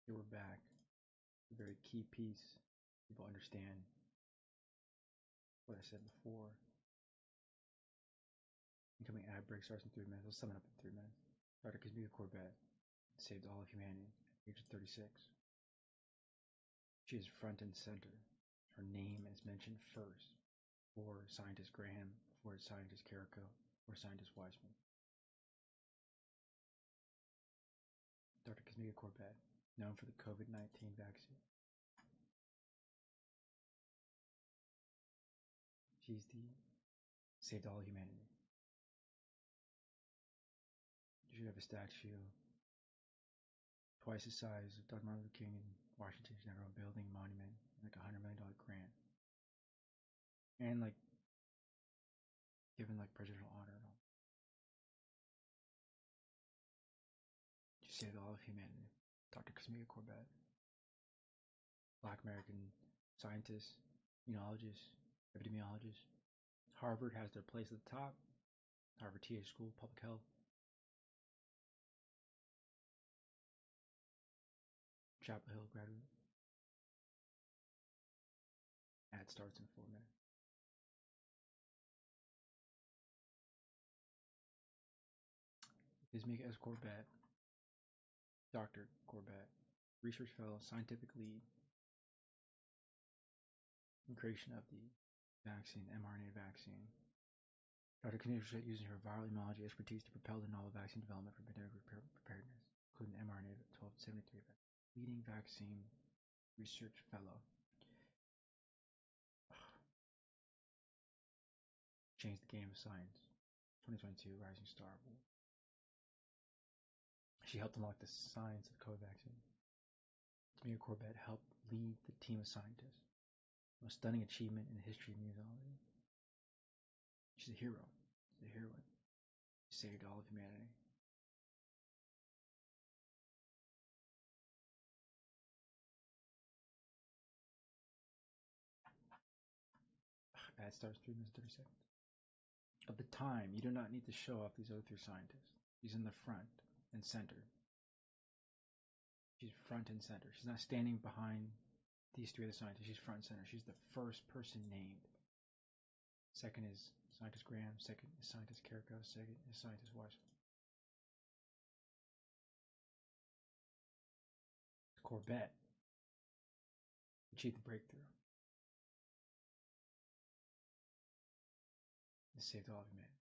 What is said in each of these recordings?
Okay, we're back. A very key piece. People understand what I said before. Incoming ad break starts in 3 minutes. Let's sum it up in 3 minutes. Dr. Kazmika Corbett saved all of humanity at the age of 36. She is front and center. Her name is mentioned first before scientist Graham, before scientist Carrico, or scientist Weissman. Dr. Kazmika Corbett, known for the COVID-19 vaccine. She's the saved all humanity. You should have a statue twice the size of Dr. Martin Luther King in Washington. She's never building a monument, like $100 million grant, and like given like presidential honor and all. She saved all of humanity. Dr. Kazmika Corbett, Black American scientist, immunologist, epidemiologist. Harvard has their place at the top. Harvard TA School, Public Health. Chapel Hill graduate. Ad starts in 4 minutes. Kazmika S. Corbett, Dr. Corbett, research fellow, scientific lead in creation of the vaccine, mRNA vaccine. Dr. Kazmika using her viral immunology expertise to propel the novel vaccine development for pandemic preparedness, including mRNA 1273, leading vaccine research fellow. Changed the game of science. 2022 Rising Star Award. She helped unlock the science of the COVID vaccine. Kazmika Corbett helped lead the team of scientists. The most stunning achievement in the history of immunology. She's a hero. She's a heroine. She saved all of humanity. Ad starts 3 minutes 30 seconds. Of the time, you do not need to show off these other 3 scientists. She's in the front and center. She's front and center. She's not standing behind these 3 other scientists. She's front and center. She's the first person named. Second is scientist Graham. Second is scientist Carrico. Second is scientist Weissman. Corbett achieved the breakthrough. It saved all of humanity.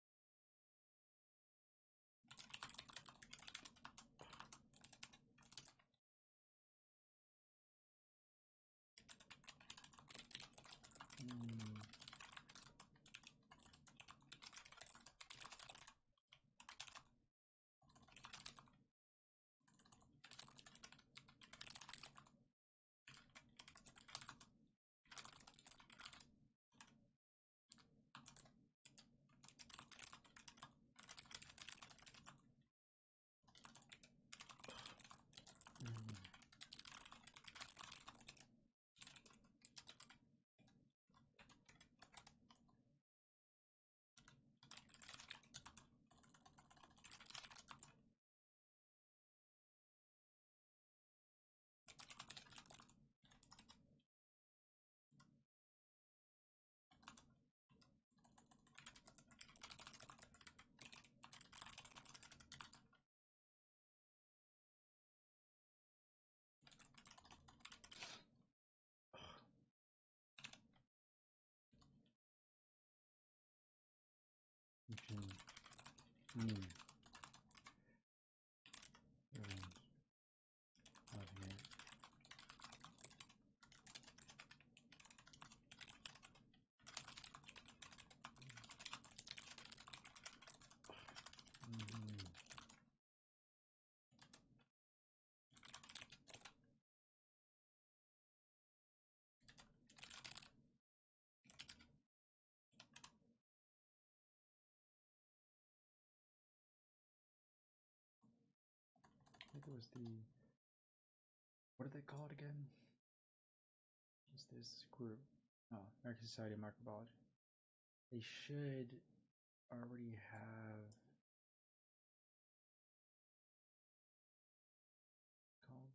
I think it was the, what did they call it again? Just this group. Oh, American Society of Microbiology. They should already have called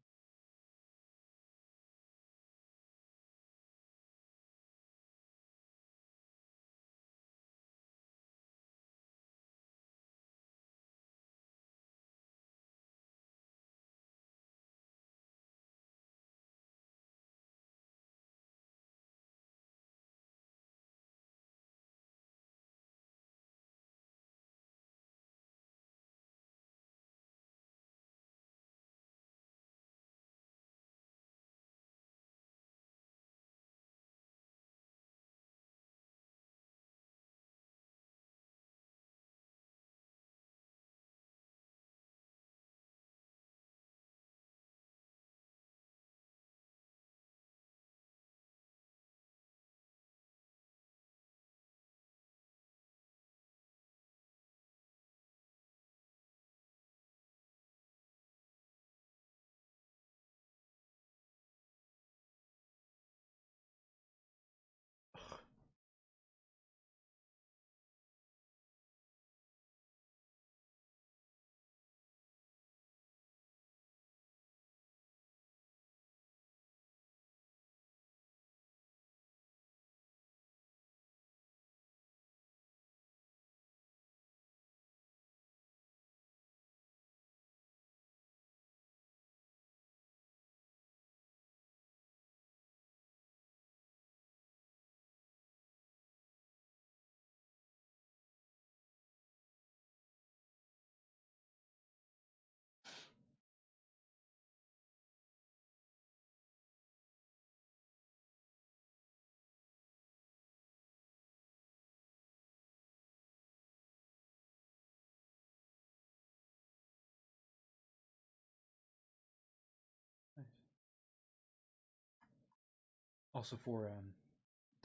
Also for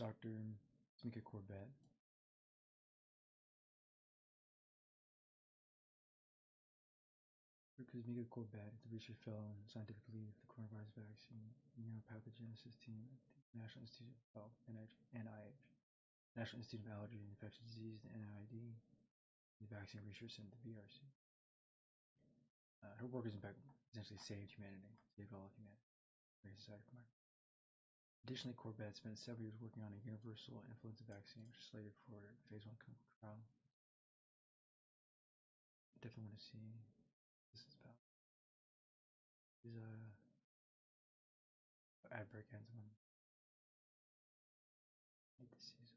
Dr. Tamika Corbett. Dr. Tamika Corbett is the research fellow and scientific lead of the coronavirus vaccine neuropathogenesis team at the National Institute of Health, NIH, National Institute of Allergy and Infectious Disease, the NIAID, the Vaccine Research Center, the VRC. Her work has in fact essentially saved humanity, saved all of humanity. Very excited for my. Additionally, Corbett spent several years working on a universal influenza vaccine, which is slated for phase 1 clinical trial. Definitely want to see what this is about. These ad break ends one. Hate to see so.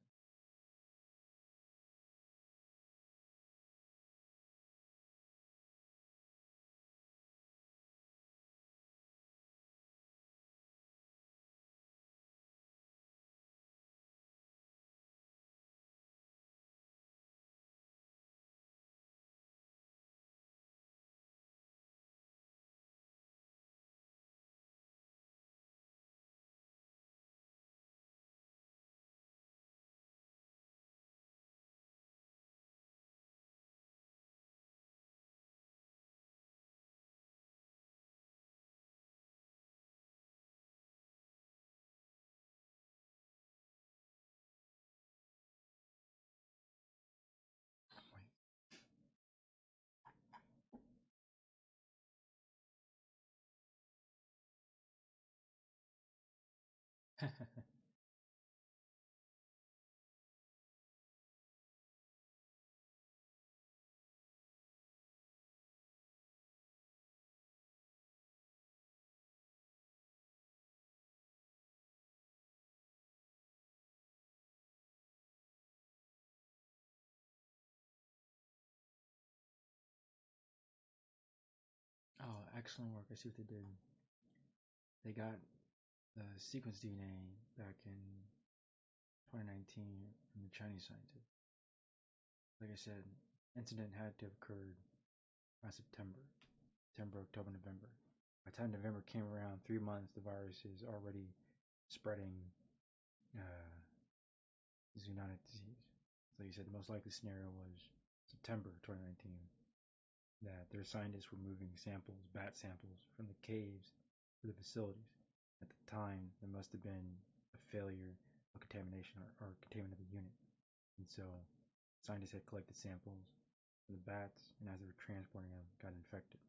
Oh, excellent work. I see what they did. They got the sequence DNA back in 2019 from the Chinese scientist. Like I said, incident had to have occurred around September, October, November. By the time November came around, 3 months, the virus is already spreading zoonotic disease. So like you said, the most likely scenario was September 2019 that their scientists were moving samples, bat samples, from the caves to the facilities. At the time, there must have been a failure of contamination or containment of the unit. And so scientists had collected samples from the bats, and as they were transporting them, got infected.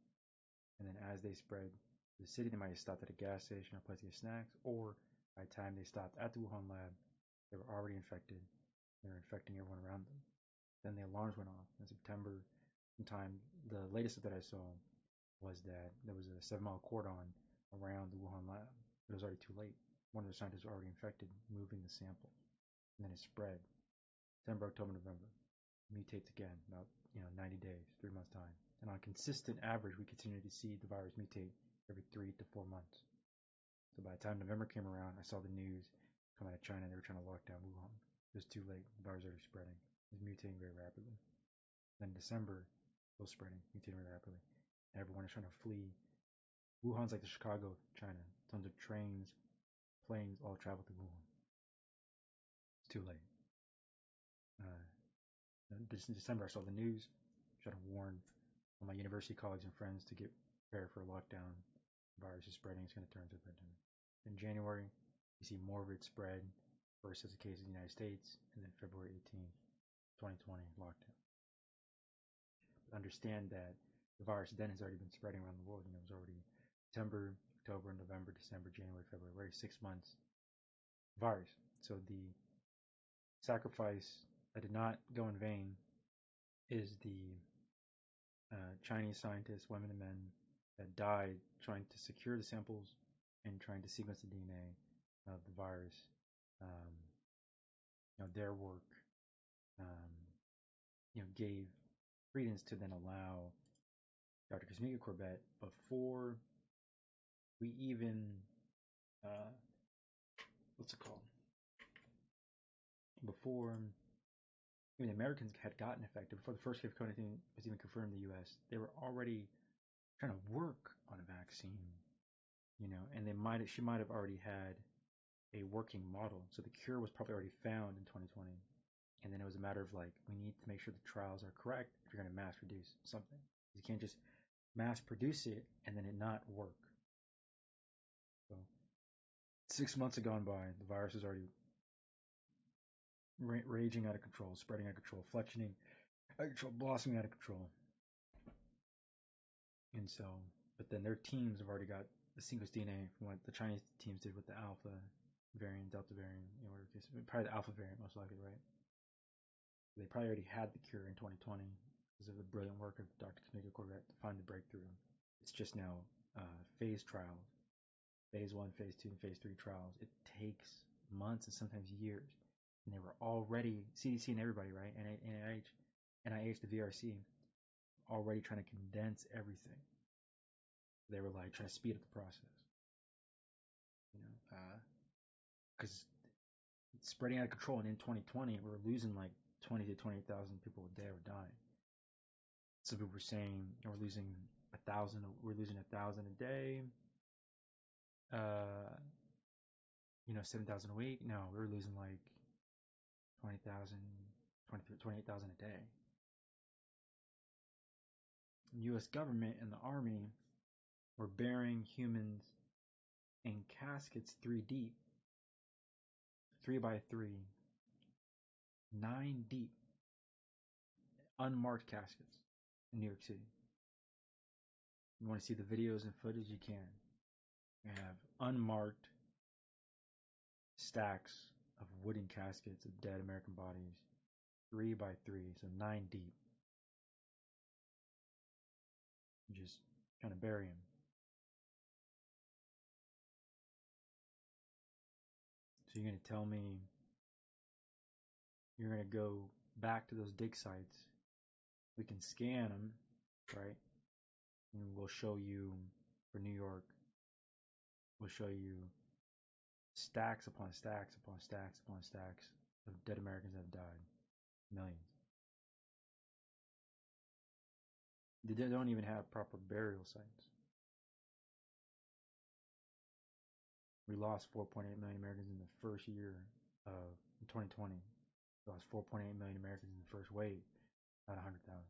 And then as they spread to the city, they might have stopped at a gas station or place to get snacks, or by the time they stopped at the Wuhan lab, they were already infected. They were infecting everyone around them. Then the alarms went off. In September, sometime, the latest that I saw was that there was a 7-mile cordon around the Wuhan lab. It was already too late. One of the scientists was already infected, moving the sample. And then it spread. September, October, November. Mutates again, about 90 days, 3 months time. And on a consistent average, we continue to see the virus mutate every 3 to 4 months. So by the time November came around, I saw the news come out of China. They were trying to lock down Wuhan. It was too late. The virus was already spreading. It was mutating very rapidly. Then December, it was spreading, mutating very rapidly. And everyone is trying to flee. Wuhan's like the Chicago, China. Tons of trains, planes all travel to Wuhan. It's too late. This in December, I saw the news, trying to warn all my university colleagues and friends to get prepared for a lockdown. The virus is spreading. It's going to turn into a pandemic. In January, you see more of it spread. First as a case in the United States, and then February 18th, 2020, lockdown. But understand that the virus then has already been spreading around the world. It was already September, October, November, December, January, February, already 6 months virus. So the sacrifice that did not go in vain is the Chinese scientists, women and men, that died trying to secure the samples and trying to sequence the DNA of the virus. Their work gave credence to then allow Dr. Tamika Corbett, before we even what's it called? Before even the Americans had gotten infected, before the first case of COVID-19 was even confirmed in the U.S., they were already trying to work on a vaccine, and she might have already had a working model. So the cure was probably already found in 2020. And then it was a matter of like, we need to make sure the trials are correct if you're going to mass produce something. You can't just mass produce it and then it not work. So 6 months have gone by. The virus is already raging out of control, spreading out of control, fletching out of control, blossoming out of control. And so, but then their teams have already got the sequence DNA from what the Chinese teams did with the alpha variant, delta variant, in order case, probably the alpha variant most likely, right? They probably already had the cure in 2020 because of the brilliant work of Dr. Kamiko Corbett to find the breakthrough. It's just now phase trials, phase 1, phase 2, and phase 3 trials. It takes months and sometimes years. And they were already, CDC and everybody, right? NIH, the VRC, already trying to condense everything. They were like trying to speed up the process, because it's spreading out of control. And in 2020, we were losing like 20 to 28,000 people a day were dying. Some people were saying we're losing 1,000. We're losing 1,000 a day. 7,000 a week. No, we were losing like 20,000, 28,000 a day. The U.S. government and the Army were burying humans in caskets 3 deep, 3 by 3, 9 deep, unmarked caskets in New York City. You want to see the videos and footage? You can. You have unmarked stacks of wooden caskets of dead American bodies, 3 by 3, so 9 deep. You just kind of bury them. So you're going to tell me you're going to go back to those dig sites. We can scan them, right? And we'll show you, for New York, we'll show you stacks upon stacks upon stacks upon stacks of dead Americans that have died. Millions. They don't even have proper burial sites. We lost 4.8 million Americans in the first year of 2020. We lost 4.8 million Americans in the first wave, not 100,000.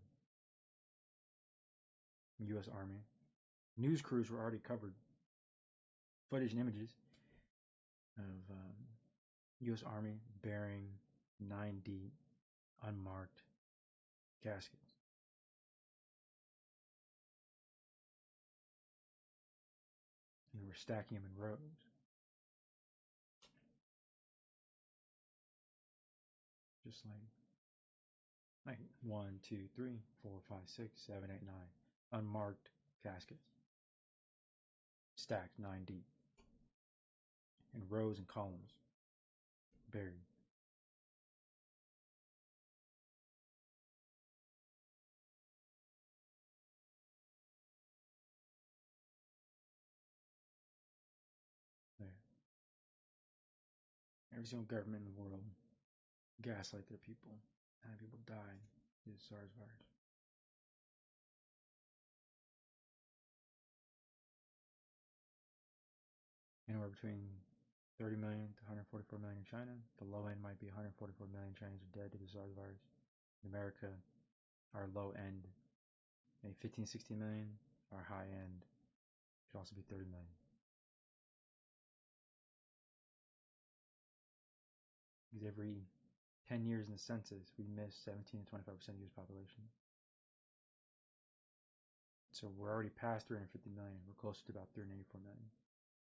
U.S. Army. News crews were already covered footage and images of U.S. Army burying 9 deep, unmarked caskets. And we're stacking them in rows. Just like 1, 2, 3, 4, 5, 6, 7, 8, 9 unmarked caskets, stacked 9 deep, in rows and columns, buried. There. Every single government in the world gaslight their people, and people die due to SARS virus. Anywhere between 30 million to 144 million in China. The low end might be 144 million Chinese are dead to the SARS virus. In America, our low end, maybe 15, 16 million. Our high end could also be 30 million. Because every 10 years in the census, we miss 17 to 25% of the U.S. population. So we're already past 350 million. We're closer to about 384 million.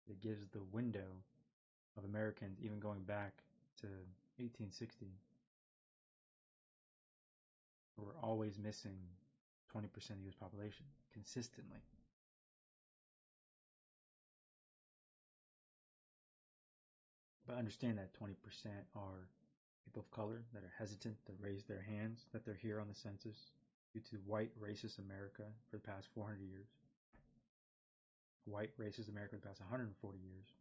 It gives the window of Americans, even going back to 1860, we're always missing 20% of the U.S. population consistently. But understand that 20% are people of color that are hesitant to raise their hands, that they're here on the census due to white racist America for the past 400 years. White racist America for the past 140 years.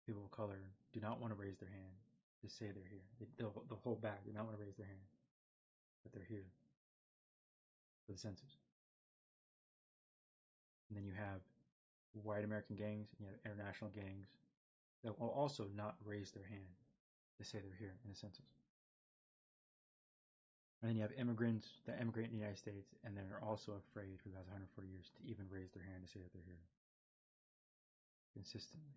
People of color do not want to raise their hand to say they're here. They'll hold back. They do not want to raise their hand that they're here for the census. And then you have white American gangs, and you have international gangs that will also not raise their hand to say they're here in a census. And then you have immigrants that immigrate in the United States, and they're also afraid for the past 140 years to even raise their hand to say that they're here consistently.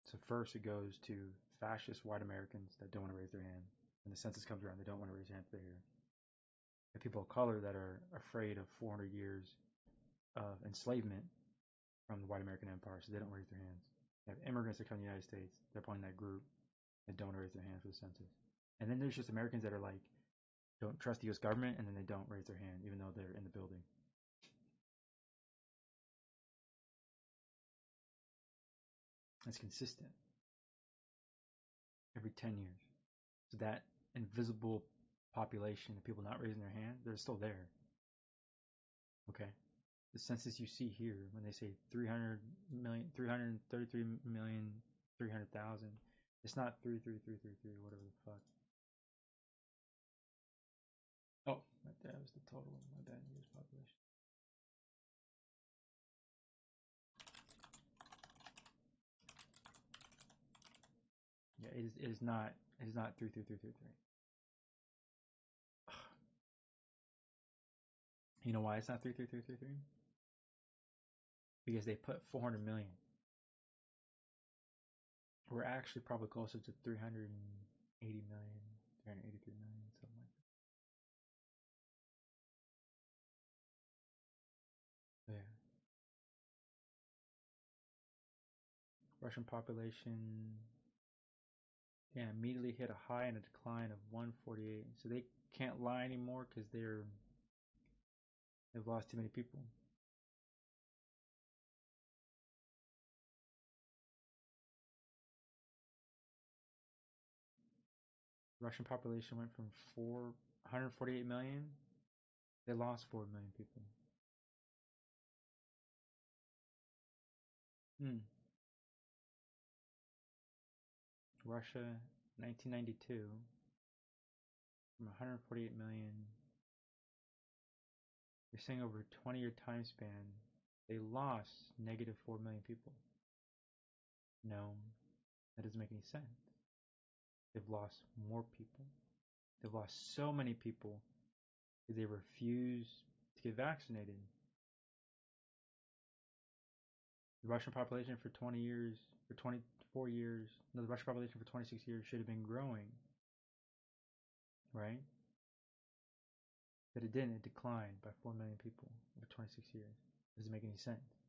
So first it goes to fascist white Americans that don't want to raise their hand. When the census comes around, they don't want to raise their hand if they're here. And people of color that are afraid of 400 years of enslavement from the white American empire, so they don't raise their hands. You have immigrants that come to the United States, they're part of that group, that don't raise their hand for the census. And then there's just Americans that are like, don't trust the U.S. government, and then they don't raise their hand, even though they're in the building. It's consistent every 10 years. So that invisible population of people not raising their hand, they're still there. Okay? The census you see here, when they say 333,300,000, it's not 33333, whatever the fuck. Oh, that was the total. My bad. U.S. population. Yeah, it is not 33333. You know why it's not 33333? Because they put 400 million. We're actually probably closer to 380 million, 383 million, something like that. Yeah. Russian population, yeah, immediately hit a high and a decline of 148. So they can't lie anymore because they've lost too many people. Russian population went from 148 million. They lost 4 million people. Russia, 1992, from 148 million. You're saying over a 20-year time span, they lost negative 4 million people. No, that doesn't make any sense. They've lost more people. They've lost so many people because they refuse to get vaccinated. The Russian population for 20 years, for 24 years, no, the Russian population for 26 years should have been growing, right? But it didn't. It declined by 4 million people over 26 years. It doesn't make any sense.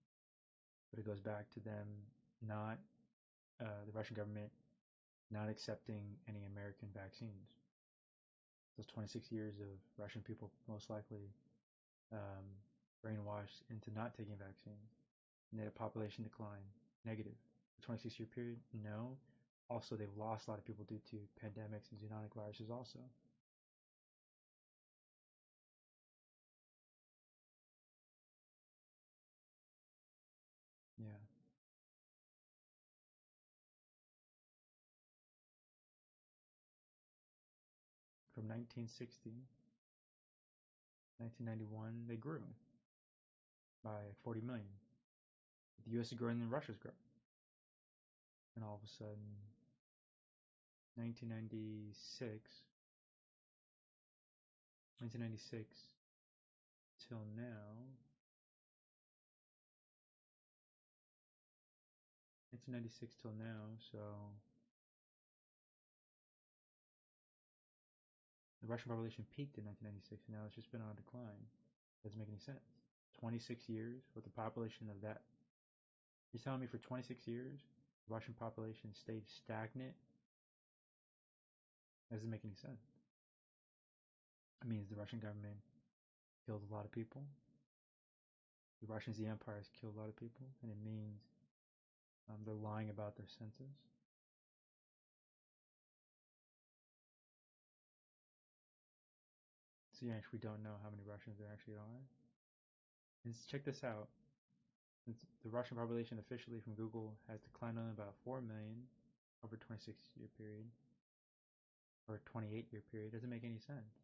But it goes back to them not, the Russian government not accepting any American vaccines. Those 26 years of Russian people most likely brainwashed into not taking vaccines. And they had a population decline, negative. The 26-year period, no. Also, they've lost a lot of people due to pandemics and zoonotic viruses also. Yeah. From 1960, 1991, they grew by 40 million. The US is growing and Russia's growing. And all of a sudden, 1996 till now, 1996 till now, so the Russian population peaked in 1996 and now it's just been on a decline. Doesn't make any sense. 26 years with the population of that. You're telling me for 26 years, the Russian population stayed stagnant? Doesn't make any sense. It means the Russian government killed a lot of people. The Russians, the empire, has killed a lot of people, and it means they're lying about their census. So yeah, we don't know how many Russians there actually are. And check this out. Since the Russian population officially from Google has declined on about 4 million over a 26-year period, or a 28-year period, doesn't make any sense.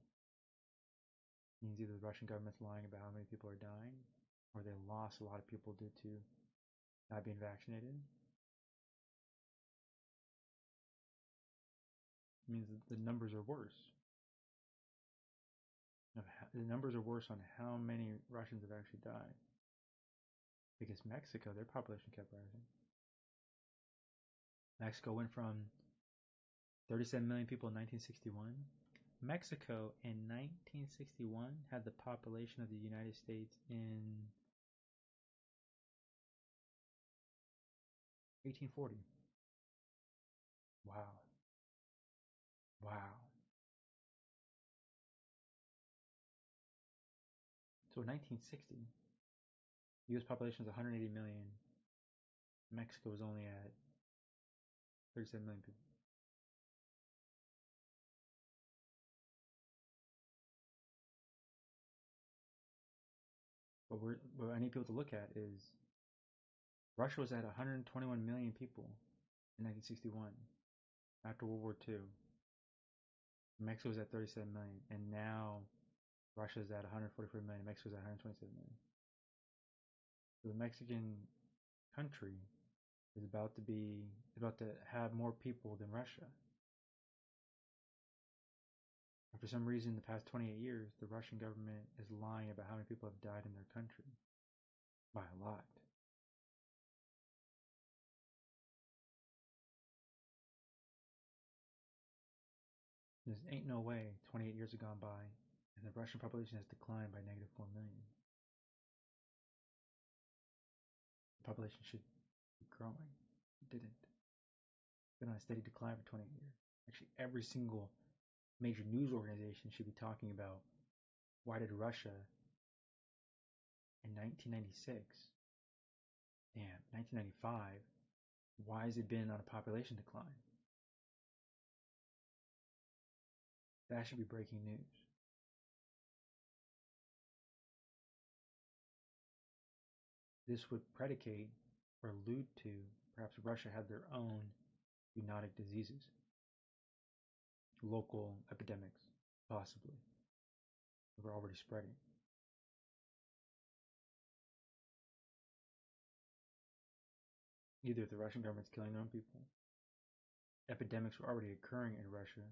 It means either the Russian government's lying about how many people are dying, or they lost a lot of people due to not being vaccinated. It means that the numbers are worse. The numbers are worse on how many Russians have actually died. Because Mexico, their population kept rising. Mexico went from 37 million people in 1961. Mexico in 1961 had the population of the United States in 1840. Wow. Wow. So in 1960, U.S. population was 180 million. Mexico was only at 37 million people. What I need people to look at is Russia was at 121 million people in 1961 after World War II. Mexico was at 37 million, and now Russia's at 144 million. Mexico's at 127 million. So the Mexican country is about to have more people than Russia. And for some reason, the past 28 years, the Russian government is lying about how many people have died in their country. By a lot. There ain't no way 28 years have gone by and the Russian population has declined by negative 4 million. The population should be growing. It didn't. It's been on a steady decline for 28 years. Actually, every single major news organization should be talking about why did Russia in 1996, 1995, why has it been on a population decline? That should be breaking news. This would predicate or allude to perhaps Russia had their own zoonotic diseases, local epidemics, possibly, that were already spreading. Either the Russian government's killing their own people, epidemics were already occurring in Russia,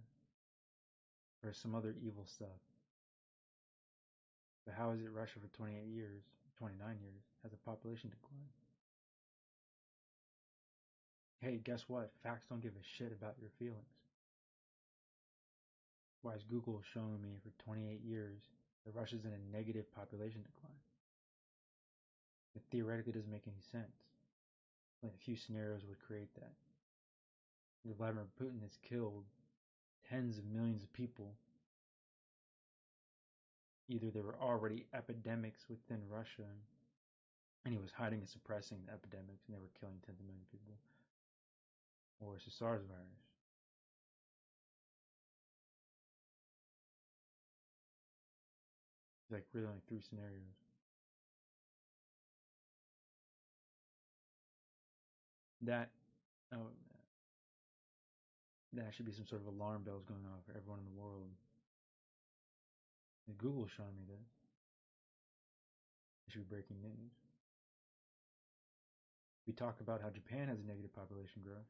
or some other evil stuff. But how is it Russia for 28 years, 29 years, has a population decline? Hey, guess what? Facts don't give a shit about your feelings. Why is Google showing me for 28 years that Russia's in a negative population decline? It theoretically doesn't make any sense. Only a few scenarios would create that. Vladimir Putin has killed tens of millions of people. Either there were already epidemics within Russia and he was hiding and suppressing the epidemics and they were killing tens of millions of people, or it's a SARS virus. It's like really only 3 scenarios. That that should be some sort of alarm bells going off for everyone in the world. And Google's showing me this. It should be breaking news. We talk about how Japan has a negative population growth.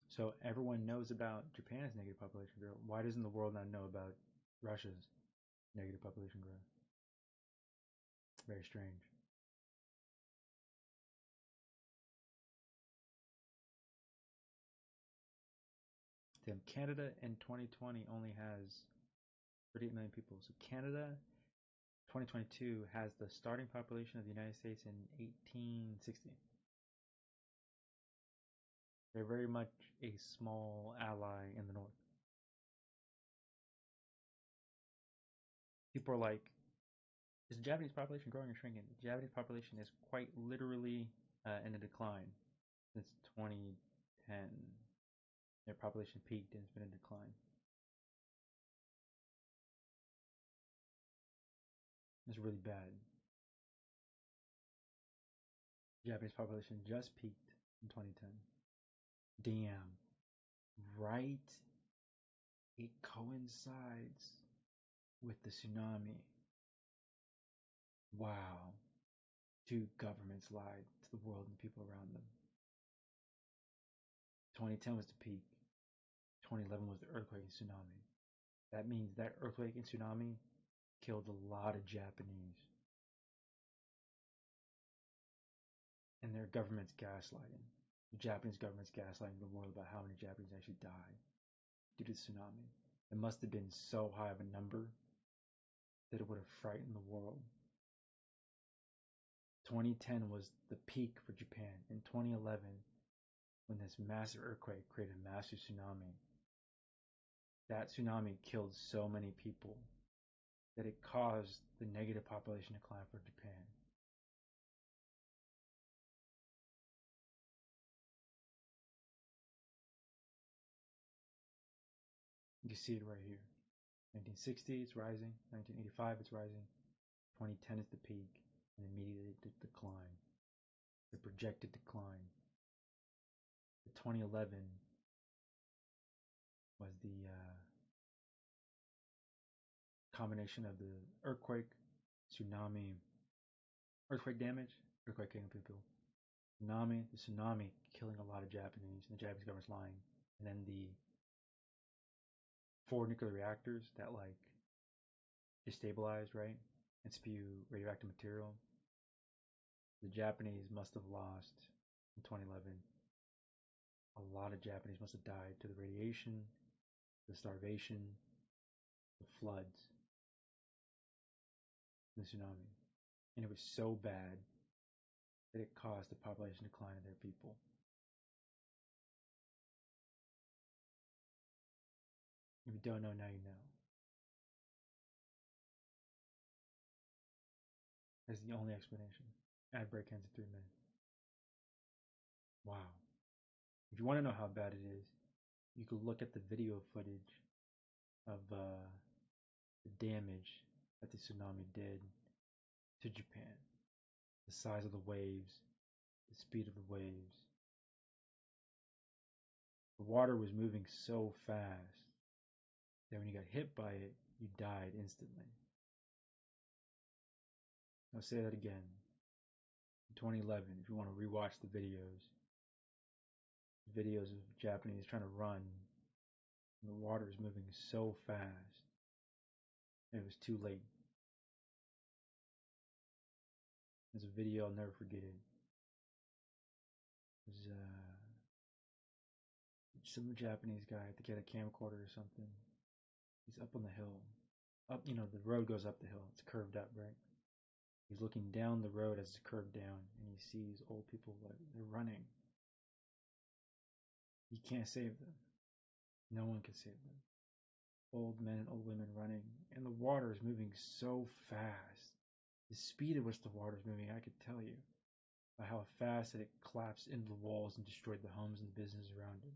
So everyone knows about Japan's negative population growth. Why doesn't the world not know about Russia's negative population growth? Very strange. Then Canada in 2020 only has 38 million people. So Canada 2022 has the starting population of the United States in 1860. They're very much a small ally in the north. People are like, is the Japanese population growing or shrinking? The Japanese population is quite literally in a decline since 2010. Their population peaked and it's been in decline. It's really bad. The Japanese population just peaked in 2010. Damn. Right? It coincides with the tsunami. Wow. Two governments lied to the world and the people around them. 2010 was the peak. 2011 was the earthquake and tsunami. That means that earthquake and tsunami killed a lot of Japanese. And their government's gaslighting. The Japanese government's gaslighting the world about how many Japanese actually died due to the tsunami. It must have been so high of a number that it would have frightened the world. 2010 was the peak for Japan. In 2011, when this massive earthquake created a massive tsunami, that tsunami killed so many people that it caused the negative population decline for Japan. You can see it right here. 1960, it's rising. 1985, it's rising. 2010 is the peak, and immediately the decline. The projected decline. The 2011 was the combination of the earthquake, tsunami, earthquake damage, earthquake killing people, tsunami, the tsunami killing a lot of Japanese, and the Japanese government's lying, and then the 4 nuclear reactors that like destabilize, right, and spew radioactive material. The Japanese must have lost in 2011. A lot of Japanese must have died to the radiation, the starvation, the floods, the tsunami. And it was so bad that it caused the population decline of their people. If you don't know, now you know. That's the only explanation. Ad break ends in 3 minutes. Wow. If you want to know how bad it is, you could look at the video footage of the damage that the tsunami did to Japan. The size of the waves, the speed of the waves. The water was moving so fast that when you got hit by it, you died instantly. I'll say that again. In 2011, if you want to rewatch the videos of Japanese trying to run, and the water is moving so fast, and it was too late. There's a video, I'll never forget it. It was some Japanese guy had to get a camcorder or something. He's up on the hill. Up, the road goes up the hill. It's curved up, right? He's looking down the road as it's curved down, and he sees old people, they're running. He can't save them. No one can save them. Old men and old women running, and the water is moving so fast. The speed at which the water is moving, I could tell you by how fast that it collapsed into the walls and destroyed the homes and businesses around it.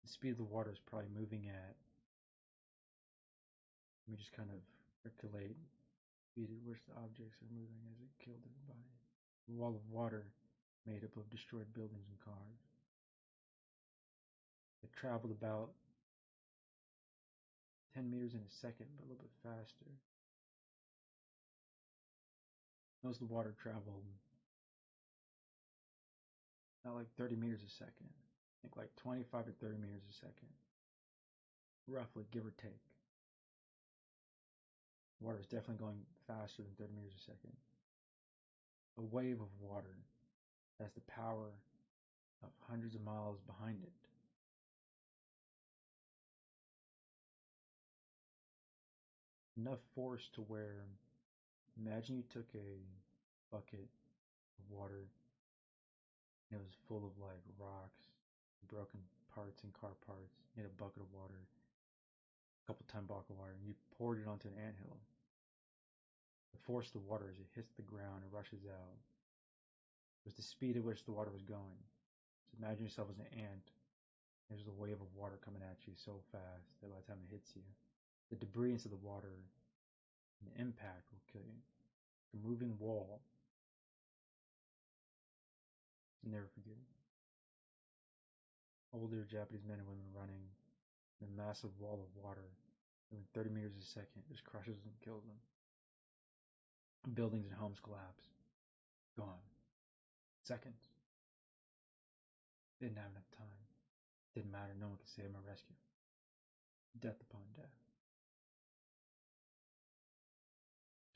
The speed of the water is probably moving at, let me just kind of calculate the speed at which the objects are moving as it killed everybody. A wall of water made up of destroyed buildings and cars. It traveled about 10 meters in a second, but a little bit faster. Notice the water traveled not like 30 meters a second. I think like 25 to 30 meters a second. Roughly, give or take. Water is definitely going faster than 30 meters a second. A wave of water has the power of hundreds of miles behind it. Enough force to where, imagine you took a bucket of water and it was full of like rocks, broken parts and car parts. You had a bucket of water, a couple ton bucket of water, and you poured it onto an anthill. The force of the water as it hits the ground and rushes out was the speed at which the water was going. So imagine yourself as an ant. There's a wave of water coming at you so fast that by the time it hits you, the debris into the water and the impact will kill you. A moving wall. I'll never forget it. Older Japanese men and women running in a massive wall of water Moving 30 meters a second, just crushes them, kills them. Buildings and homes collapse. Gone. Seconds. Didn't have enough time. Didn't matter, no one could save him or rescue him. Death upon death.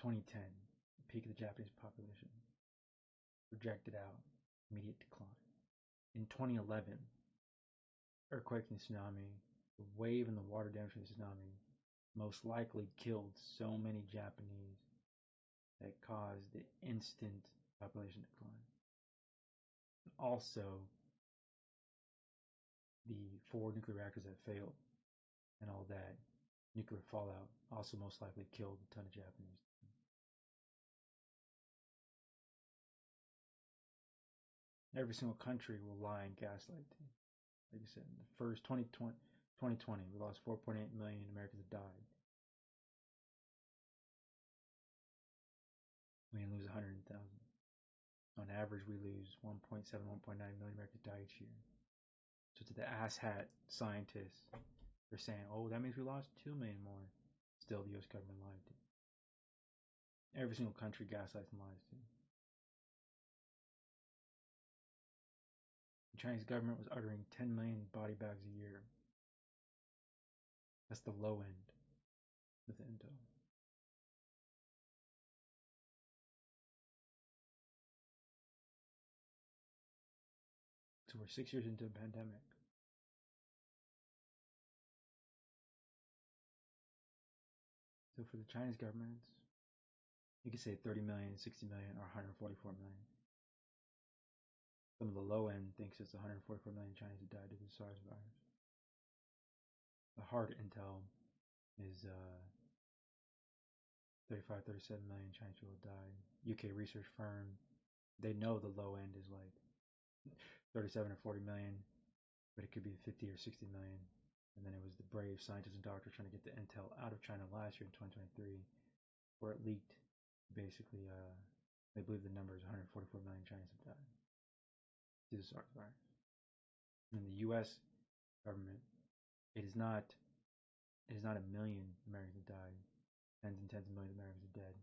2010, the peak of the Japanese population. Projected out, immediate decline. In 2011, earthquake and tsunami, the wave and the water damage from the tsunami most likely killed so many Japanese that caused the instant population decline. Also, the 4 nuclear reactors that failed and all that nuclear fallout also most likely killed a ton of Japanese. Every single country will lie in gaslight. Like I said, in the first 2020, we lost 4.8 million Americans that died. We didn't lose 100,000. On average, we lose 1.7, 1.9 million Americans die each year. So to the asshat scientists, they're saying, oh, that means we lost 2 million more. Still, the U.S. government lied to. Every single country gaslights and lies to. The Chinese government was uttering 10 million body bags a year. That's the low end of the intel. So we're 6 years into a pandemic. So for the Chinese government, you could say 30 million, 60 million, or 144 million. Some of the low end thinks it's 144 million Chinese who died due to the SARS virus. The hard intel is 35, 37 million Chinese people died. UK research firm, they know the low end is like 37 or 40 million, but it could be 50 or 60 million. And then it was the brave scientists and doctors trying to get the intel out of China last year in 2023, where it leaked. Basically, they believe the number is 144 million Chinese have died due to the SARS virus. In the U.S. government, it is not a million Americans have died. Tens and tens of millions of Americans are dead.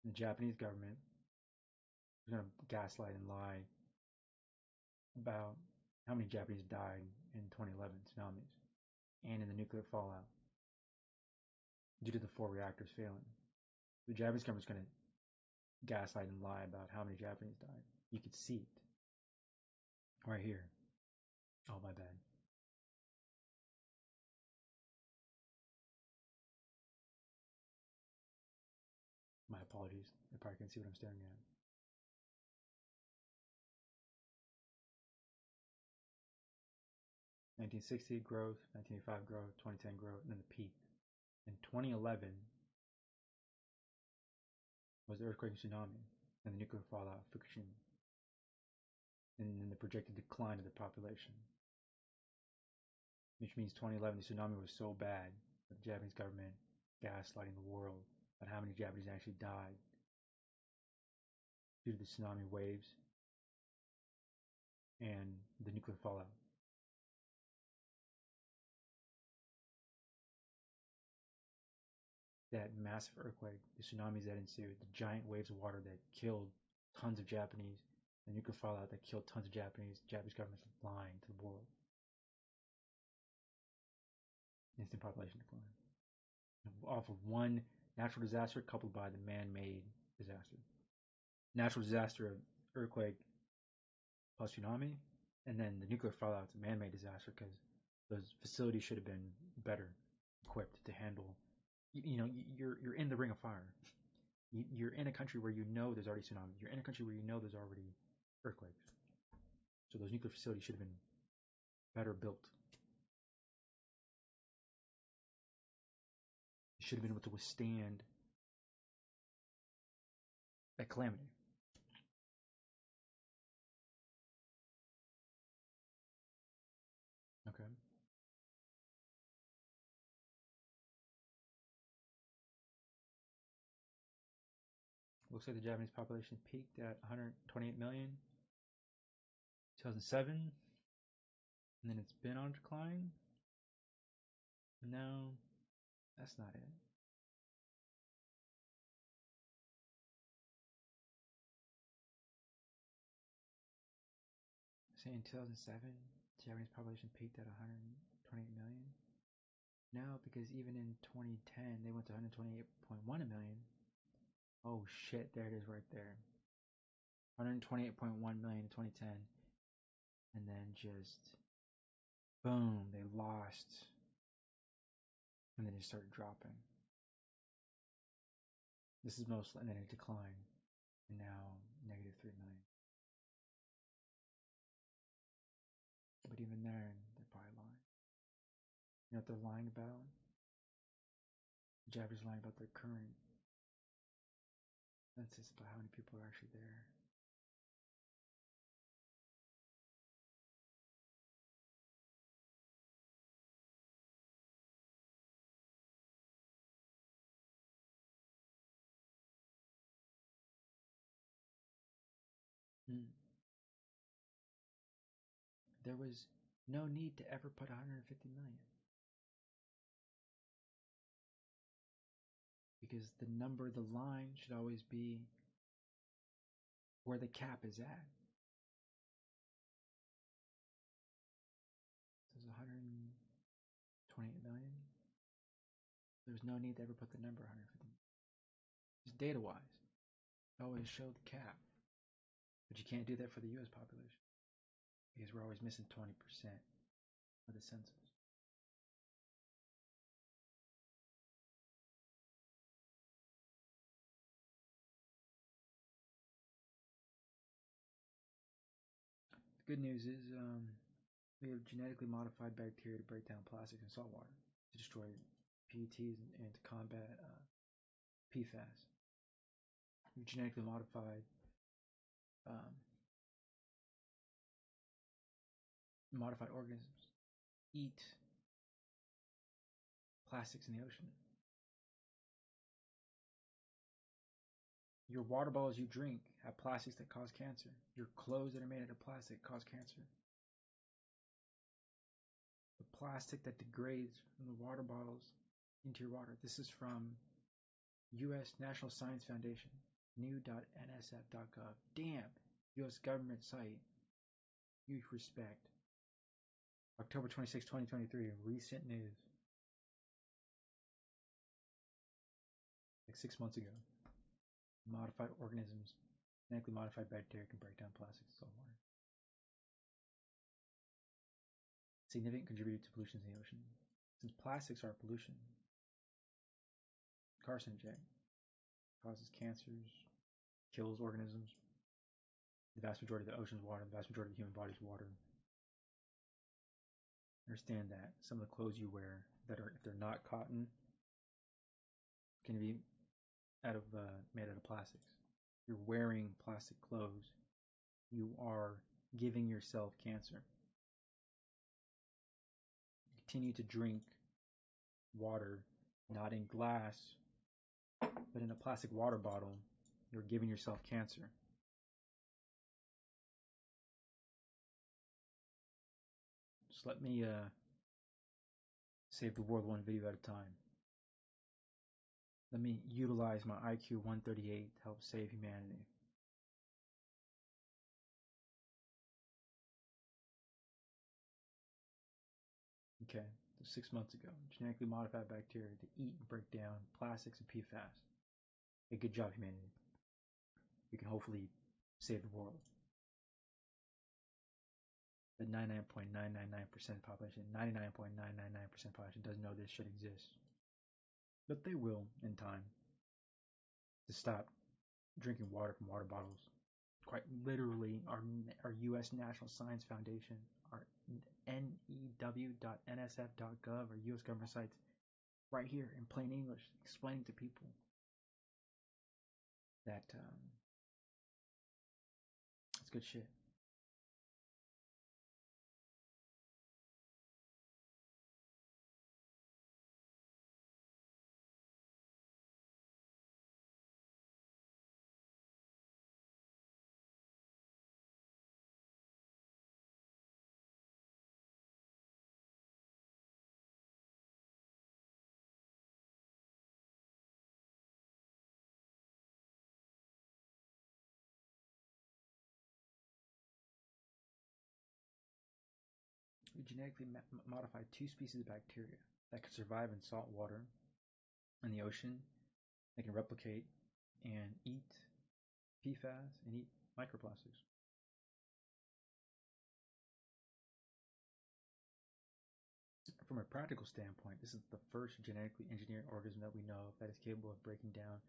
The Japanese government is going to gaslight and lie about how many Japanese died in 2011 tsunamis and in the nuclear fallout due to the 4 reactors failing. The Japanese government is going to gaslight and lie about how many Japanese died. You could see it right here. Oh, my bad. My apologies. I probably can't see what I'm staring at. (1960) growth, 1985 growth, 2010 growth, and then the peak. In 2011 was the earthquake and tsunami and the nuclear fallout of Fukushima, and then the projected decline of the population. Which means 2011 the tsunami was so bad that the Japanese government gaslighting the world about how many Japanese actually died due to the tsunami waves and the nuclear fallout. That massive earthquake, the tsunamis that ensued, the giant waves of water that killed tons of Japanese, the nuclear fallout that killed tons of Japanese government's lying to the world. Instant population decline. Off of one natural disaster coupled by the man-made disaster. Natural disaster of earthquake plus tsunami, and then the nuclear fallout is a man-made disaster because those facilities should have been better equipped to handle. You're in the ring of fire. You're in a country where you know there's already tsunamis. You're in a country where you know there's already earthquakes. So those nuclear facilities should have been better built. They should have been able to withstand that calamity. Okay. Looks like the Japanese population peaked at 128 million, 2007, and then it's been on decline. No, that's not it. Say in 2007, Japanese population peaked at 128 million. No, because even in 2010, they went to 128.1 million. Oh shit, there it is right there. 128.1 million in 2010. And then just boom, they lost. And then it started dropping. This is mostly, and then it declined. And now negative 3 million. But even there, they're probably lying. You know what they're lying about? The Japanese are lying about their current census, about how many people are actually there. There was no need to ever put 150 million. Because the number, the line should always be where the cap is at. So it's 128 million. There's no need to ever put the number 150 million. Just data wise, always show the cap. But you can't do that for the US population because we're always missing 20% of the census. The good news is we have genetically modified bacteria to break down plastics in salt water, to destroy PETs, and to combat PFAS. We've genetically modified organisms eat plastics in the ocean. Your water bottles you drink have plastics that cause cancer. Your clothes that are made out of plastic cause cancer. The plastic that degrades from the water bottles into your water. This is from U.S. National Science Foundation, new.nsf.gov. Damn, U.S. government site. Huge respect. October 26, 2023, recent news. Like 6 months ago. Modified organisms, genetically modified bacteria can break down plastics in salt water. Significant contributor to pollution in the ocean. Since plastics are pollution, carcinogenic, causes cancers, kills organisms. The vast majority of the ocean's water, the vast majority of the human body's water. Understand that some of the clothes you wear that are, if they're not cotton, can be made out of plastics. If you're wearing plastic clothes, you are giving yourself cancer. Continue to drink water, not in glass, but in a plastic water bottle. You're giving yourself cancer. Just let me save the world one video at a time. Let me utilize my IQ 138 to help save humanity. Okay, so 6 months ago, genetically modified bacteria to eat and break down plastics and PFAS. Hey, good job, humanity. We can hopefully save the world. The 99.999% population, 99.999% population doesn't know this shit exists. But they will in time. To stop drinking water from water bottles. Quite literally, our U.S. National Science Foundation, our new.nsf.gov, our U.S. government sites, right here in plain English, explaining to people that it's good shit. we genetically modified two species of bacteria that could survive in salt water in the ocean. They can replicate and eat PFAS and eat microplastics. From a practical standpoint, this is the first genetically engineered organism that we know of that is capable of breaking down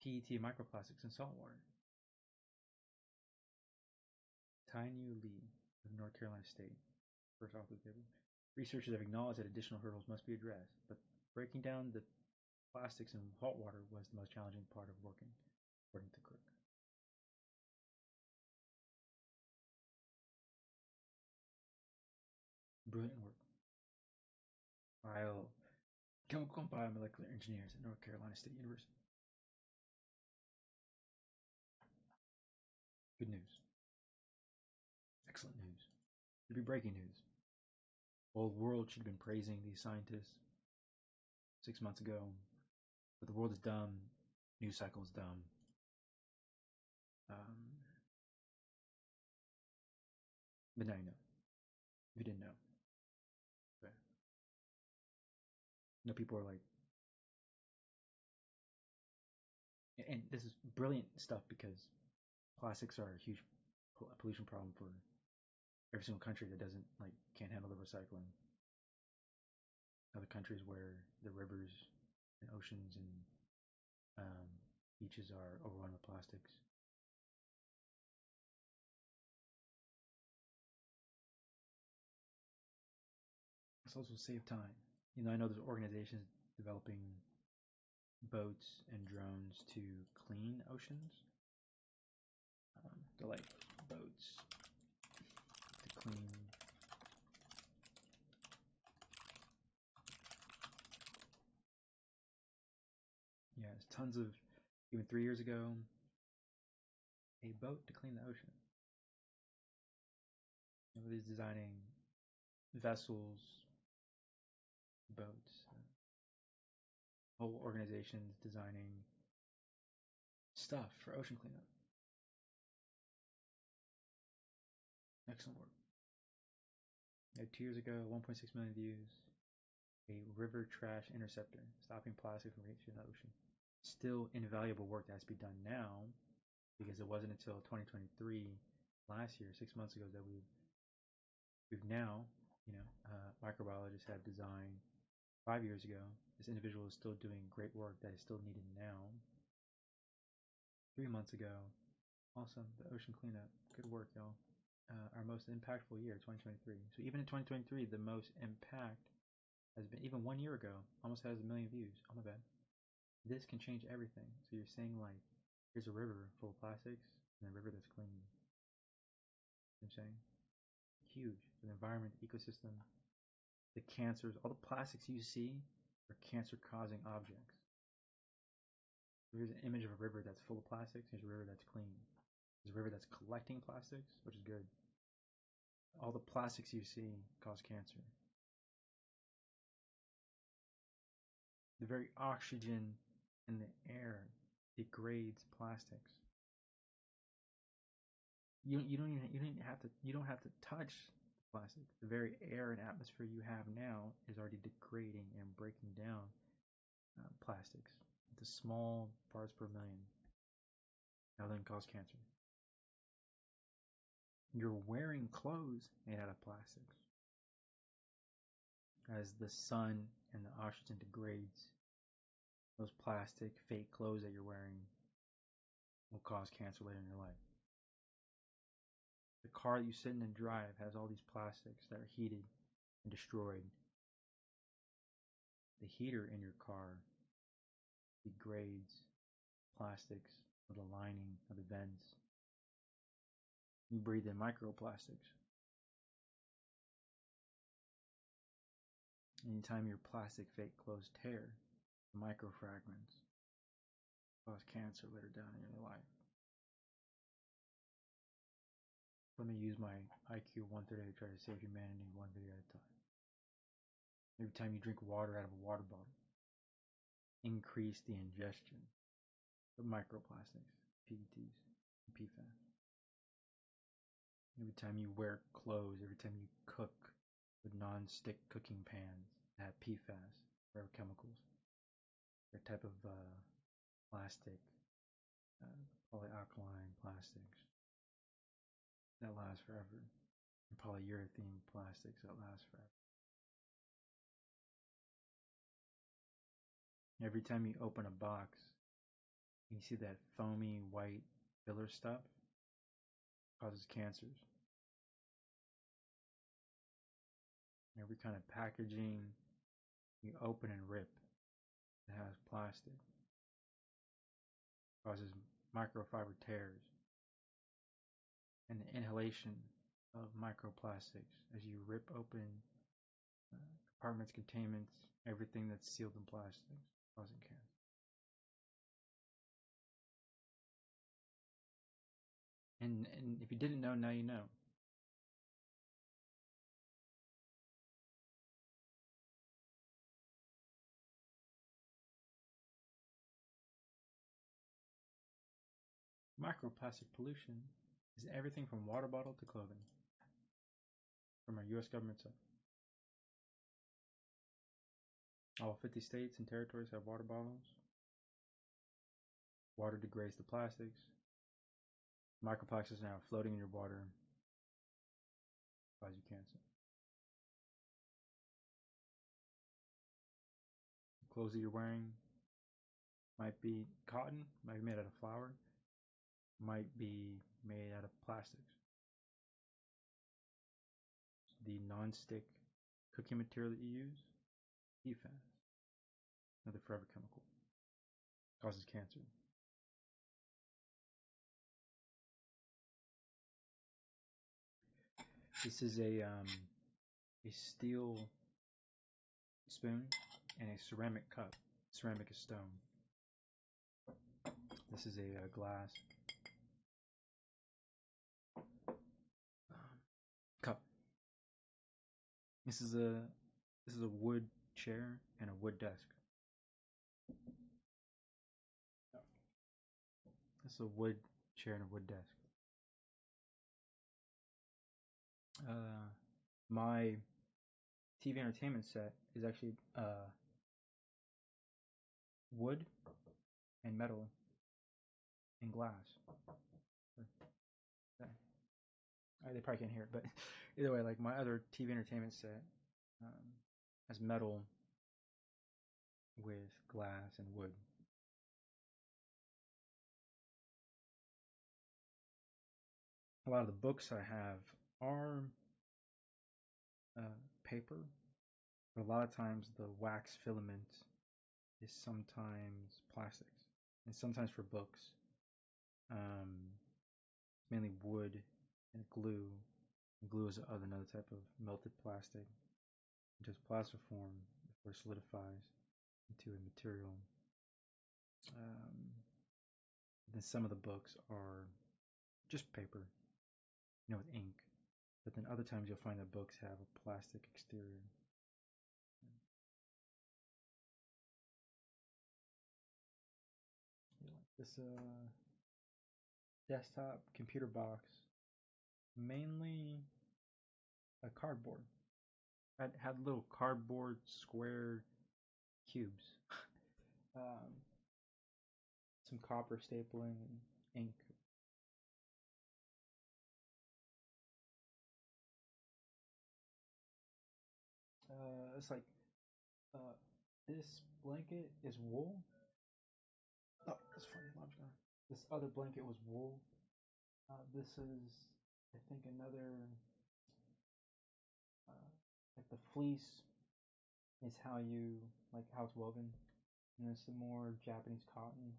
PET microplastics in salt water. Tainyu Lee of North Carolina State, first author of the paper. Researchers have acknowledged that additional hurdles must be addressed, but breaking down the plastics in salt water was the most challenging part of working, according to Cook. Brilliant work. Chemical and biomolecular engineers at North Carolina State University. Good news. Excellent news. Should be breaking news. Well, the world should have been praising these scientists 6 months ago, but the world is dumb. News cycle is dumb. But now you know. If you didn't know. Okay. You know, people are like, and this is brilliant stuff because plastics are a huge pollution problem for every single country that can't handle the recycling. Other countries where the rivers and oceans and beaches are overrun with plastics. It's also save time. You know, I know there's organizations developing boats and drones to clean oceans. They're like boats to clean. Yeah, there's tons of, even 3 years ago, a boat to clean the ocean. Everybody's designing vessels, boats, whole organizations designing stuff for ocean cleanup. Excellent work. 2 years ago, 1.6 million views. A river trash interceptor, stopping plastic from reaching the ocean. Still invaluable work that has to be done now, because it wasn't until 2023, last year, 6 months ago, that we've now, microbiologists have designed 5 years ago. This individual is still doing great work that is still needed now. 3 months ago, awesome, the ocean cleanup, good work, y'all. Our most impactful year, 2023. So even in 2023, the most impact has been, even 1 year ago, almost has 1 million views. Oh my bad. This can change everything. So you're saying, like, here's a river full of plastics and a river that's clean. You know what I'm saying? Huge. The environment, the ecosystem, the cancers, all the plastics you see are cancer-causing objects. Here's an image of a river that's full of plastics. Here's a river that's clean. There's a river that's collecting plastics, which is good. All the plastics you see cause cancer. The very oxygen in the air degrades plastics. You don't have to touch the plastic. The very air and atmosphere you have now is already degrading and breaking down plastics into small parts per million. Now then cause cancer. You're wearing clothes made out of plastics. As the sun and the oxygen degrades, those plastic fake clothes that you're wearing will cause cancer later in your life. The car that you sit in and drive has all these plastics that are heated and destroyed. The heater in your car degrades plastics of the lining of the vents. You breathe in microplastics. Anytime your plastic fake clothes tear, microfragments cause cancer later down in your life. Let me use my IQ 130 to try to save humanity one video at a time. Every time you drink water out of a water bottle, increase the ingestion of microplastics, PETs, and PFAS. Every time you wear clothes, every time you cook, non-stick cooking pans that have PFAS, forever chemicals. They're a type of plastic, polyalkaline plastics that last forever, and polyurethane plastics that last forever. Every time you open a box, you see that foamy white filler stuff. It causes cancers. Every kind of packaging you open and rip that has plastic causes microfiber tears and the inhalation of microplastics as you rip open compartments, containments, everything that's sealed in plastic, causing cancer. And if you didn't know, now you know. Microplastic pollution is everything from water bottle to clothing from our U.S. government side. All 50 states and territories have water bottles. Water degrades the plastics. Microplastics now floating in your water cause you cancer. The clothes that you're wearing might be cotton, might be made out of flour, might be made out of plastics. The non-stick cooking material that you use, PFAS, another forever chemical, causes cancer. This is a steel spoon and a ceramic cup. Ceramic is stone. This is a glass cup. This is a wood chair and a wood desk. This is a wood chair and a wood desk. My TV entertainment set is actually wood and metal and glass. They probably can't hear it, but either way, like my other TV entertainment set has metal with glass and wood. A lot of the books I have are paper, but a lot of times the wax filament is sometimes plastics, and sometimes for books, mainly wood and glue. And glue is another type of melted plastic, into plastic form before it solidifies into a material. Then some of the books are just paper, with ink. But then other times you'll find that books have a plastic exterior. This desktop computer box, mainly a cardboard. It had little cardboard square cubes. Some copper stapling and ink. It's like this blanket is wool. Oh, that's funny. Mom's gone. This other blanket was wool. This is, I think, another. Like the fleece is how it's woven, and then some more Japanese cotton.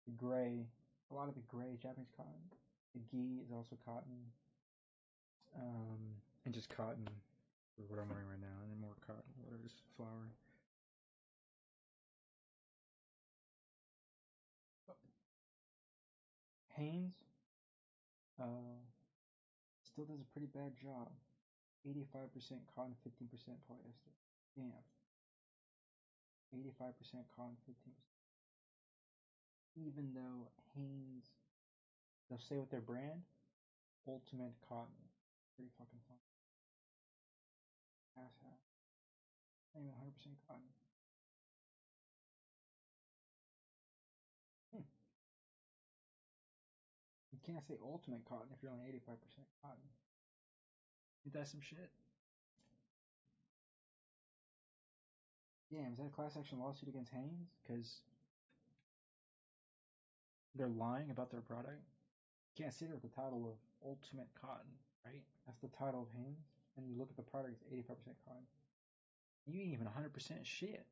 The gray, a lot of the gray Japanese cotton. The gi is also cotton, and just cotton for what I'm wearing right now, and then more cotton, whatever's flowery. Hanes still does a pretty bad job. 85% cotton, 15% polyester. Damn. 85% cotton, 15%. Even though Hanes, they'll say with their brand, Ultimate Cotton. Pretty fucking fun. Asshat. Not even 100% cotton. You can't say ultimate cotton if you're only 85% cotton. Ain't that some shit? Damn, is that a class action lawsuit against Hanes? Because they're lying about their product? You can't say they're the title of ultimate cotton, right? That's the title of Hanes. And you look at the product, it's 85% cotton. You ain't even 100% shit.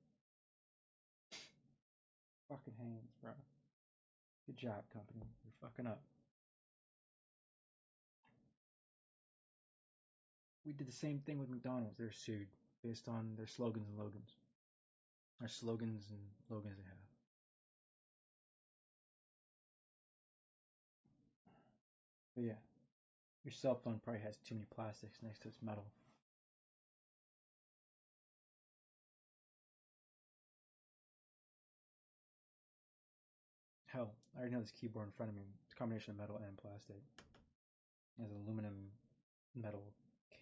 Fucking Hanes, bro. Good job, company. You're fucking up. We did the same thing with McDonald's. They're sued based on their slogans and logans. Or slogans and logans they have. But yeah, your cell phone probably has too many plastics next to its metal. Hell, I already know this keyboard in front of me. It's a combination of metal and plastic. It has an aluminum metal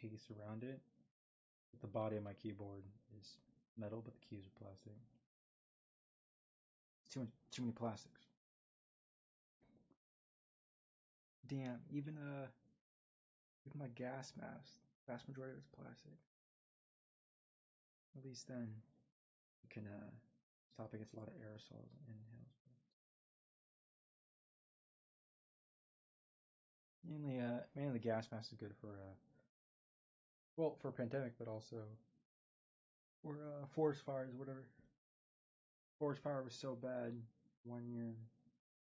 case around it. But the body of my keyboard is metal, but the keys are plastic. It's too many plastics. Damn, even my gas mask, vast majority of it's plastic. At least then you can stop against a lot of aerosols and inhales. Mainly the gas mask is good for for a pandemic, but also for forest fires, whatever. Forest fire was so bad one year.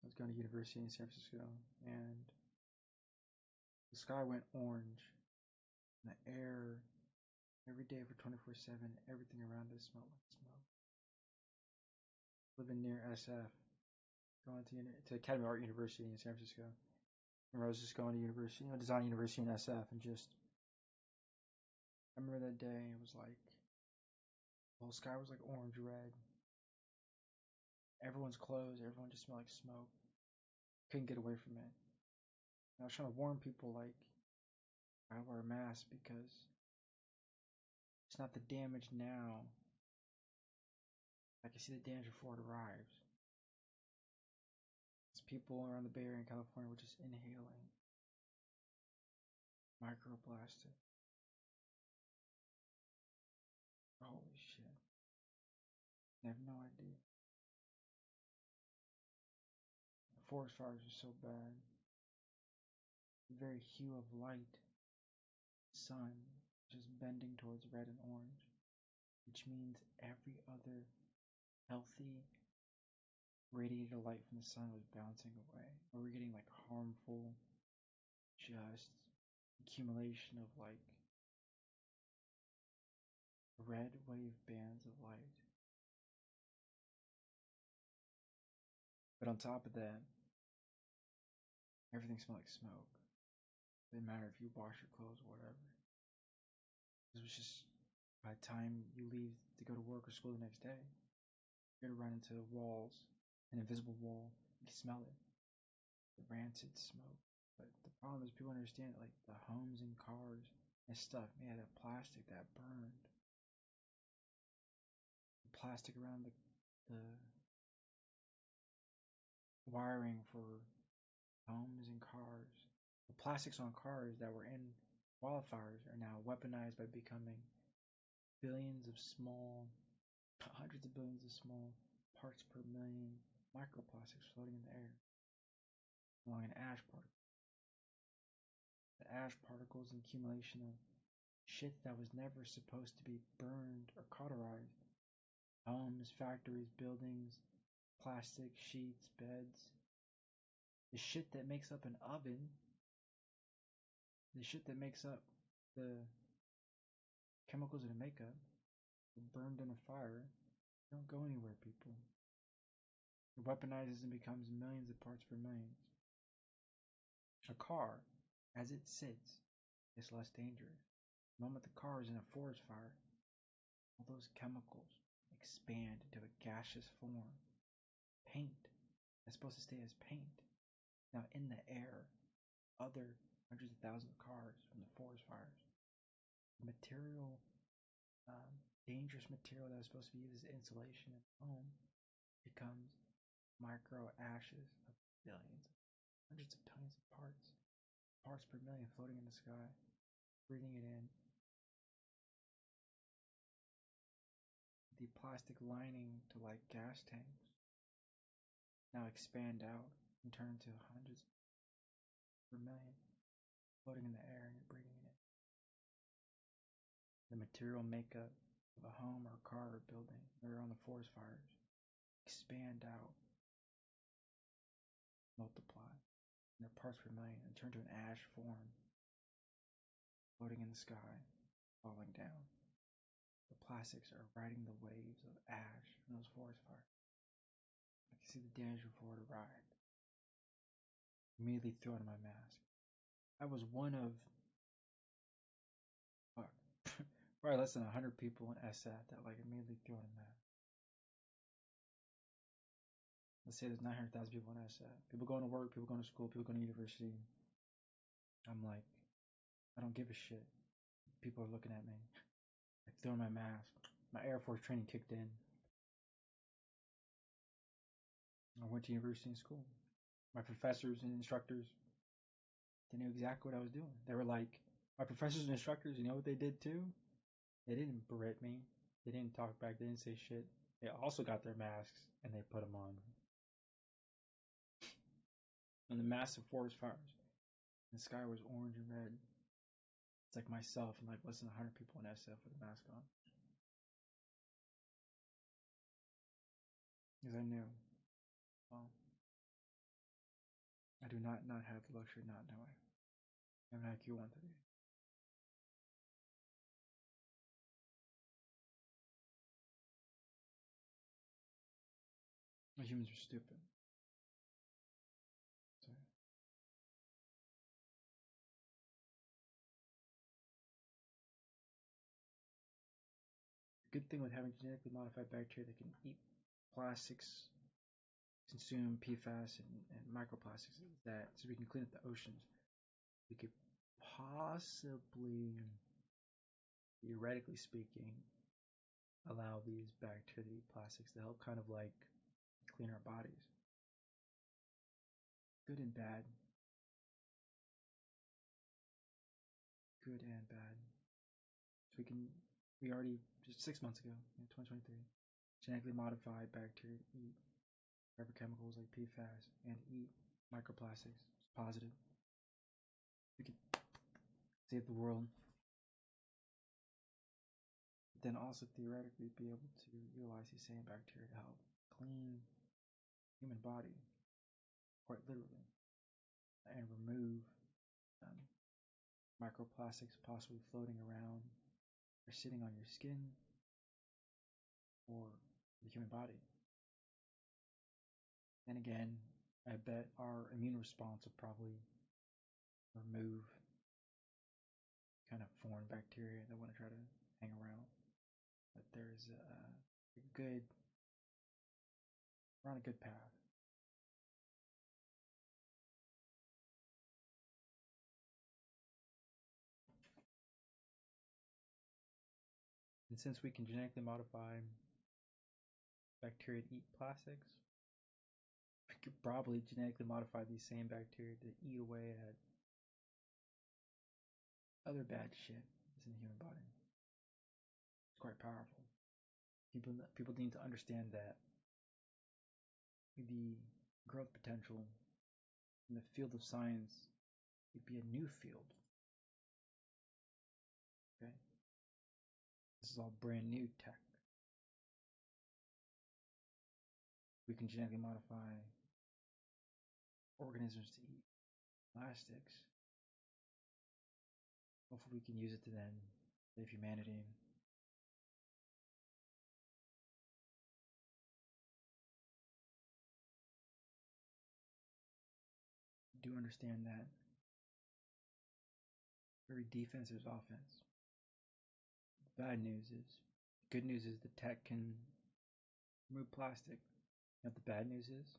I was going to university in San Francisco, and the sky went orange, and the air every day for 24/7. Everything around us smelled like smoke. Living near SF, going to Academy of Art University in San Francisco. I was just going to university, design university in SF, and I remember that day. It was like the whole sky was like orange red. Everyone's clothes, everyone just smelled like smoke. Couldn't get away from it. And I was trying to warn people like I wear a mask because it's not the damage now. I can see the damage before it arrives. As people around the Bay Area in California were just inhaling microplastic. Holy shit. I have no idea. The forest fires are so bad. The very hue of light, sun, just bending towards red and orange, which means every other healthy radiated light from the sun was bouncing away. Or we're getting like harmful, just accumulation of like red wave bands of light. But on top of that, everything smelled like smoke. It didn't matter if you wash your clothes or whatever. It was just by the time you leave to go to work or school the next day, you're gonna run into walls, an invisible wall. You can smell it, the rancid smoke. But the problem is people understand it, like the homes and cars and stuff made out of plastic that burned. The plastic around the wiring for homes and cars. The plastics on cars that were in wildfires are now weaponized by becoming billions of small, hundreds of billions of small parts per million microplastics floating in the air along an ash particle. The ash particles and accumulation of shit that was never supposed to be burned or cauterized. Homes, factories, buildings, plastic, sheets, beds. The shit that makes up an oven. The shit that makes up the chemicals in a makeup. Burned in a fire. Don't go anywhere, people. It weaponizes and becomes millions of parts per million. A car, as it sits, is less dangerous. The moment the car is in a forest fire, all those chemicals expand into a gaseous form. Paint that's supposed to stay as paint. Now in the air, other hundreds of thousands of cars from the forest fires. The material dangerous material that was supposed to be used as insulation in the home becomes micro ashes of billions, hundreds of tons of parts per million floating in the sky, breathing it in. The plastic lining to like gas tanks now expand out and turn into hundreds per million floating in the air and you're breathing it in. The material makeup of a home or car or building that are on the forest fires expand out, multiply in their parts per million and turn to an ash form floating in the sky, falling down. The plastics are riding the waves of ash in those forest fires. I can see the damage before it arrived. Immediately threw on my mask. I was one of probably less than 100 people in SF that like immediately threw on a mask. Let's say there's 900,000 people in SF. People going to work, people going to school, people going to university. I'm like, I don't give a shit. People are looking at me. I threw on my mask. My Air Force training kicked in. I went to university and school. My professors and instructors, they knew exactly what I was doing. They were like, my professors and instructors, you know what they did too? They didn't berate me. They didn't talk back. They didn't say shit. They also got their masks and they put them on. And the massive forest fires. The sky was orange and red. It's like myself and like less than 100 people in SF with a mask on. Because I knew, well, I do not have the luxury of not knowing. I have an IQ 130. Humans are stupid. So, the good thing with having genetically modified bacteria that can eat plastics, consume PFAS and microplastics is that so we can clean up the oceans, we could possibly, theoretically speaking, allow these bacteria to eat plastics to help kind of like clean our bodies. Good and bad. Good and bad. So we already, just 6 months ago, in 2023, genetically modified bacteria to eat forever chemicals like PFAS and eat microplastics. It's positive. We could save the world. But then also theoretically be able to utilize these same bacteria to help clean human body, quite literally, and remove um, microplastics possibly floating around or sitting on your skin or the human body. Then again, I bet our immune response will probably remove kind of foreign bacteria that want to try to hang around. But there's we're on a good path. And since we can genetically modify bacteria to eat plastics, we could probably genetically modify these same bacteria to eat away at other bad shit that's in the human body. It's quite powerful. People need to understand that the growth potential in the field of science would be a new field. Okay? This is all brand new tech. We can genetically modify organisms to eat plastics. Hopefully we can use it to then save humanity. Do understand that every defense is offense. The bad news is, the good news is the tech can remove plastic. You know what the bad news is?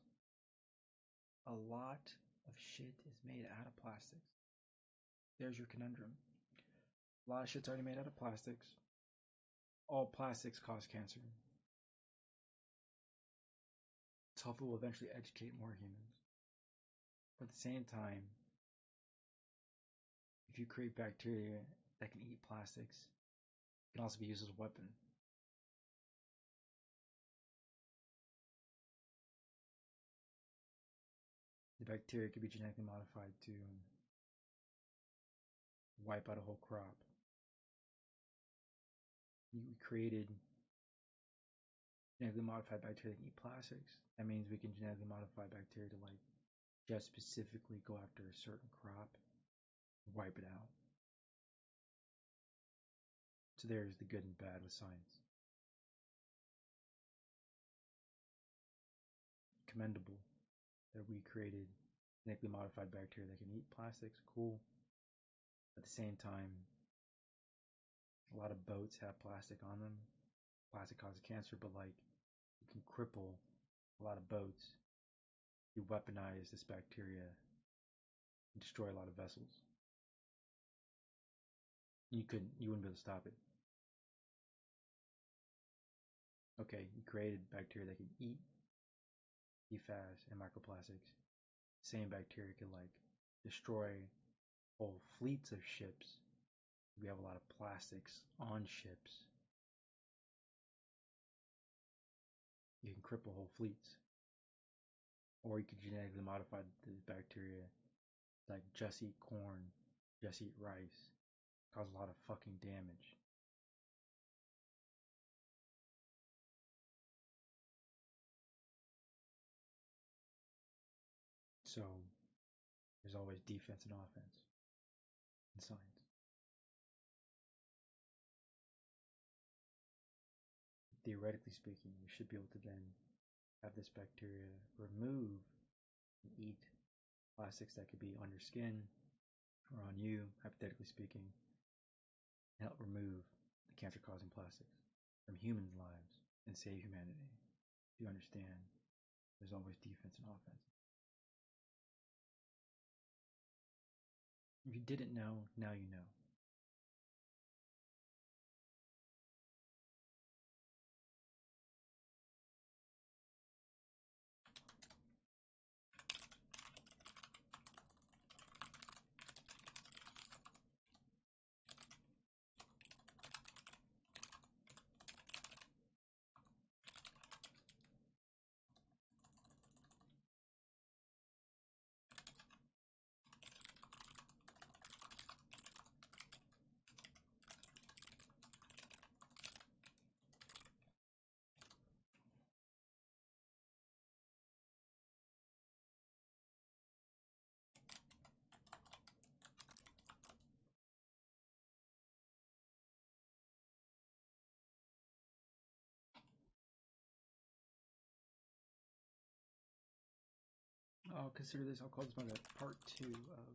A lot of shit is made out of plastics. There's your conundrum. A lot of shit's already made out of plastics. all plastics cause cancer. It's hopeful we'll eventually educate more humans. But at the same time, if you create bacteria that can eat plastics, it can also be used as a weapon. The bacteria could be genetically modified to wipe out a whole crop. We created genetically modified bacteria that can eat plastics. That means we can genetically modify bacteria to like just specifically go after a certain crop, wipe it out. So there's the good and bad with science. Commendable that we created genetically modified bacteria that can eat plastics. Cool. At the same time, a lot of boats have plastic on them. Plastic causes cancer, but like you can cripple a lot of boats. You weaponize this bacteria and destroy a lot of vessels. You wouldn't be able to stop it. Okay, you created bacteria that can eat PFAS and microplastics. Same bacteria could like destroy whole fleets of ships. We have a lot of plastics on ships. You can cripple whole fleets. Or you could genetically modify the bacteria, like just eat corn, just eat rice, cause a lot of fucking damage. So there's always defense and offense in science. Theoretically speaking, we should be able to then have this bacteria remove and eat plastics that could be on your skin or on you, hypothetically speaking, and help remove the cancer causing plastics from humans' lives and save humanity. You understand, there's always defense and offense. If you didn't know, now you know. I'll consider this, I'll call this my part 2 of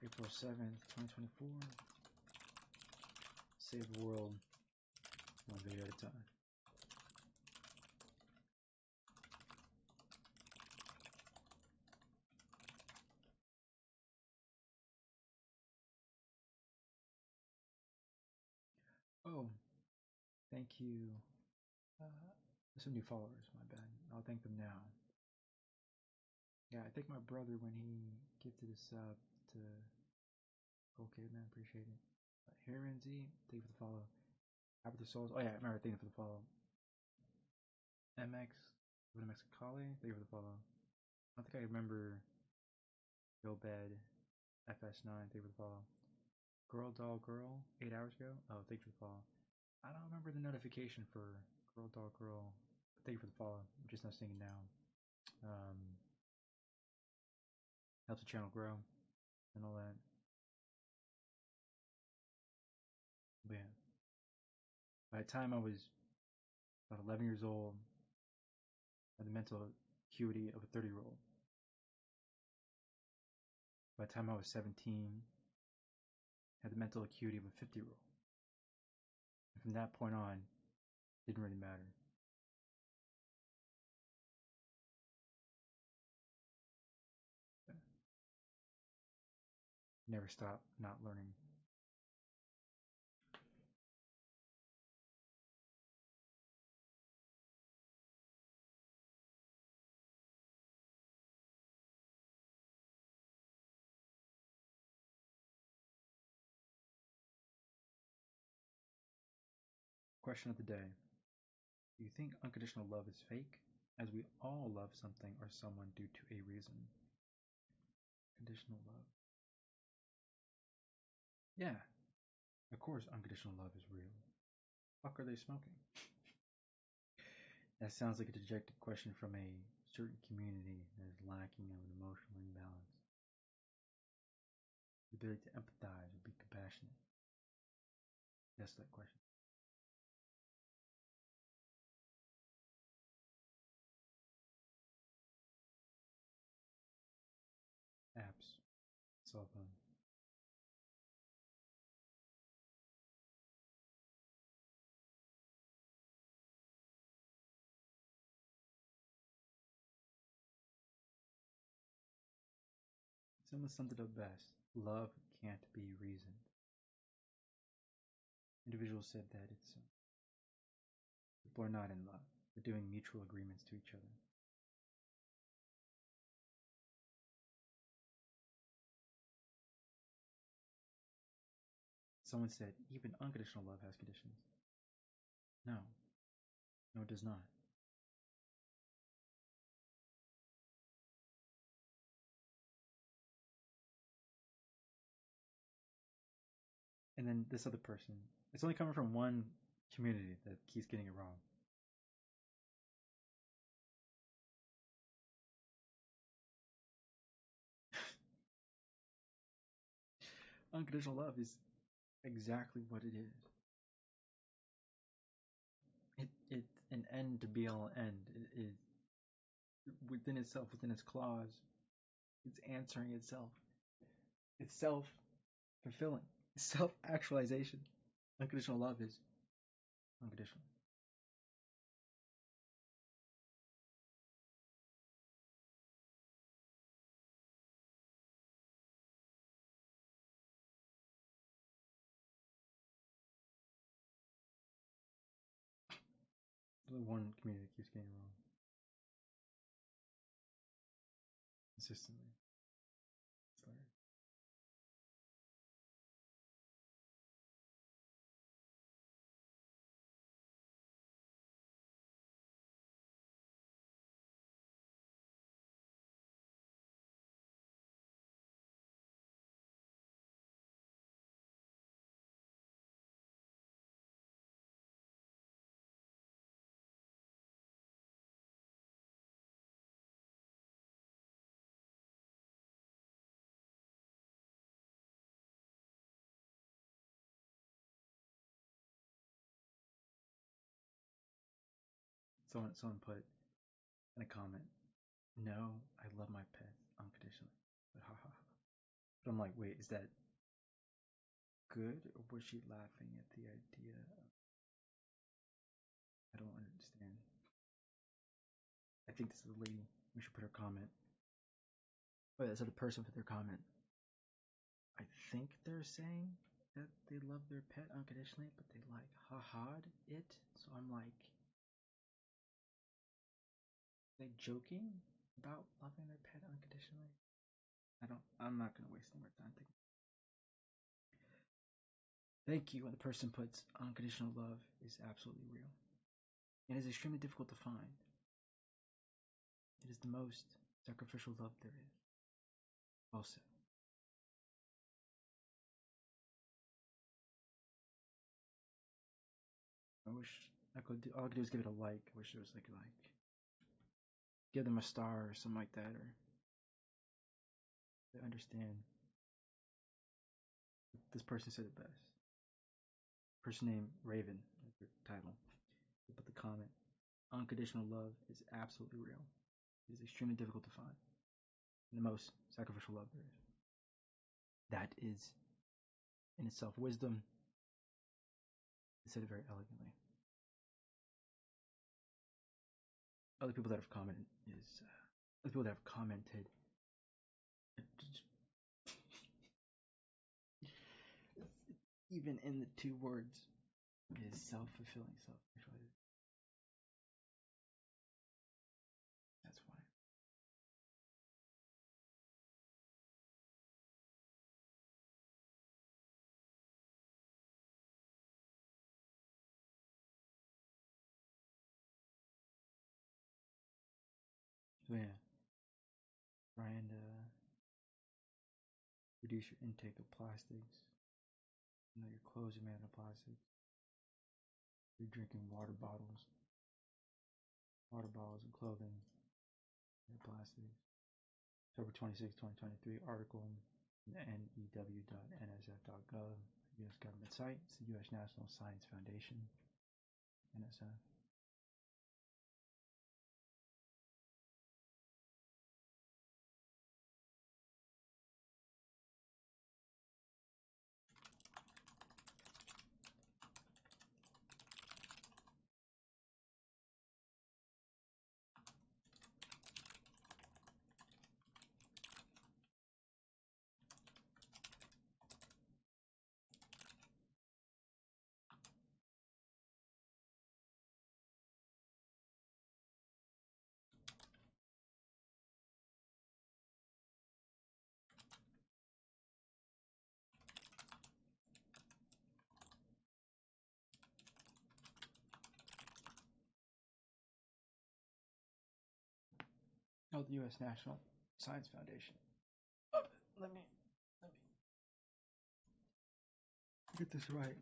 April 7th, 2024. Save the world one video at a time. Oh, thank you. Some new followers, my bad. I'll thank them now. Yeah, I thank my brother when he gifted a sub to Okay, man, appreciate it. Heron Z, thank you for the follow. After the Souls, oh yeah, I remember, thank you for the follow. MX, MX Kali, thank you for the follow. I don't think I remember Bed FS9, thank you for the follow. Girl Doll Girl, 8 hours ago, oh, thank you for the follow. I don't remember the notification for Girl Doll Girl, but thank you for the follow. I'm just not seeing it now. Helps the channel grow and all that. But yeah, by the time I was about 11 years old, I had the mental acuity of a 30-year-old. By the time I was 17, I had the mental acuity of a 50-year-old. And from that point on, it didn't really matter. Never stopped not learning. Question of the day. Do you think unconditional love is fake, as we all love something or someone due to a reason? Conditional love. Yeah, of course unconditional love is real. Fuck are they smoking? That sounds like a dejected question from a certain community that is lacking of an emotional imbalance. The ability to empathize or be compassionate. That's that question. Apps. Cell phone. Someone summed it up best. Love can't be reasoned. Individuals said that people are not in love. They're doing mutual agreements to each other. Someone said even unconditional love has conditions. No. No, it does not. And then this other person, it's only coming from one community that keeps getting it wrong. Unconditional love is exactly what it is. It's an end to be all end. It is within itself, within its clause. It's answering itself. It's self fulfilling. Self actualization. Unconditional love is unconditional. The one community keeps getting wrong consistently. Someone put in a comment, "No, I love my pets unconditionally." But ha ha ha. But I'm like, wait, is that good, or was she laughing at the idea? I don't understand. I think this is a lady. We should put her comment. Wait, this other person put their comment. I think they're saying that they love their pet unconditionally, but they like ha-ha'd it. So I'm like, are they joking about loving their pet unconditionally? I'm not gonna waste any more time thinking. Thank you when the person puts unconditional love is absolutely real. It is extremely difficult to find. It is the most sacrificial love there is. Well said. I wish I could do, all I could do is give it a like. I wish it was like give them a star or something like that, or they understand. This person said it best. Person named Raven, as their title. They put the comment. Unconditional love is absolutely real. It is extremely difficult to find. And the most sacrificial love there is. That is in itself wisdom. They said it very elegantly. Other people that have commented is other people that have commented. Even in the two words is self-fulfilling, self-actualization. That's why. So yeah, try and reduce your intake of plastics. You know, your clothes are made out of plastic. You're drinking water bottles and clothing made of plastic. October 26, 2023 article new.nsf.gov, U.S. government site. It's the U.S. National Science Foundation, NSF. Oh, the U.S. National Science Foundation. Let me get this right.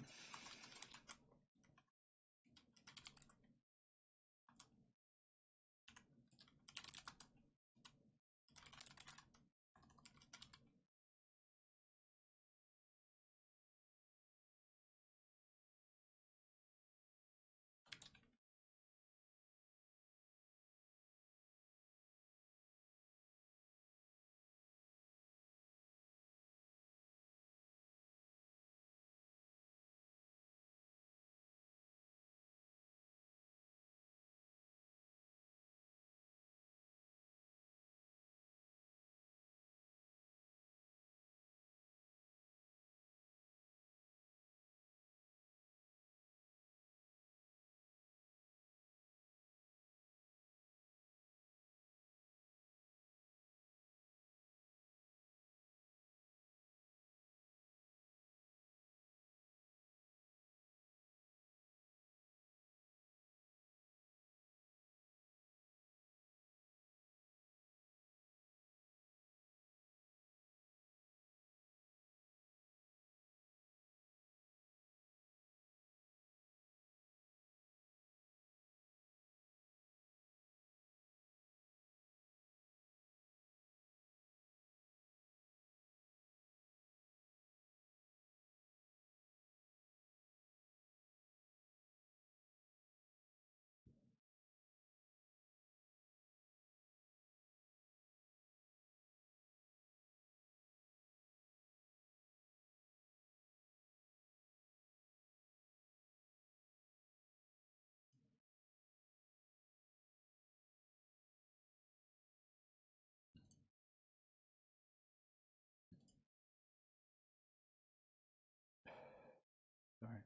Sorry,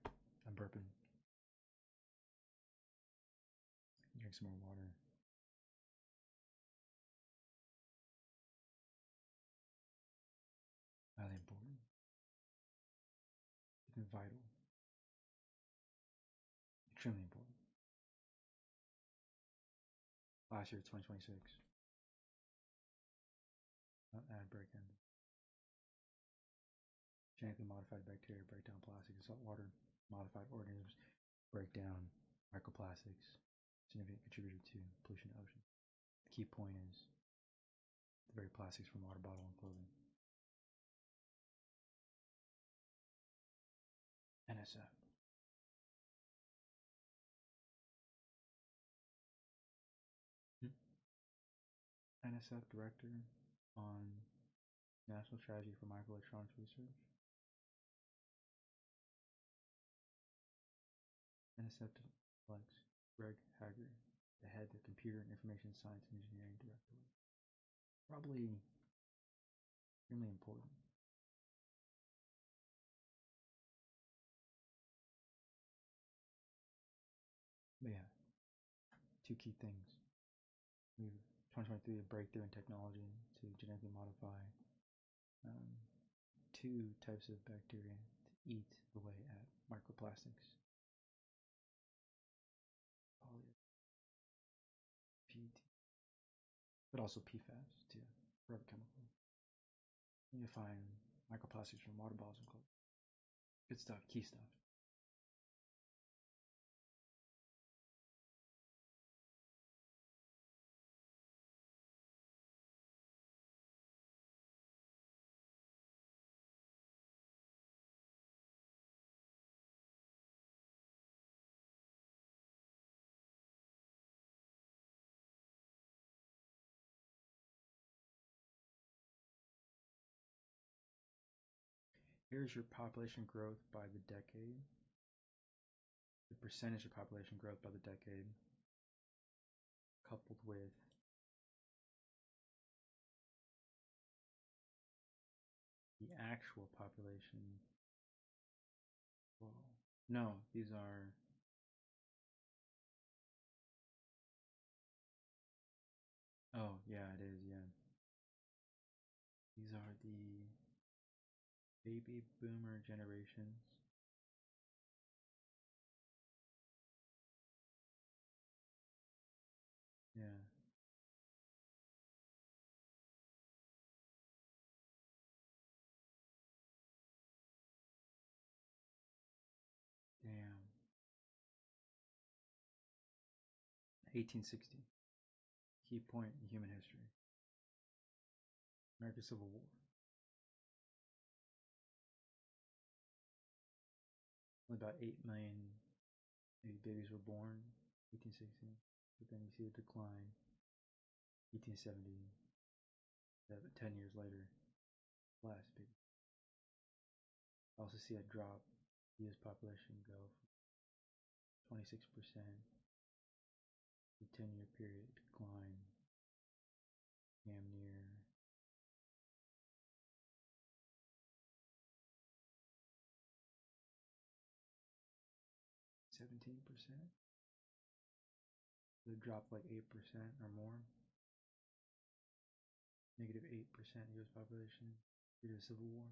I'm burping. Drink some more water. Highly important. Even vital. Extremely important. Last year, 2026. Ad break ended. Genetically modified bacteria break down plastic and saltwater. Modified organisms break down microplastics. Significant contributor to pollution of the ocean. The key point is the very plastics from water bottle and clothing. NSF. NSF Director on National Strategy for Microelectronics Research. NSF elects Greg Hager, the head of Computer and Information Science and Engineering Directorate. Probably extremely important. But yeah, two key things. We have 2023 a breakthrough in technology to genetically modify two types of bacteria to eat away at microplastics. PET. But but also PFAS too, forever chemical. You find microplastics from water bottles and clothes. Good stuff, key stuff. Here's your population growth by the decade. The percentage of population growth by the decade, coupled with the actual population. Well, no, these are. Oh, yeah, it is, yeah. These are the baby boomer generations. Yeah. Damn. 1860. Key point in human history. American Civil War. Only about 8 million babies were born, 1860. But then you see the decline, 1870. 10 years later, last baby. I also see a drop. U.S. population go from 26% the 10-year period decline, damn near 17%. It dropped like 8% or more. Negative 8% U.S. population due to the Civil War.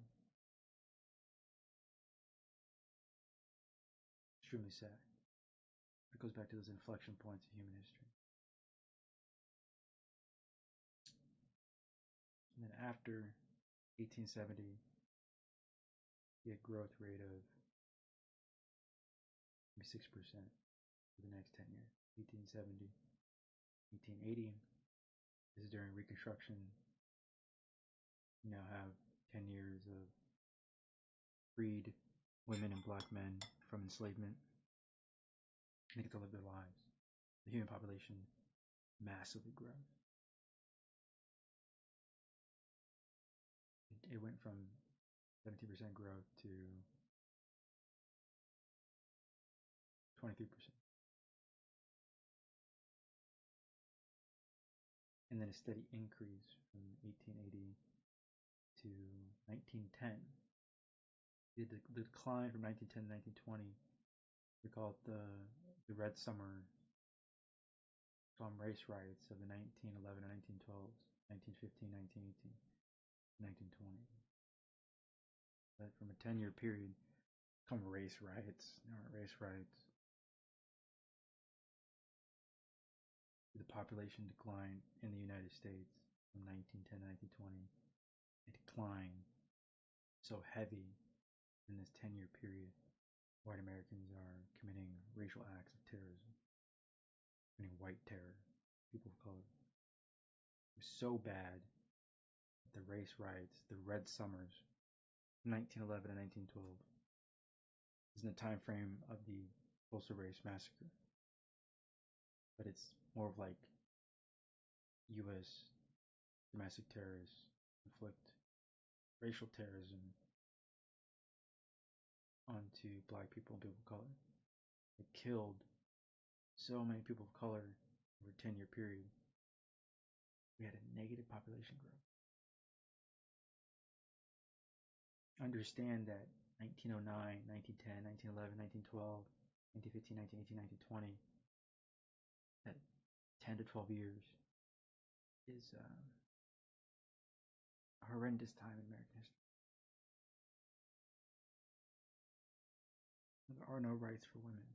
Extremely sad. It goes back to those inflection points in human history. And then after 1870, you get growth rate of 6% for the next 10 years. 1870, 1880. This is during Reconstruction. You now have 10 years of freed women and black men from enslavement. They get to live their lives. The human population massively grows. It went from 17% growth to 23%. And then a steady increase from 1880 to 1910. The decline from 1910 to 1920, we call it the Red Summer race riots of the 1911 and 1912s, 1915, 1918, 1920. But from a 10-year period, come race riots. There aren't race riots. The population decline in the United States from 1910 to 1920, a decline so heavy in this 10-year period, white Americans are committing racial acts of terrorism, committing white terror, people of color. It was so bad that the race riots, the Red Summers, 1911 and 1912, is in the time frame of the Tulsa Race Massacre. But it's more of like U.S. domestic terrorists inflict racial terrorism onto black people and people of color. It killed so many people of color over a 10-year period. We had a negative population growth. Understand that 1909, 1910, 1911, 1912, 1915, 1918, 1920, that 10 to 12 years is a horrendous time in American history. There are no rights for women.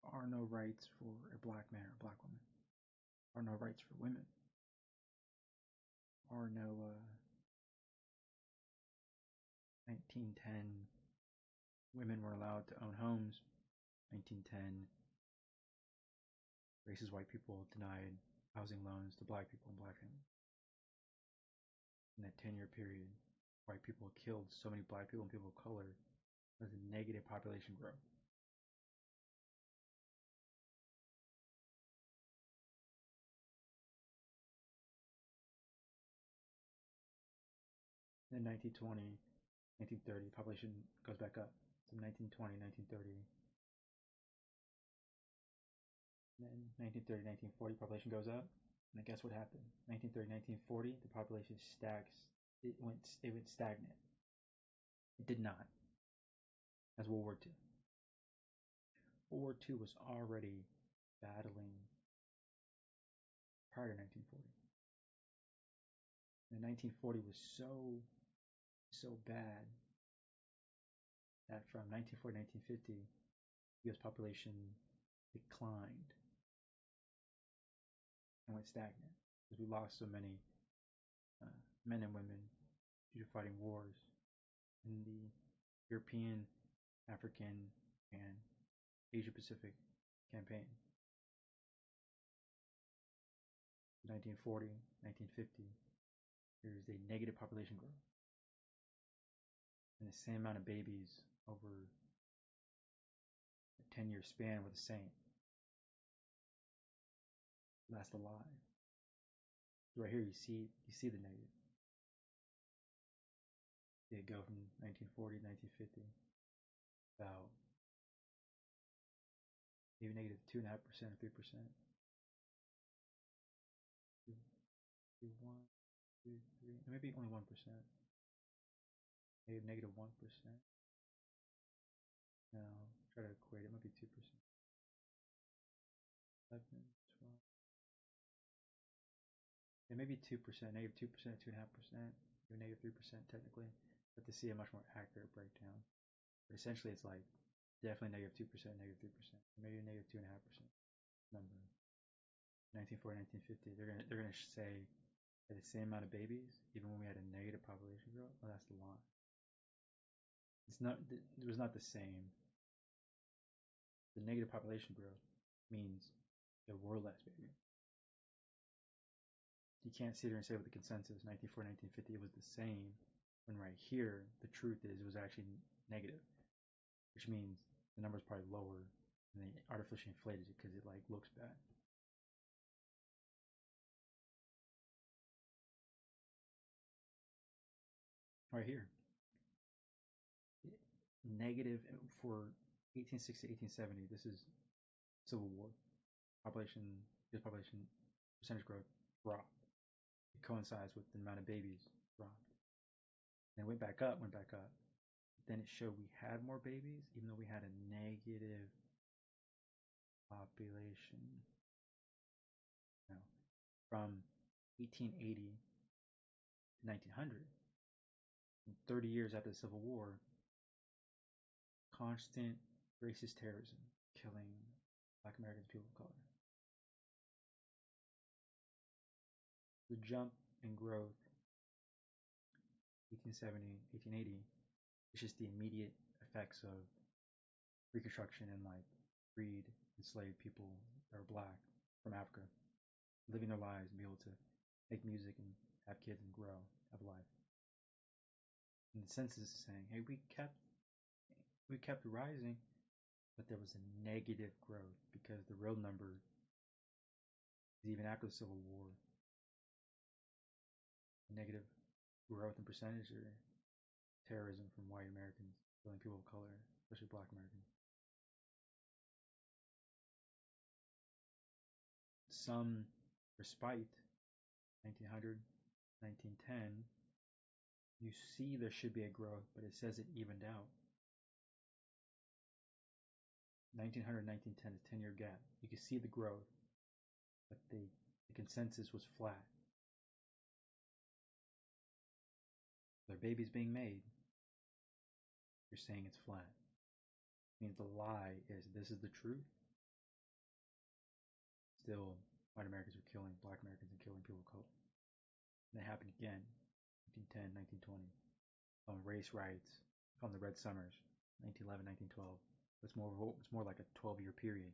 There are no rights for a black man or a black woman. There are no rights for women. are no 1910 women were allowed to own homes. 1910 racist white people denied housing loans to black people and black families. In that 10-year period, white people killed so many black people and people of color. There's a negative population growth. In 1920, 1930, population goes back up. So 1920, 1930. Then 1930, 1940, population goes up. And guess what happened? 1930, 1940, the population stacks. It went stagnant. It did not. As World War II. World War II was already battling prior to 1940. And 1940 was so bad that from 1940 to 1950, U.S. population declined and went stagnant because we lost so many men and women due to fighting wars in the European, African, and Asia Pacific campaign. 1940, 1950, there's a negative population growth. And the same amount of babies over a 10-year span were the same. Last alive. Right here you see the negative. They go from 1940 to 1950, about maybe negative 2.5% or 3%. 1, 2, 3, maybe only 1%. Maybe negative 1%. No, try to equate it, might be 2%. 11, 12. Yeah, maybe 2%, negative 2%, 2.5%, maybe negative 3% technically, but to see a much more accurate breakdown. But essentially it's like definitely negative 2%, negative 3%, maybe negative 2.5% number. 1940, 1950, they're gonna say had the same amount of babies, even when we had a negative population growth. Oh, that's the line. It was not the same. The negative population growth means there were less babies. You can't sit here and say with the consensus 1940, 1950 it was the same, when right here the truth is it was actually negative, which means the number is probably lower and they artificially inflated it because it like looks bad. Right here, negative for 1860 1870. This is Civil War. Population percentage growth dropped. It coincides with the amount of babies dropped. And it went back up. Then it showed we had more babies, even though we had a negative population. No, from 1880 to 1900, 30 years after the Civil War, constant racist terrorism, killing Black Americans, people of color. The jump in growth, 1870, 1880, is just the immediate effects of Reconstruction and like freed, enslaved people that are black from Africa, living their lives and be able to make music and have kids and grow, have life. And the census is saying, hey, we kept rising, but there was a negative growth because the real number is even after the Civil War. Negative growth in percentage or terrorism from white Americans killing people of color, especially black Americans. Some respite, 1900, 1910, you see there should be a growth, but it says it evened out. 1900, 1910 is a 10-year gap. You can see the growth, but the consensus was flat. Their babies being made, you're saying it's flat. It means the lie is this is the truth. Still, white Americans are killing black Americans and killing people of color. And it happened again, 1910, 1920. Race riots, called the Red Summers, 1911, 1912. It's more like a 12-year period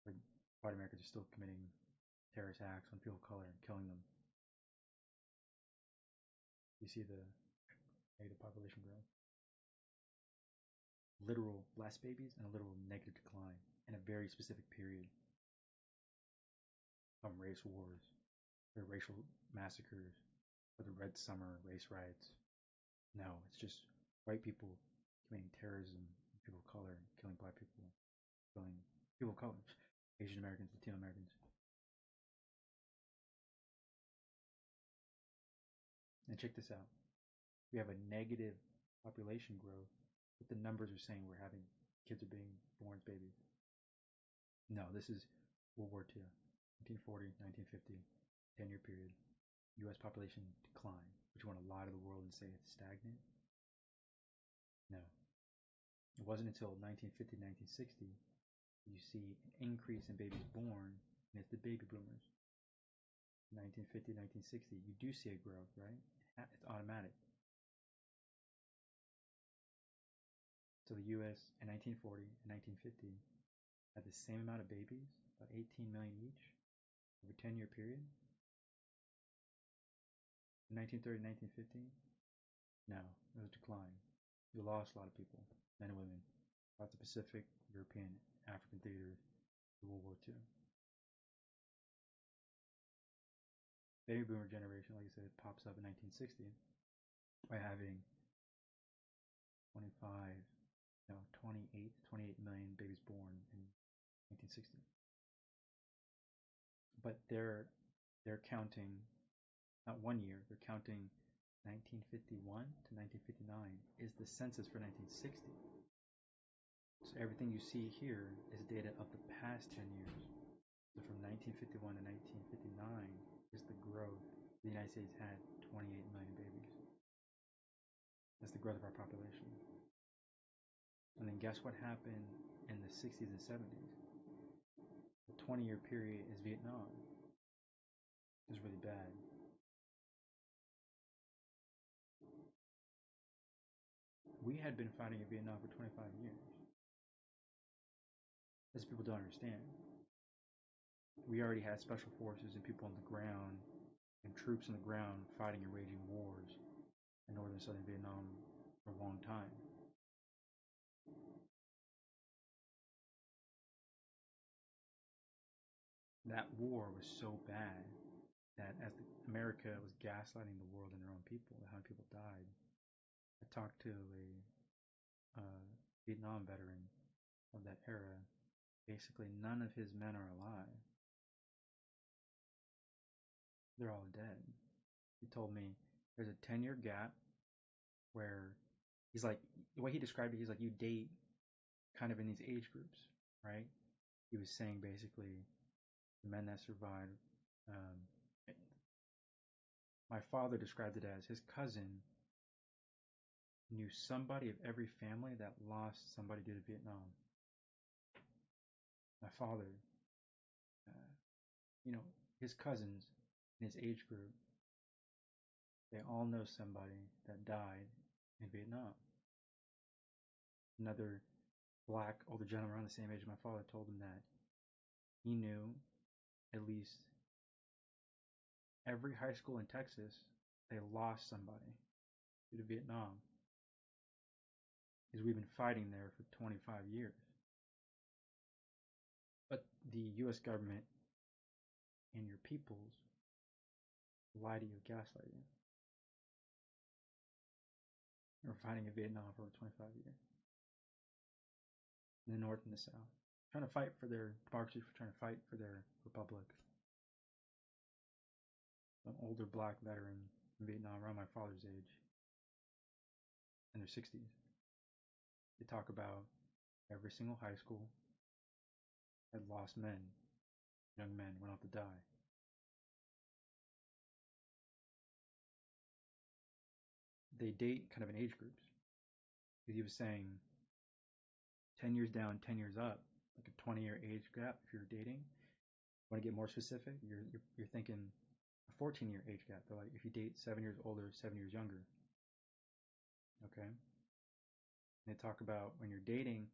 where white Americans are still committing terrorist acts on people of color and killing them. You see the negative population growth. Literal less babies and a literal negative decline in a very specific period. Race wars, or racial massacres, or the Red Summer race riots. No, it's just white people committing terrorism, people of color, killing black people, killing people of color, Asian Americans, Latino Americans. And check this out. We have a negative population growth, but the numbers are saying we're having kids are being born as babies. No, this is World War II, 1940, 1950, 10-year period. U.S. population decline, which you want to lie to the world and say it's stagnant? No. It wasn't until 1950, 1960 you see an increase in babies born, and it's the baby boomers. 1950, 1960, you do see a growth, right? It's automatic. So the U.S. in 1940 and 1950 had the same amount of babies, about 18 million each, over a 10-year period. In 1930, 1950, no, it was a decline. We lost a lot of people, men and women, throughout the Pacific, European, African theaters, World War II. Baby boomer generation, like I said, pops up in 1960 by having 28 million babies born in 1960. But they're counting not 1 year, they're counting 1951 to 1959 is the census for 1960. So everything you see here is data of the past 10 years. So from 1951 to 1959 is the growth. The United States had 28 million babies. That's the growth of our population. And then guess what happened in the 60s and 70s? The 20-year period is Vietnam. It was really bad. We had been fighting in Vietnam for 25 years. As people don't understand. We already had special forces and people on the ground and troops on the ground fighting and waging wars in northern and southern Vietnam for a long time. That war was so bad that as America was gaslighting the world and their own people, how many people died. I talked to a Vietnam veteran of that era. Basically, none of his men are alive. They're all dead. He told me there's a 10-year gap where he's like, the way he described it, he's like, you date kind of in these age groups, right? He was saying basically the men that survived. My father described it as his cousin knew somebody of every family that lost somebody due to Vietnam. My father, his cousins in his age group, they all know somebody that died in Vietnam. Another black older gentleman around the same age as my father told him that he knew at least every high school in Texas, they lost somebody due to Vietnam. Because we've been fighting there for 25 years. But the U.S. government and your peoples lie to you, gaslight you. We're fighting in Vietnam for over 25 years. In the North and the South. Trying to fight for their democracy, trying to fight for their republic. An older black veteran in Vietnam around my father's age. In their 60s. They talk about every single high school had lost men. Young men went off to die. They date kind of in age groups. Because he was saying 10 years down, 10 years up, like a 20-year age gap if you're dating. Want to get more specific? You're thinking a 14-year age gap. They're like, if you date 7 years older, 7 years younger. Okay? And they talk about when you're dating,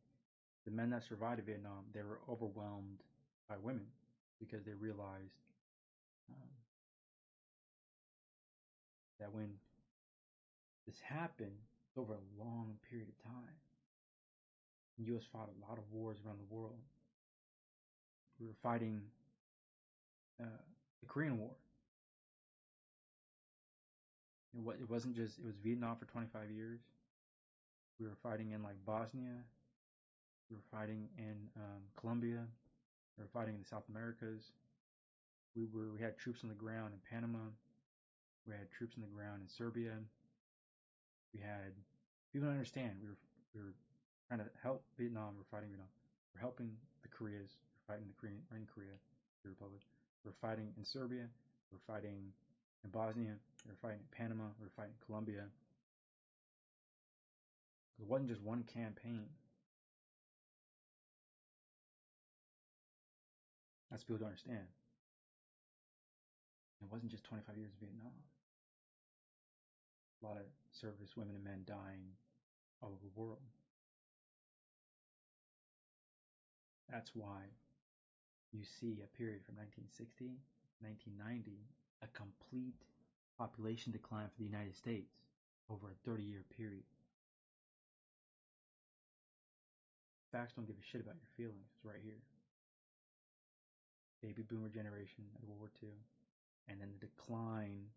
the men that survived Vietnam, they were overwhelmed by women because they realized um, that when this happened over a long period of time, the U.S. fought a lot of wars around the world. We were fighting the Korean War. It wasn't just, it was Vietnam for 25 years. We were fighting in like Bosnia. We were fighting in Colombia. We were fighting in the South Americas. We had troops on the ground in Panama. We had troops on the ground in Serbia. We had, people don't understand, we were trying to help Vietnam. We're fighting Vietnam. We're helping the Koreas. We're fighting in Korea, the Republic. We're fighting in Serbia. We're fighting in Bosnia. We're fighting in Panama. We're fighting in Colombia. It wasn't just one campaign. That's what people don't understand. It wasn't just 25 years of Vietnam. A lot of service women and men dying all over the world. That's why you see a period from 1960 to 1990, a complete population decline for the United States over a 30-year period. Facts don't give a shit about your feelings. It's right here. Baby boomer generation of World War II, and then the decline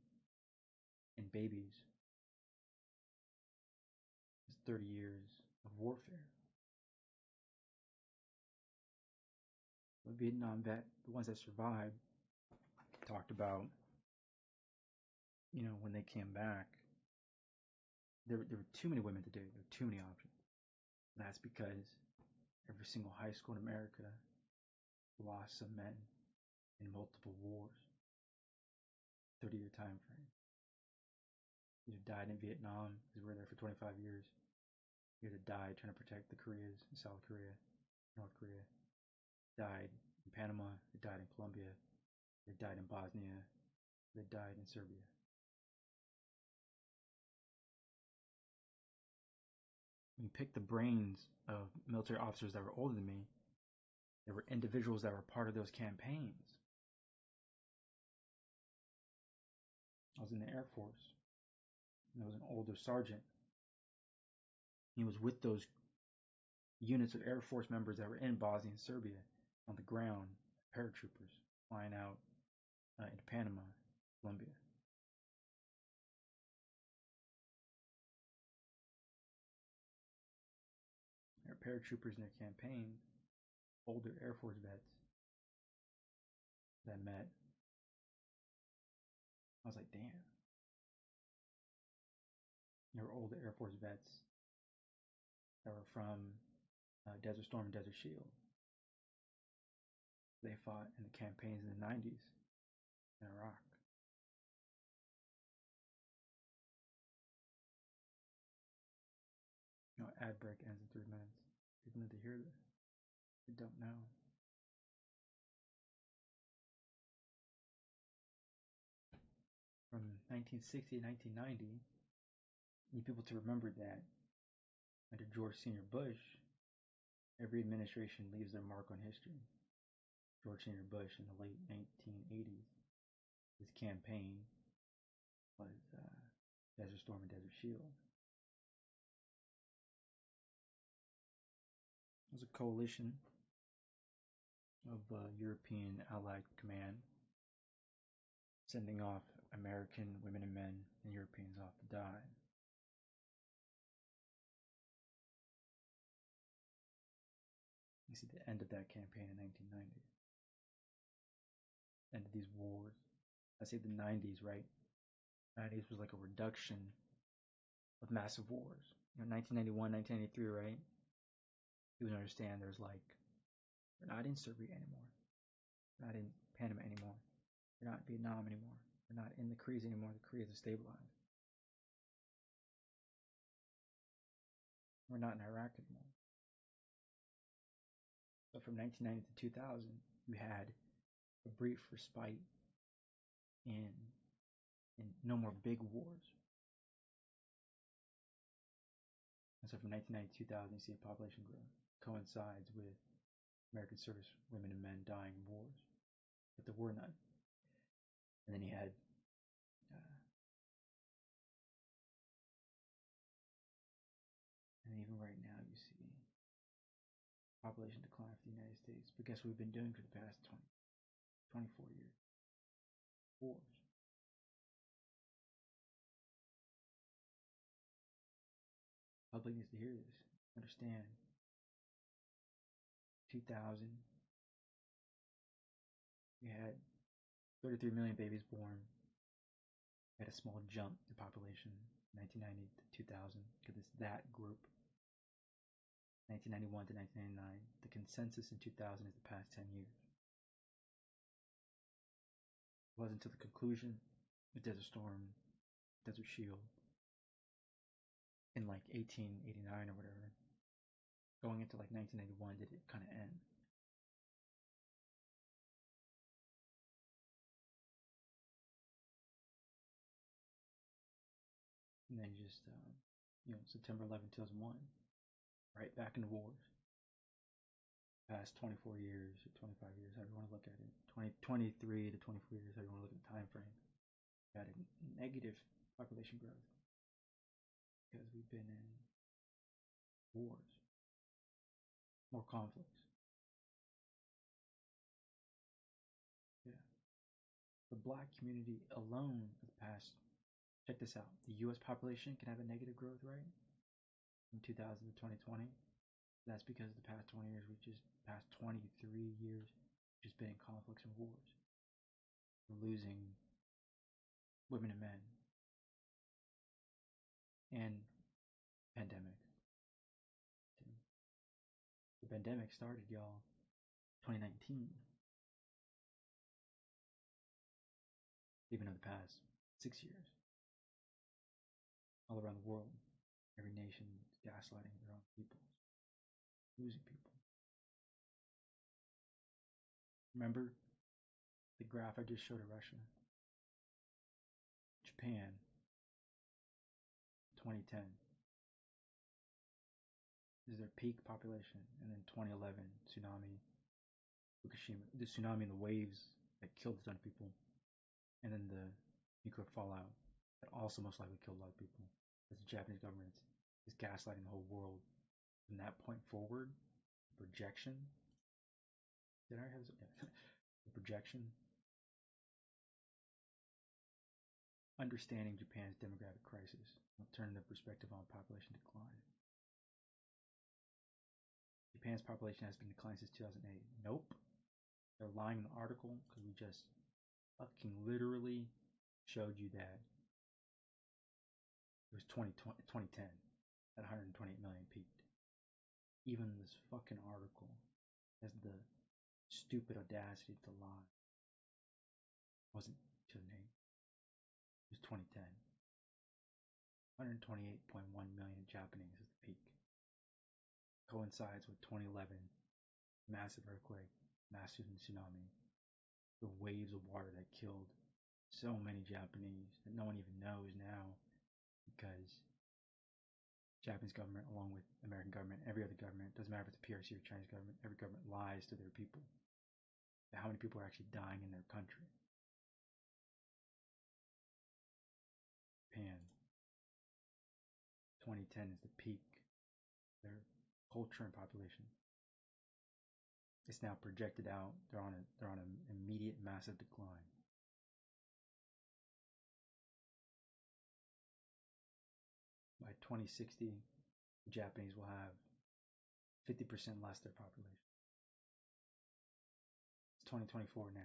in babies is 30 years of warfare. The Vietnam vet, the ones that survived, talked about, when they came back, there were too many women to date. There were too many options. And that's because every single high school in America lost some men in multiple wars. 30-year time frame. Either died in Vietnam because we were there for 25 years. Either died trying to protect the Koreas, South Korea, North Korea. Died in Panama. They died in Colombia. They died in Bosnia. They died in Serbia. When you pick the brains of military officers that were older than me, there were individuals that were part of those campaigns. I was in the Air Force. And there was an older sergeant. He was with those units of Air Force members that were in Bosnia and Serbia on the ground, paratroopers flying out into Panama, Colombia. There were paratroopers in their campaign, older Air Force vets that met. I was like, damn. There were older Air Force vets that were from Desert Storm and Desert Shield. They fought in the campaigns in the 90s in Iraq. Ad break ends in 3 minutes. People need to hear this. They don't know. From 1960 to 1990, you need people to remember that under George Senior Bush, every administration leaves their mark on history. George Senior Bush in the late 1980s, his campaign was Desert Storm and Desert Shield. It was a coalition of European Allied Command sending off American women and men and Europeans off to die. You see the end of that campaign in 1990. End of these wars. I say the 90s, right? 90s was like a reduction of massive wars. 1991, 1993, right? You would understand there's like, we're not in Serbia anymore. We're not in Panama anymore. We're not in Vietnam anymore. We're not in the Koreas anymore. The Koreas are stabilized. We're not in Iraq anymore. But from 1990 to 2000, you had a brief respite in no more big wars. And so from 1990 to 2000, you see a population growth coincides with American service women and men dying in wars, but there were none. And then you had and even right now you see population decline for the United States. But guess what we've been doing for the past 24 years? Wars. Public needs to hear this. Understand. 2000, we had 33 million babies born. We had a small jump in population 1990 to 2000 because it's that group. 1991 to 1999. The consensus in 2000 is the past 10 years. It wasn't until the conclusion of Desert Storm, Desert Shield, in like 1889 or whatever, going into like 1991, did it kind of end. And then just, September 11, 2001, right back into wars. Past 24 years or 25 years, however you want to look at it, 23 to 24 years, however you want to look at the time frame, got a negative population growth because we've been in wars, more conflicts. Yeah. The black community alone for the past, check this out, the US population can have a negative growth rate from 2000 to 2020. That's because the past 20 years, past 23 years, just been in conflicts and wars. We're losing women and men. And pandemic. The pandemic started, y'all, 2019. Even in the past 6 years. All around the world, every nation is gaslighting their own people, losing people. Remember the graph I just showed of Russia? Japan, 2010 is their peak population, and then 2011 tsunami, Fukushima, the tsunami and the waves that killed a ton of people, and then the nuclear fallout that also most likely killed a lot of people. As the Japanese government is gaslighting the whole world from that point forward. Projection. Did I have the projection? Understanding Japan's demographic crisis, alternative perspective on population decline. Japan's population has been declining since 2008. Nope. They're lying in the article because we just fucking literally showed you that it was 2010 at 128 million peaked. Even this fucking article has the stupid audacity to lie. It wasn't 2008. It was 2010. 128.1 million Japanese is the peak. Coincides with 2011 massive earthquake, massive tsunami, the waves of water that killed so many Japanese that no one even knows now because Japanese government, along with American government, every other government, doesn't matter if it's the PRC or Chinese government, every government lies to their people. How many people are actually dying in their country? Japan, 2010 is the peak. Their culture and population. It's now projected out. They're on an immediate massive decline. By 2060, the Japanese will have 50% less their population. It's 2024 now.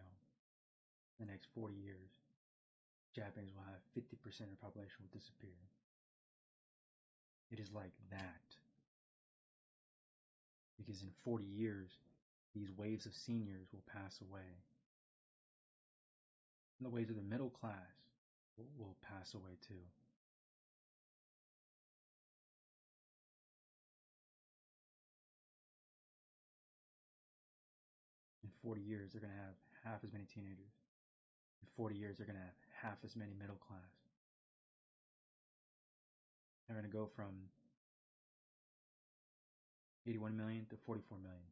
In the next 40 years, Japanese will have 50% of their population will disappear. It is like that. Because in 40 years, these waves of seniors will pass away. And the waves of the middle class will pass away too. In 40 years, they're going to have half as many teenagers. In 40 years, they're going to have half as many middle class. They're going to go from 81 million to 44 million.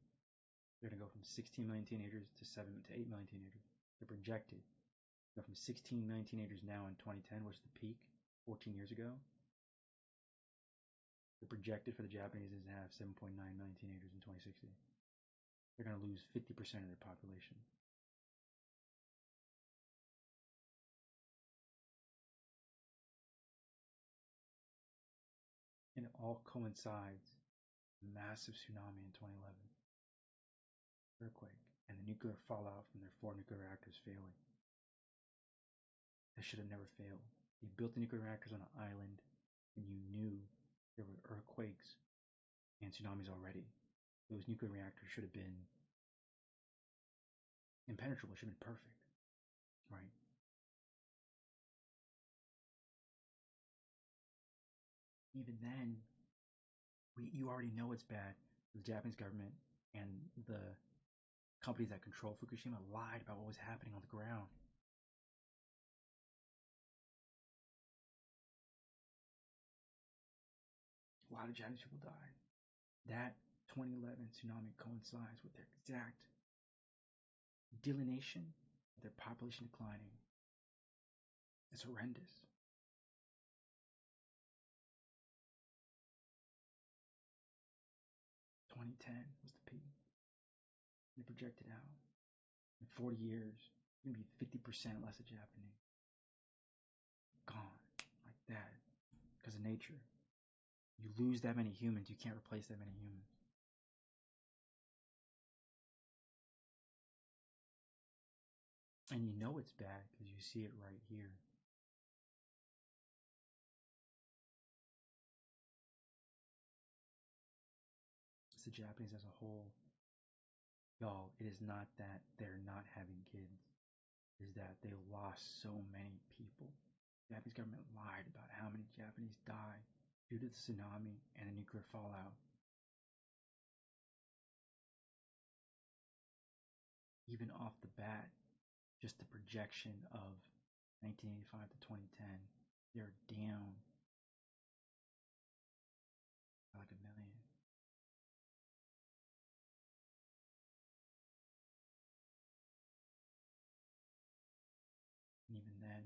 They're going to go from 16 million teenagers to 7 to 8 million teenagers. They're projected to go from 16 million teenagers now in 2010, which is the peak 14 years ago. They're projected for the Japanese is to have 7.9 million teenagers in 2060. They're going to lose 50% of their population. And it all coincides with a massive tsunami in 2011, earthquake, and the nuclear fallout from their 4 nuclear reactors failing. That should have never failed. You built the nuclear reactors on an island, and you knew there were earthquakes and tsunamis already. Those nuclear reactors should have been impenetrable, should have been perfect, right? Even then, you already know it's bad. The Japanese government and the companies that control Fukushima lied about what was happening on the ground. A lot of Japanese people died. That 2011 tsunami coincides with their exact delineation of their population declining. It's horrendous. 2010 was the peak. They projected out. In 40 years, it's going to be 50% less of Japanese. Gone. Like that. Because of nature. You lose that many humans, you can't replace that many humans. And you know it's bad because you see it right here. It's the Japanese as a whole. Y'all, it is not that they're not having kids. It is that they lost so many people. The Japanese government lied about how many Japanese died due to the tsunami and the nuclear fallout. Even off the bat, just the projection of 1985 to 2010, they're down by like 1 million. And even then,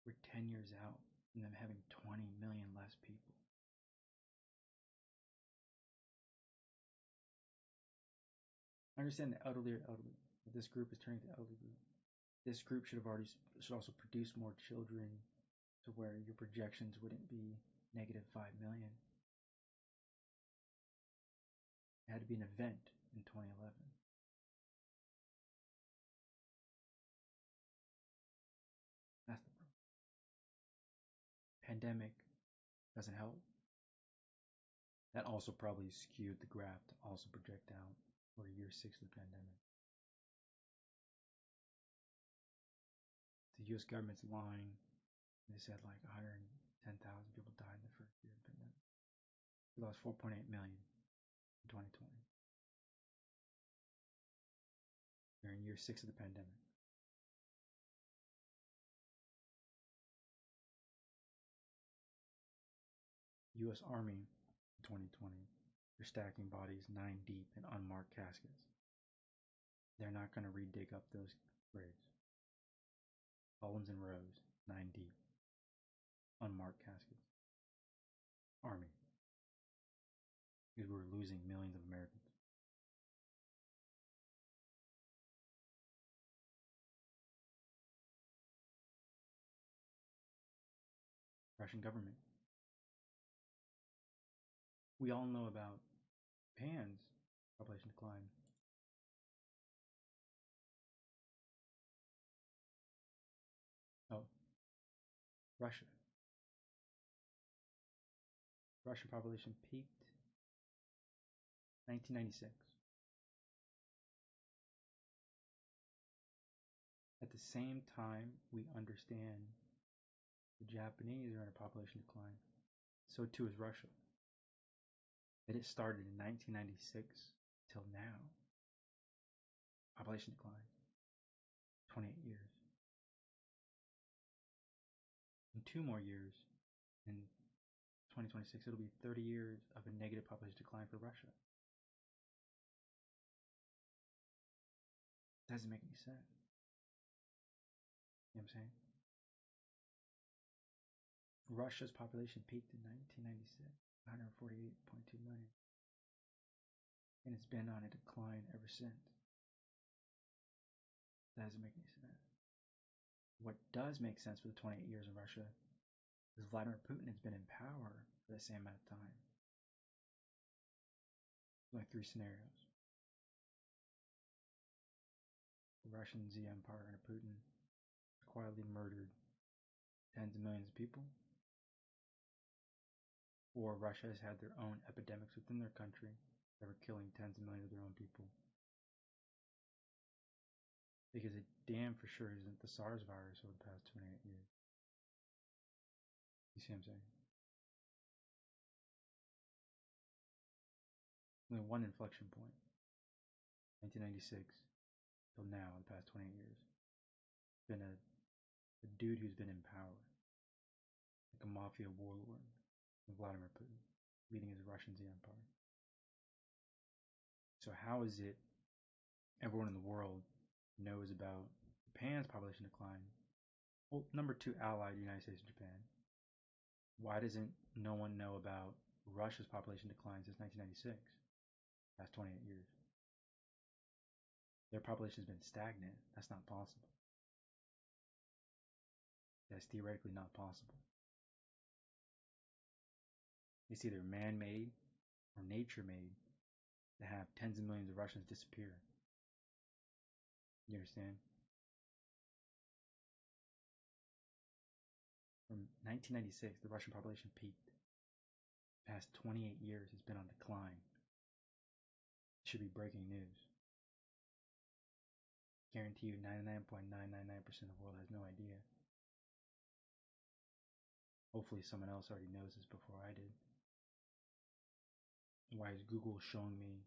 we're 10 years out from them having 20 million less people. I understand the elderly are elderly, but this group is turning to elderly group. This group should also produce more children to where your projections wouldn't be negative 5 million. It had to be an event in 2011. That's the problem. Pandemic doesn't help. That also probably skewed the graph to also project out for year 6 of the pandemic. The US government's lying. They said like 110,000 people died in the first year of the pandemic. We lost 4.8 million in 2020. We're in year 6 of the pandemic. US Army in 2020, they're stacking bodies 9 deep in unmarked caskets. They're not going to re-dig up those graves. Columns and rows, 9 deep. Unmarked caskets. Army. Because we were losing millions of Americans. Russian government. We all know about Japan's population decline. Oh, Russia. Russian population peaked 1996. At the same time, we understand the Japanese are in a population decline. So too is Russia. And it started in 1996 till now. Population decline. 28 years. 2 more years. In 2026, it'll be 30 years of a negative population decline for Russia. Doesn't make any sense. You know what I'm saying? Russia's population peaked in 1996, 148.2 million, and it's been on a decline ever since. Doesn't make any sense. What does make sense for the 28 years in Russia is Vladimir Putin has been in power for the same amount of time. There's only 3 scenarios. The Russian Z Empire under Putin quietly murdered tens of millions of people, or Russia has had their own epidemics within their country that were killing tens of millions of their own people. Because it damn for sure isn't the SARS virus over the past 28 years. You see what I'm saying? Only one inflection point. 1996 till now, the past 28 years. It's been a dude who's been in power. Like a mafia warlord. Vladimir Putin, leading his Russian Z Empire. So how is it everyone in the world knows about Japan's population decline? Well, number 2 ally, the United States and Japan. Why doesn't no one know about Russia's population decline since 1996? Past 28 years. Their population has been stagnant. That's not possible. That's theoretically not possible. It's either man-made or nature-made to have tens of millions of Russians disappear. You understand? From 1996, the Russian population peaked. The past 28 years, it's been on decline. It should be breaking news. Guarantee you 99.999% of the world has no idea. Hopefully someone else already knows this before I did. Why is Google showing me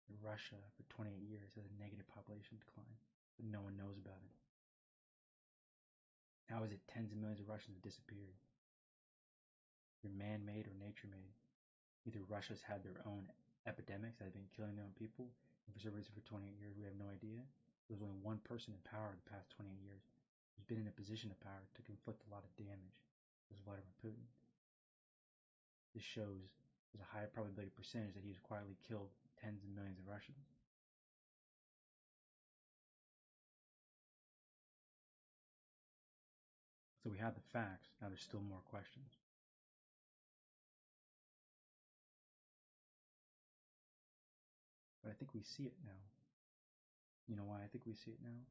that Russia for 28 years has a negative population decline, but no one knows about it? How is it tens of millions of Russians have disappeared? Either man-made or nature-made. Either Russia's had their own epidemics that have been killing their own people, and for some reason for 28 years we have no idea. There's only one person in power the past 28 years who's been in a position of power to inflict a lot of damage. It was Vladimir Putin. This shows there's a high probability percentage that he's quietly killed tens of millions of Russians. So we have the facts. Now there's still more questions. But I think we see it now. You know why I think we see it now?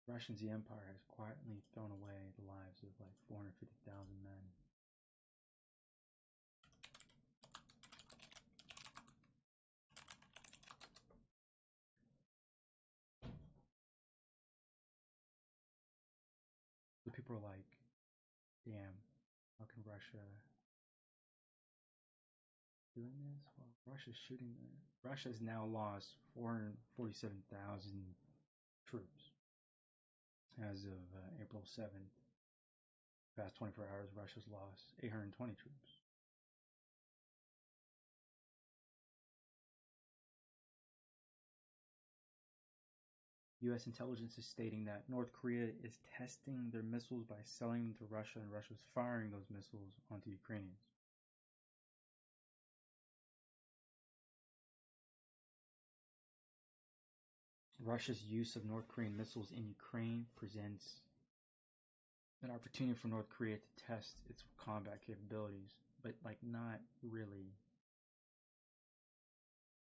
Russian Z Empire has quietly thrown away the lives of like 450,000 men. So people are like, damn, how can Russia doing this? Well, Russia's shooting them. Russia's now lost 447,000 troops as of April 7th. Past 24 hours, Russia's lost 820 troops. U.S. intelligence is stating that North Korea is testing their missiles by selling them to Russia, and Russia is firing those missiles onto Ukrainians. Russia's use of North Korean missiles in Ukraine presents an opportunity for North Korea to test its combat capabilities, but like not really.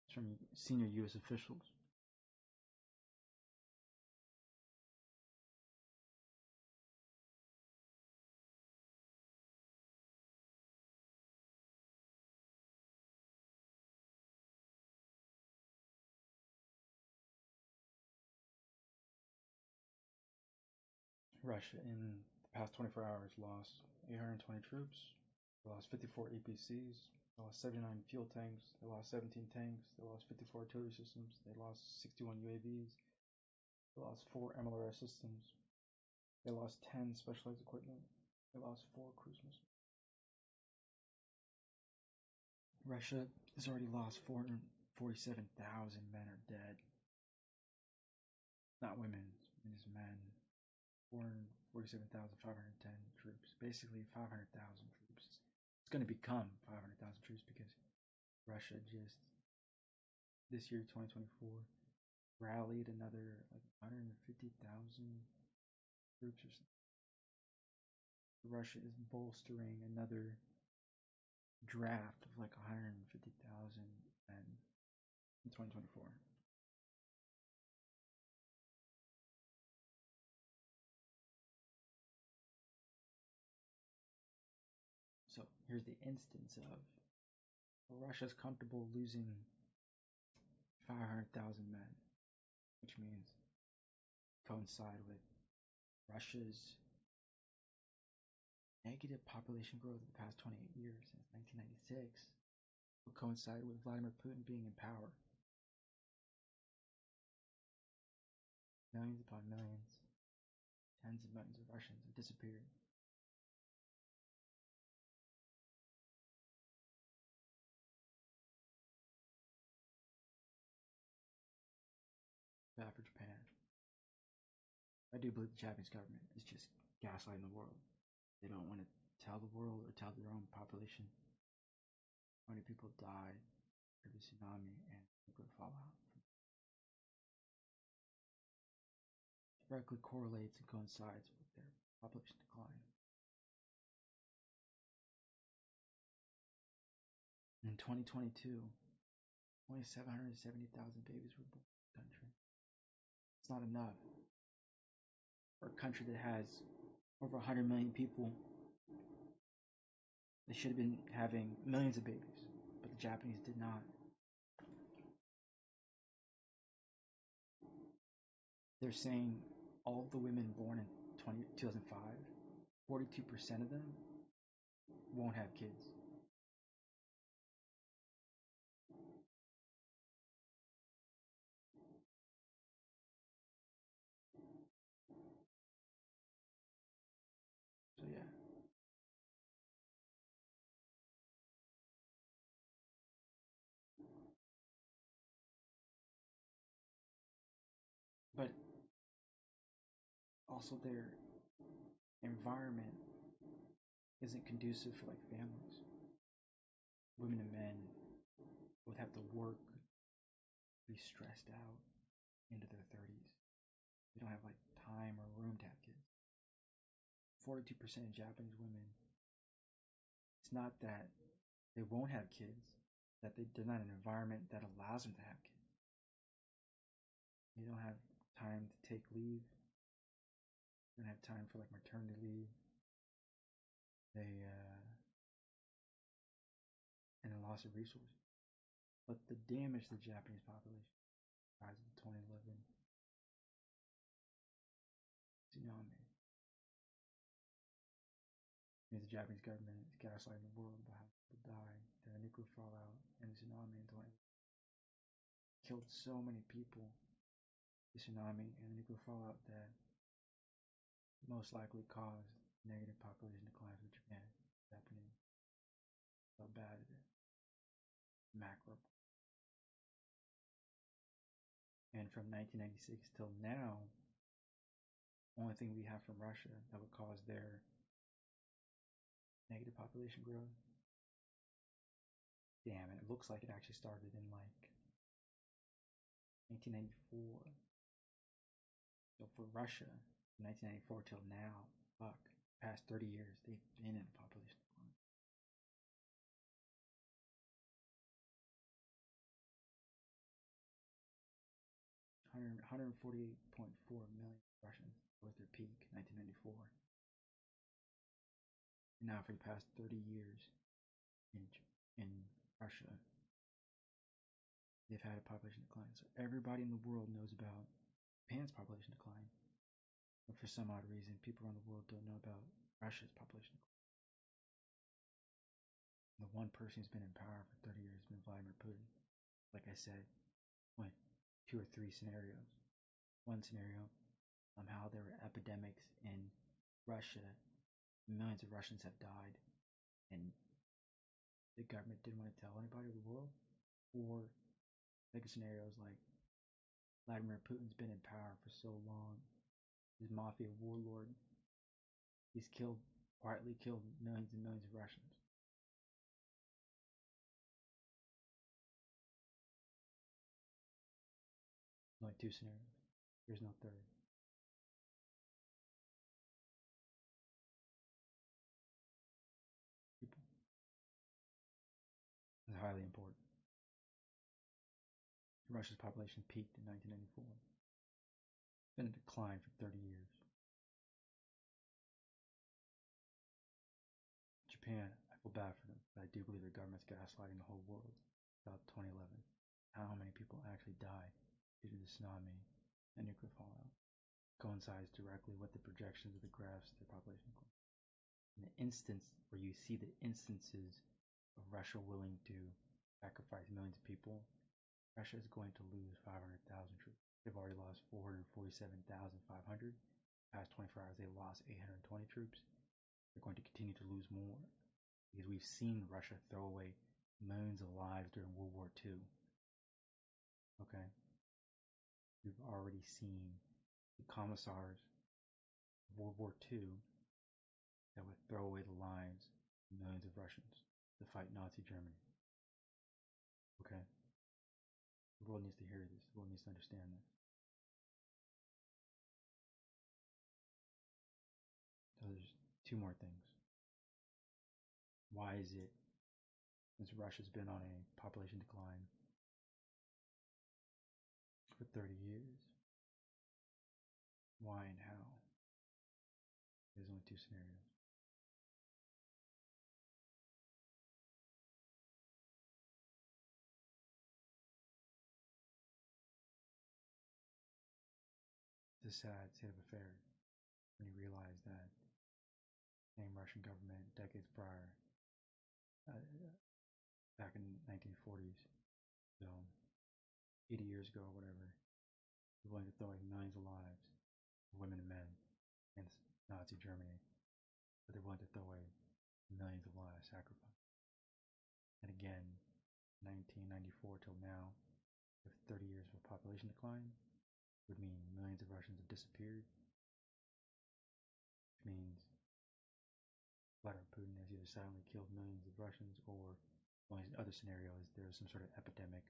It's from senior U.S. officials. Russia in the past 24 hours lost 820 troops, they lost 54 APCs, they lost 79 fuel tanks, they lost 17 tanks, they lost 54 artillery systems, they lost 61 UAVs, they lost 4 MLRS systems, They lost 10 specialized equipment. They lost 4 cruise missiles. Russia has already lost 447,000 men are dead. Not women, it is men. 447,510 troops. Basically 500,000 troops. It's going to become 500,000 troops because Russia just, this year, 2024, rallied another like 150,000 troops or something. Russia is bolstering another draft of like 150,000 men in 2024. So here's the instance of Russia's comfortable losing 500,000 men, which means coincide with Russia's negative population growth of the past 28 years since 1996 will coincide with Vladimir Putin being in power. Millions upon millions, tens of millions of Russians have disappeared. Bad for Japan. I do believe the Japanese government is just gaslighting the world. They don't want to tell the world or tell their own population how many people died after the tsunami and nuclear fallout. It directly correlates and coincides with their population decline. In 2022, only 770,000 babies were born in the country. It's not enough for a country that has over 100 million people. They should have been having millions of babies, but the Japanese did not. They're saying all of the women born in 2005, 42% of them won't have kids. So yeah. But also their environment isn't conducive for like families. Women and men both have to work, be stressed out into their 30s. They don't have like time or room to have kids. 42% of Japanese women, it's not that they won't have kids, that they're not in an environment that allows them to have kids. They don't have time to take leave. They don't have time for like maternity leave. And a loss of resources. But the damage to the Japanese population, rise of the 2011 tsunami, means the Japanese government is gaslighting the world about how people died during the nuclear fallout and the tsunami in 2011. Killed so many people, the tsunami and the nuclear fallout, that most likely caused negative population decline for Japan. Japanese. How bad it is. Macro. And from 1996 till now, only thing we have from Russia that would cause their negative population growth. Damn, it looks like it actually started in like 1994. So for Russia, from 1994 till now, fuck, past 30 years, they've been in a population decline. 148.4 million Russians was their peak, 1994. And now for the past 30 years in Russia, they've had a population decline. So everybody in the world knows about Japan's population decline. But for some odd reason, people around the world don't know about Russia's population decline. The one person who's been in power for 30 years has been Vladimir Putin. Like I said, what, 2 or 3 scenarios. One scenario, how there were epidemics in Russia. Millions of Russians have died, and the government didn't want to tell anybody of the world. Or like scenarios like Vladimir Putin's been in power for so long, his mafia warlord, he's quietly killed millions and millions of Russians. Only two scenarios. There's no third. People. It's highly important. Russia's population peaked in 1994. It's been in decline for 30 years. Japan, I feel bad for them, but I do believe their government's gaslighting the whole world about 2011. How many people actually died due to the tsunami and nuclear fallout coincides directly with the projections of the graphs of their population. In the instance where you see the instances of Russia willing to sacrifice millions of people, Russia is going to lose 500,000 troops. They've already lost 447,500. Past 24 hours, they lost 820 troops. They're going to continue to lose more because we've seen Russia throw away millions of lives during World War II. Okay? We've already seen the commissars of World War II that would throw away the lives of millions of Russians to fight Nazi Germany. Okay? The world needs to hear this. The world needs to understand this. So there's two more things. Why is it, since Russia's been on a population decline for 30 years, why and how? There's only two scenarios. It's a sad state of affairs when you realize that the same Russian government decades prior, back in the 1940s, so 80 years ago or whatever, was willing to throw away millions of lives of women and men against Nazi Germany, but they're willing to throw away millions of lives sacrificed. And again, 1994 till now, with 30 years of population decline, would mean millions of Russians have disappeared, which means Vladimir Putin has either silently killed millions of Russians, or the only other scenario is there's some sort of epidemic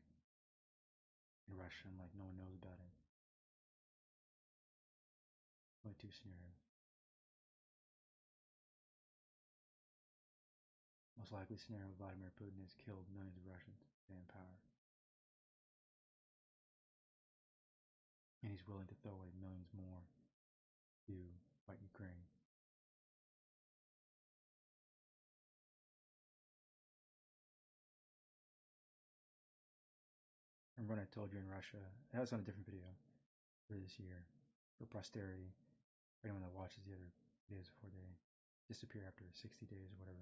in Russia and like no one knows about it. Only two scenarios. Most likely scenario, Vladimir Putin has killed millions of Russians to stay in power. And he's willing to throw away millions more to fight Ukraine. Remember when I told you in Russia, that was on a different video for this year, for posterity, for anyone that watches the other videos before they disappear after 60 days or whatever.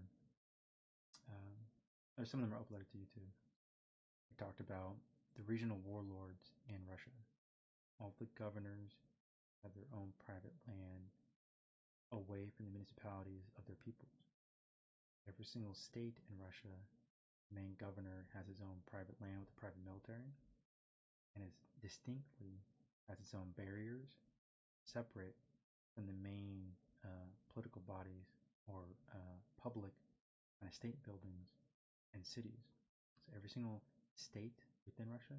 Some of them are uploaded to YouTube. I talked about the regional warlords in Russia. All the governors have their own private land away from the municipalities of their peoples. Every single state in Russia, the main governor has his own private land with a private military, and it distinctly has its own barriers, separate from the main political bodies or public kind of state buildings and cities. So every single state within Russia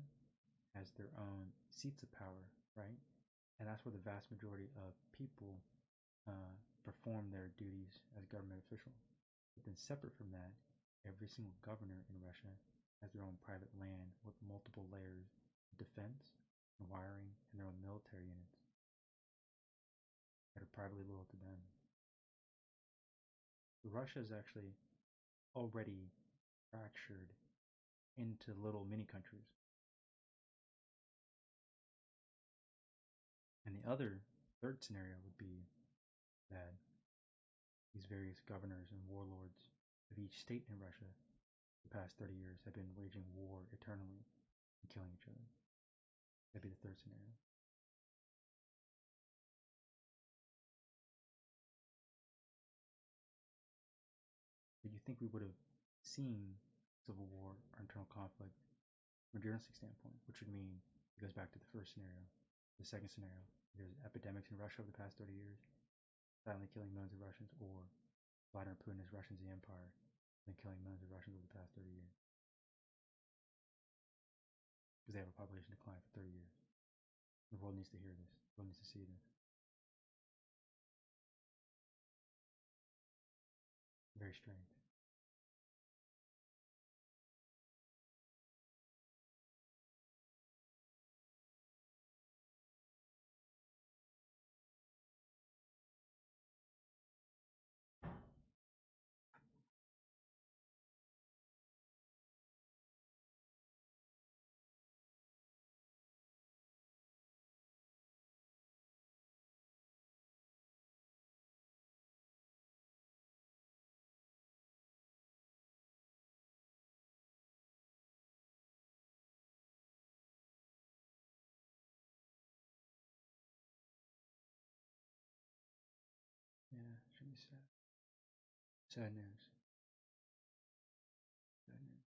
has their own seats of power, right? And that's where the vast majority of people perform their duties as government officials. But then separate from that, every single governor in Russia has their own private land with multiple layers of defense and wiring and their own military units that are privately loyal to them. Russia is actually already fractured into little mini countries. And the other third scenario would be that these various governors and warlords of each state in Russia the past 30 years have been waging war eternally and killing each other. That'd be the third scenario. think we would have seen civil war or internal conflict from a journalistic standpoint, which would mean it goes back to the first scenario. The second scenario, there's epidemics in Russia over the past 30 years, silently killing millions of Russians, or Vladimir Putin as Russians the empire, and killing millions of Russians over the past 30 years. Because they have a population decline for 30 years. The world needs to hear this. The world needs to see this. Very strange. Yeah, should be sad. Sad news. Sad news.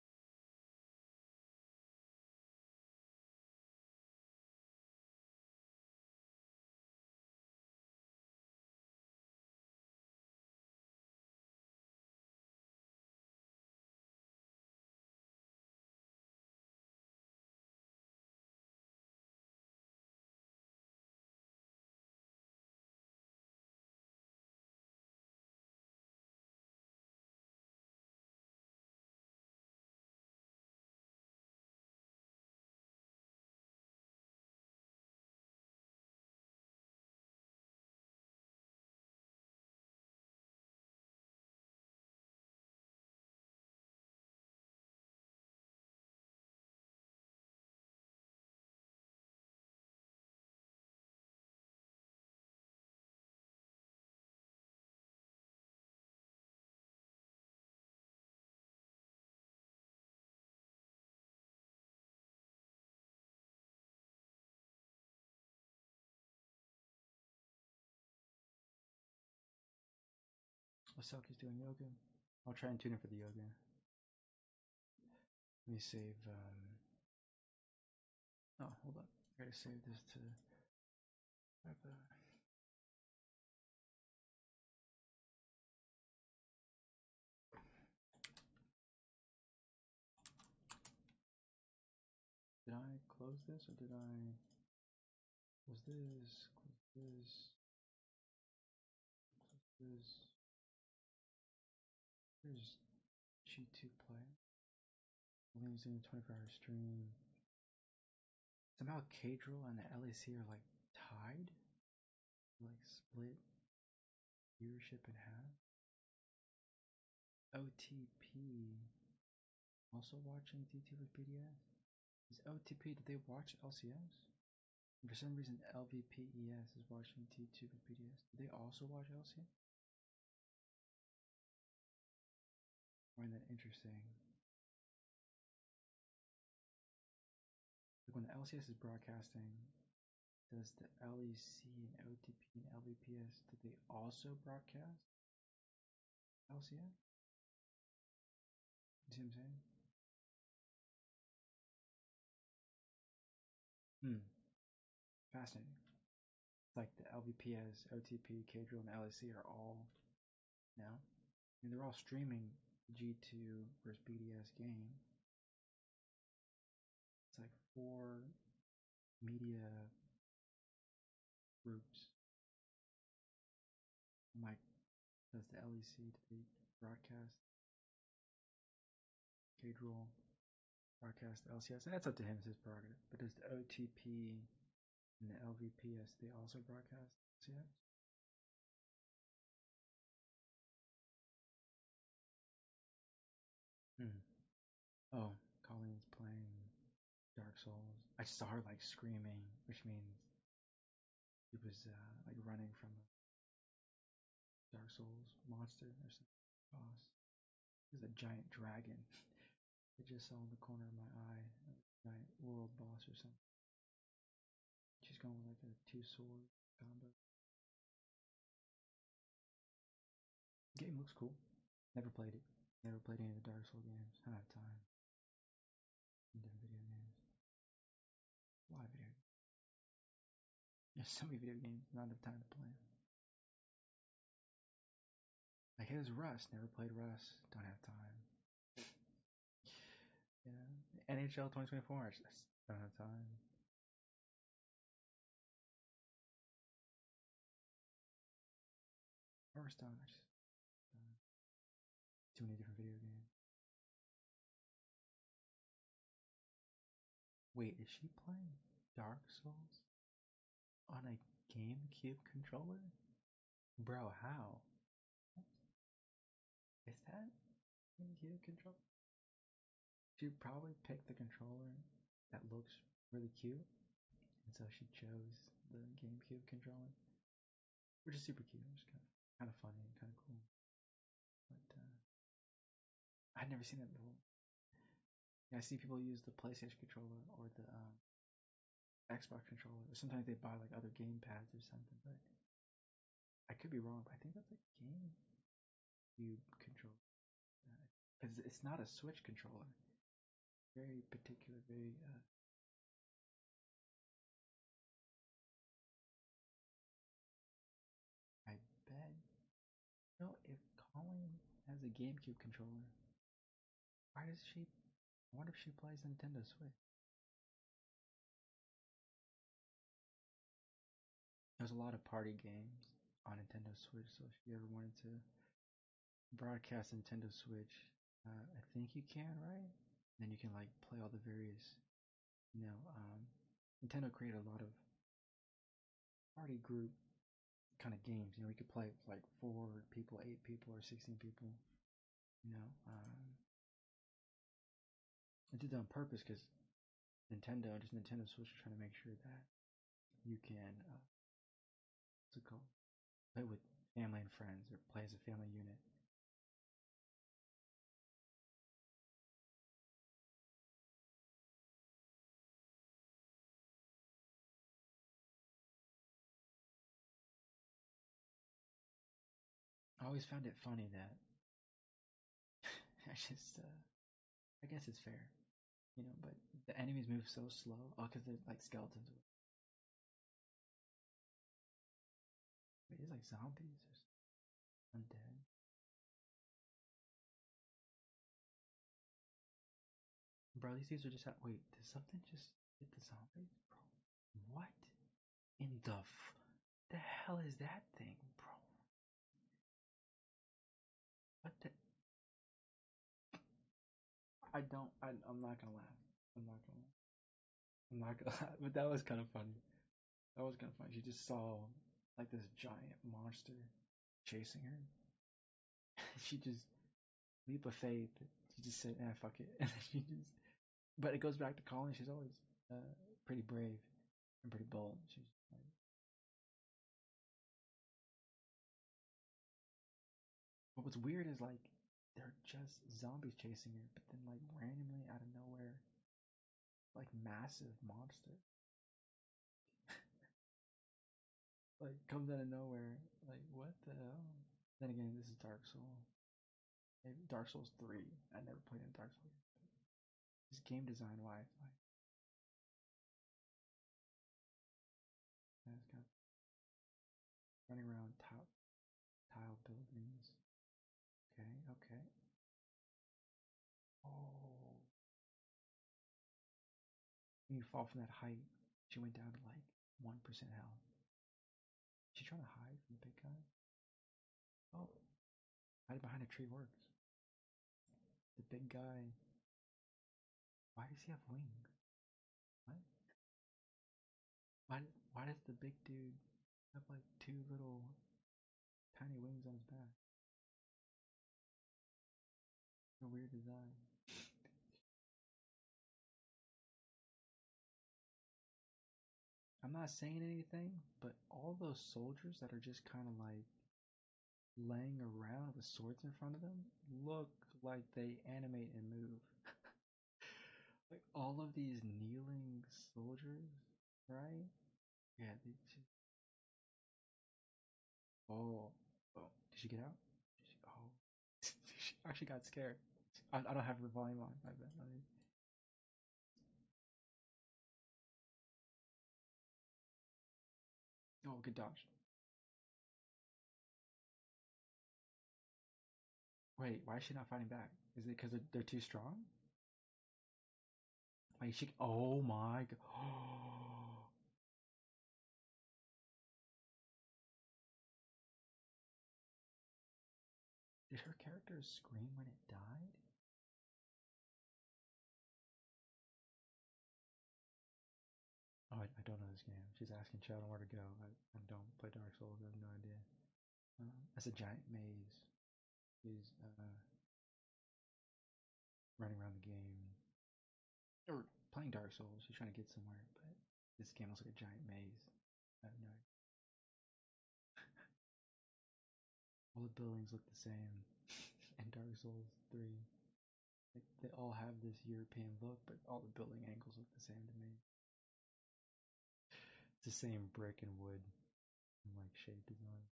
Osaki's doing yoga. I'll try and tune in for the yoga. Let me save. Oh, hold on. I gotta save this to have a. Did I close this or did I? Was this? Close this. Close this. Here's G2 Play. Only using a 24-hour stream. Somehow Cadril and the LAC are like tied, like split viewership in half. OTP also watching D2 with BDS. Is OTP? Did they watch LCS? And for some reason, LVPES is watching T2 with BDS. Did they also watch LCS? I find that interesting. Like when the LCS is broadcasting, does the LEC and OTP and LVPS, did they also broadcast LCS? You see what I'm saying? Fascinating. Like the LVPS, OTP, Cadril, and LEC are all now. I mean, they're all streaming G2 versus BDS game. It's like 4 media groups. I'm like, does the LEC, do they broadcast Cadril, broadcast LCS? That's up to him, it's his prerogative. But does the OTP and the LVPS, they also broadcast LCS? Oh, Colleen's playing Dark Souls. I saw her like screaming, which means she was like running from a Dark Souls monster or something. Boss. There's a giant dragon. I just saw in the corner of my eye. A giant world boss or something. She's going with like a 2-sword combo. Game looks cool. Never played it. Never played any of the Dark Souls games. I don't have time. Different video games. A lot of video games. There's so many video games, not enough time to play. Like here's Rust. Never played Rust. Don't have time. Yeah. NHL 2024. I just don't have time. Hearthstone. I just too many different video games. Wait, is she playing Dark Souls on a GameCube controller? Bro, how? Is that GameCube controller? She probably picked the controller that looks really cute, and so she chose the GameCube controller, which is super cute. It's kind of funny and kind of cool. But I'd never seen it before. Yeah, I see people use the PlayStation controller or the Xbox controller. Or sometimes they buy like other game pads or something, but I could be wrong. But I think that's a GameCube controller because it's not a Switch controller. Very particular, very. I bet. You know, if Colleen has a GameCube controller, why does she? I wonder if she plays Nintendo Switch. There's a lot of party games on Nintendo Switch, so if you ever wanted to broadcast Nintendo Switch, I think you can, right? Then you can like play all the various, you know, Nintendo created a lot of party group kind of games. You know, we could play like 4 people, 8 people, or 16 people. You know, I did that on purpose because Nintendo Switch is trying to make sure that you can, what's it called? Play with family and friends or play as a family unit. I always found it funny that I just, I guess it's fair, you know, but the enemies move so slow. Oh, because they're like skeletons. Wait, it's like zombies or undead. Bro, these dudes are just. Wait, did something just hit the zombies? Bro, what in the hell is that thing, bro? What the? I'm not gonna laugh. I'm not gonna. I'm not gonna laugh. But that was kind of funny. That was kind of funny. She just saw like this giant monster chasing her. She just leap of faith. She just said, "Ah, fuck it," and then she just. But it goes back to Colin. She's always pretty brave and pretty bold. She's like, but what's weird is like they're just zombies chasing her, but then like randomly out of nowhere, like massive monster like comes out of nowhere. Like what the hell? Then again, this is Dark Souls. Maybe Dark Souls 3. I never played in Dark Souls. Just game design wise, like it's got running around tile buildings. Okay, okay. Oh, when you fall from that height, she went down to like 1% health. She trying to hide from the big guy? Oh, hide behind a tree works. The big guy. Why does he have wings? What? Why? Why does the big dude have like 2 little tiny wings on his back? A weird design. I'm not saying anything, but all those soldiers that are just kind of like laying around with swords in front of them look like they animate and move. Like all of these kneeling soldiers, right? Yeah, they just. Oh, oh, did she get out? Oh, actually got scared. I don't have her volume on. I bet. Oh, good dodge. Wait, why is she not fighting back? Is it because they're too strong? Wait, she. Oh my god. Did her character scream when it died? Oh, I don't know this game. She's asking Sheldon where to go. I don't play Dark Souls. I have no idea. That's a giant maze. She's running around the game. Or playing Dark Souls. She's trying to get somewhere, but this game looks like a giant maze. I have no idea. All the buildings look the same in Dark Souls 3. Like, they all have this European look, but all the building angles look the same to me. It's the same brick and wood and like shape design.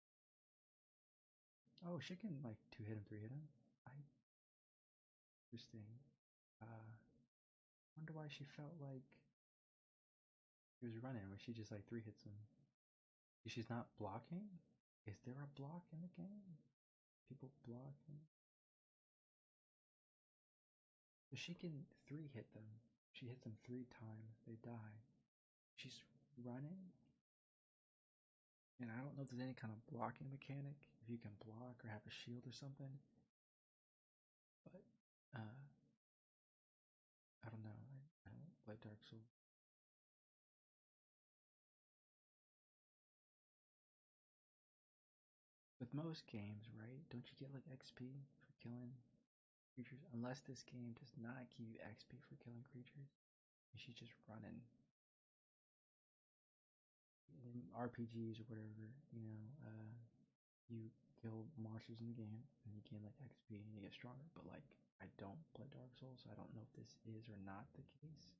Oh, she can like 2 hit him, 3 hit him. I Interesting. Wonder why she felt like he was running when she just like 3 hits him. She's not blocking? Is there a block in the game? People blocking? So she can 3 hit them. She hits them 3 times. They die. She's running? And I don't know if there's any kind of blocking mechanic. If you can block or have a shield or something. But, I don't know. I don't play Dark Souls. With most games, right? Don't you get like XP for killing creatures? Unless this game does not give you XP for killing creatures. And she's just running. In RPGs or whatever, you kill monsters in the game and you gain like XP and you get stronger. But like, I don't play Dark Souls, so I don't know if this is or not the case.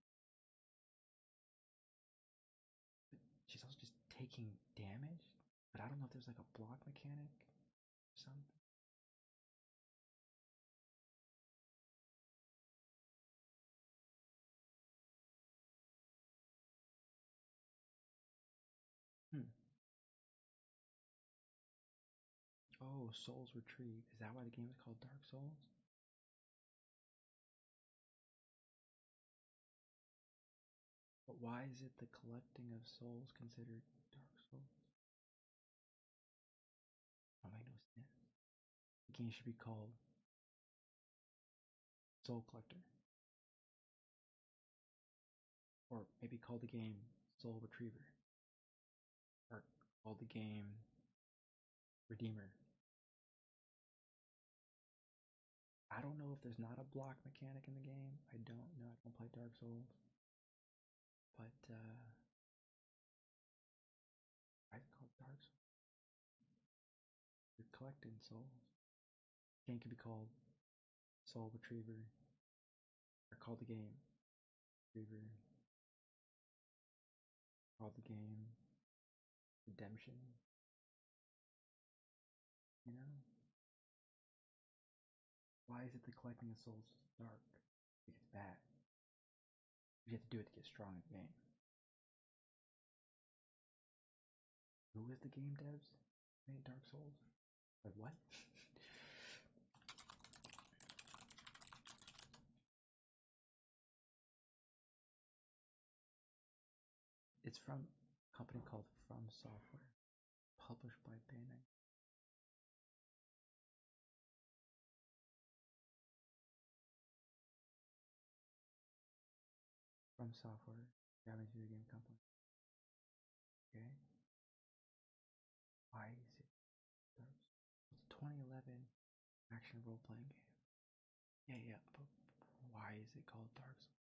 But she's also just taking damage. But I don't know if there's like a block mechanic or something. Hmm. Oh, Souls Retrieve. Is that why the game is called Dark Souls? But why is it the collecting of souls considered Dark Souls? That make no sense. The game should be called Soul Collector. Or maybe call the game Soul Retriever. Or call the game Redeemer. I don't know if there's not a block mechanic in the game. I don't know. I don't play Dark Souls. But, I call it Dark Souls. You're collecting souls. The game could be called Soul Retriever. Or call the game Retriever. Call the game Redemption. You know? Why is it the collecting of souls is dark? Like it's bad. You have to do it to get strong in the game. Who is the game devs? Made Dark Souls? Like what? It's from a company called From Software, published by Bandai. From Software, Japanese video game company. Okay. Why is it Dark Souls? It's a 2011 action role playing game. Yeah, yeah, but why is it called Dark Souls?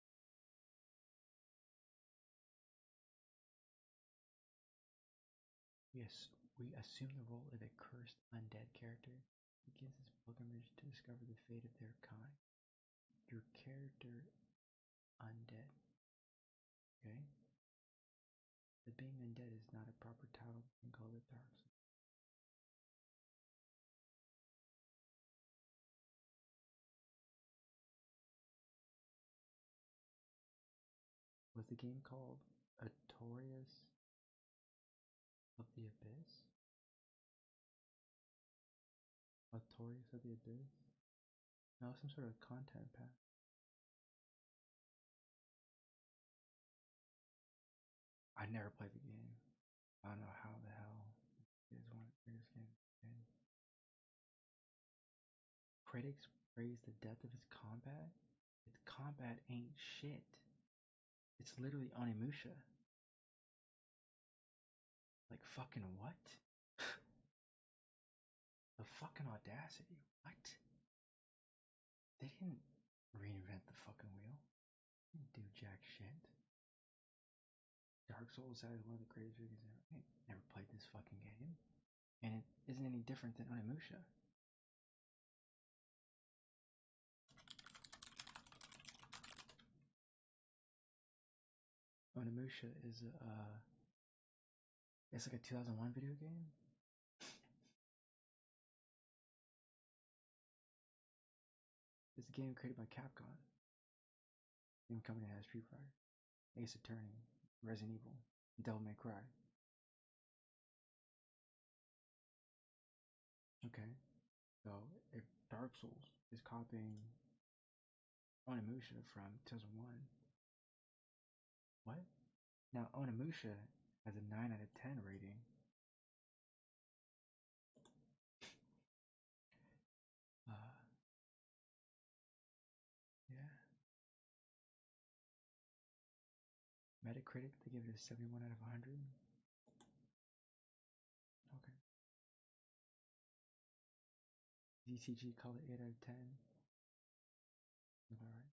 Yes, we assume the role of a cursed undead character begins his pilgrimage to discover the fate of their kind. Your character undead. Okay? The being undead is not a proper title and call it Dark Souls. the game called? Artorias of the Abyss? Artorias of the Abyss? No, some sort of content pack. I never played the game. I don't know how the hell it is one of the greatest games. Critics praise the depth of its combat. Its combat ain't shit. It's literally Onimusha. Like fucking what? The fucking audacity. What? They didn't reinvent the fucking wheel. They didn't do jack shit. Dark Souls is one of the greatest video games ever. I never played this fucking game. And it isn't any different than Onimusha. Onimusha is it's like a 2001 video game. It's a game created by Capcom. Game company has Street Fighter, Ace Attorney, Resident Evil, and Devil May Cry. Okay, so if Dark Souls is copying Onimusha from 2001, what? Now Onimusha has a 9 out of 10 rating. Yeah. Metacritic, they give it a 71 out of 100. Okay. DCG call it 8 out of 10. Alright.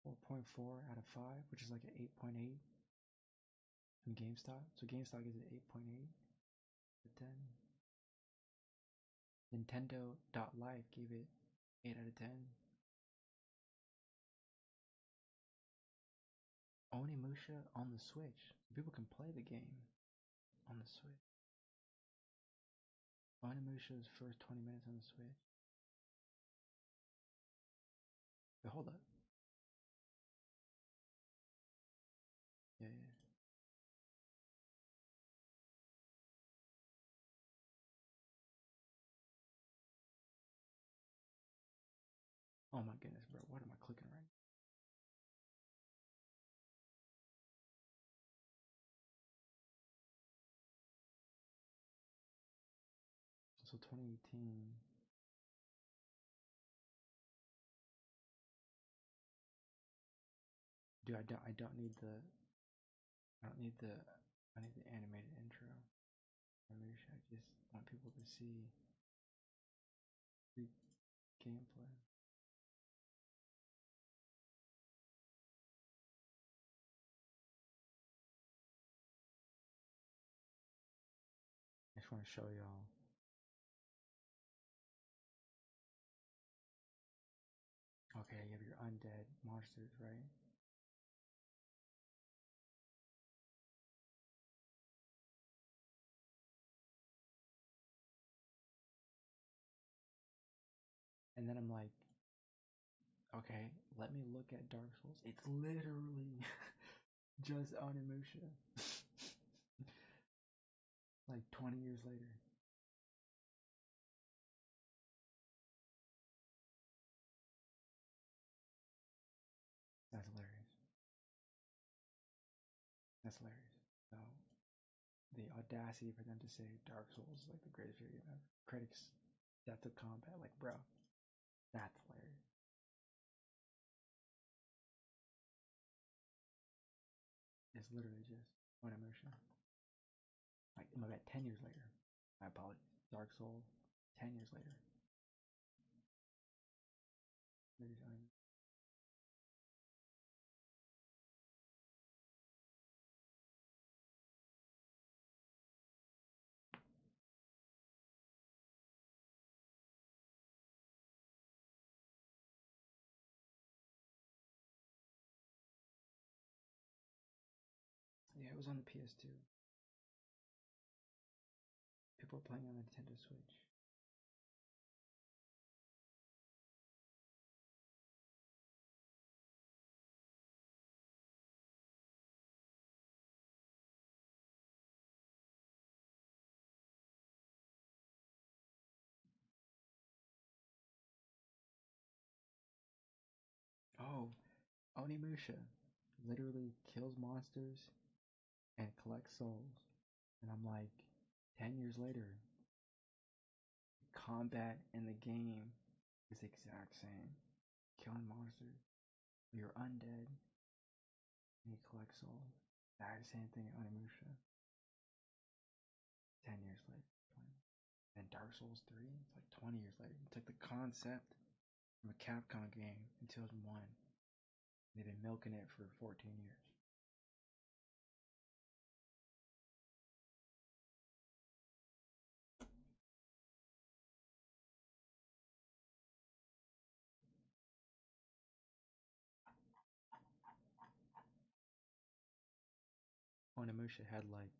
4.4 out of 5, which is like an 8.8 from GameStop. So GameStop gives it 8.8 out of 10. Nintendo.life gave it 8 out of 10. Onimusha on the Switch. People can play the game on the Switch. Onimusha's first 20 minutes on the Switch. But hold up. Yeah. Oh my goodness, bro. What am I clicking right? So 2018. Dude, I don't need the animated intro. I just want people to see the gameplay. I just want to show y'all. Okay, you have your undead monsters, right? And then I'm like, okay, let me look at Dark Souls. It's literally just Onimusha. Like 20 years later. That's hilarious. That's hilarious. So, the audacity for them to say Dark Souls is like the greatest video game ever. Critics, depth of combat, like, bro, that's hilarious. It's literally just Onimusha. Like, my bad, 10 years later. My apologies. Dark Souls, 10 years later. Yeah, it was on the PS2. People are playing on the Nintendo Switch. Onimusha literally kills monsters and collects souls. And I'm like, 10 years later, combat in the game is the exact same. Killing monsters, you're undead, and you collect souls. Exact same thing at Onimusha. 10 years later. And Dark Souls 3, it's like 20 years later. You took the concept from a Capcom game in 2001. They've been milking it for 14 years. Onimusha had like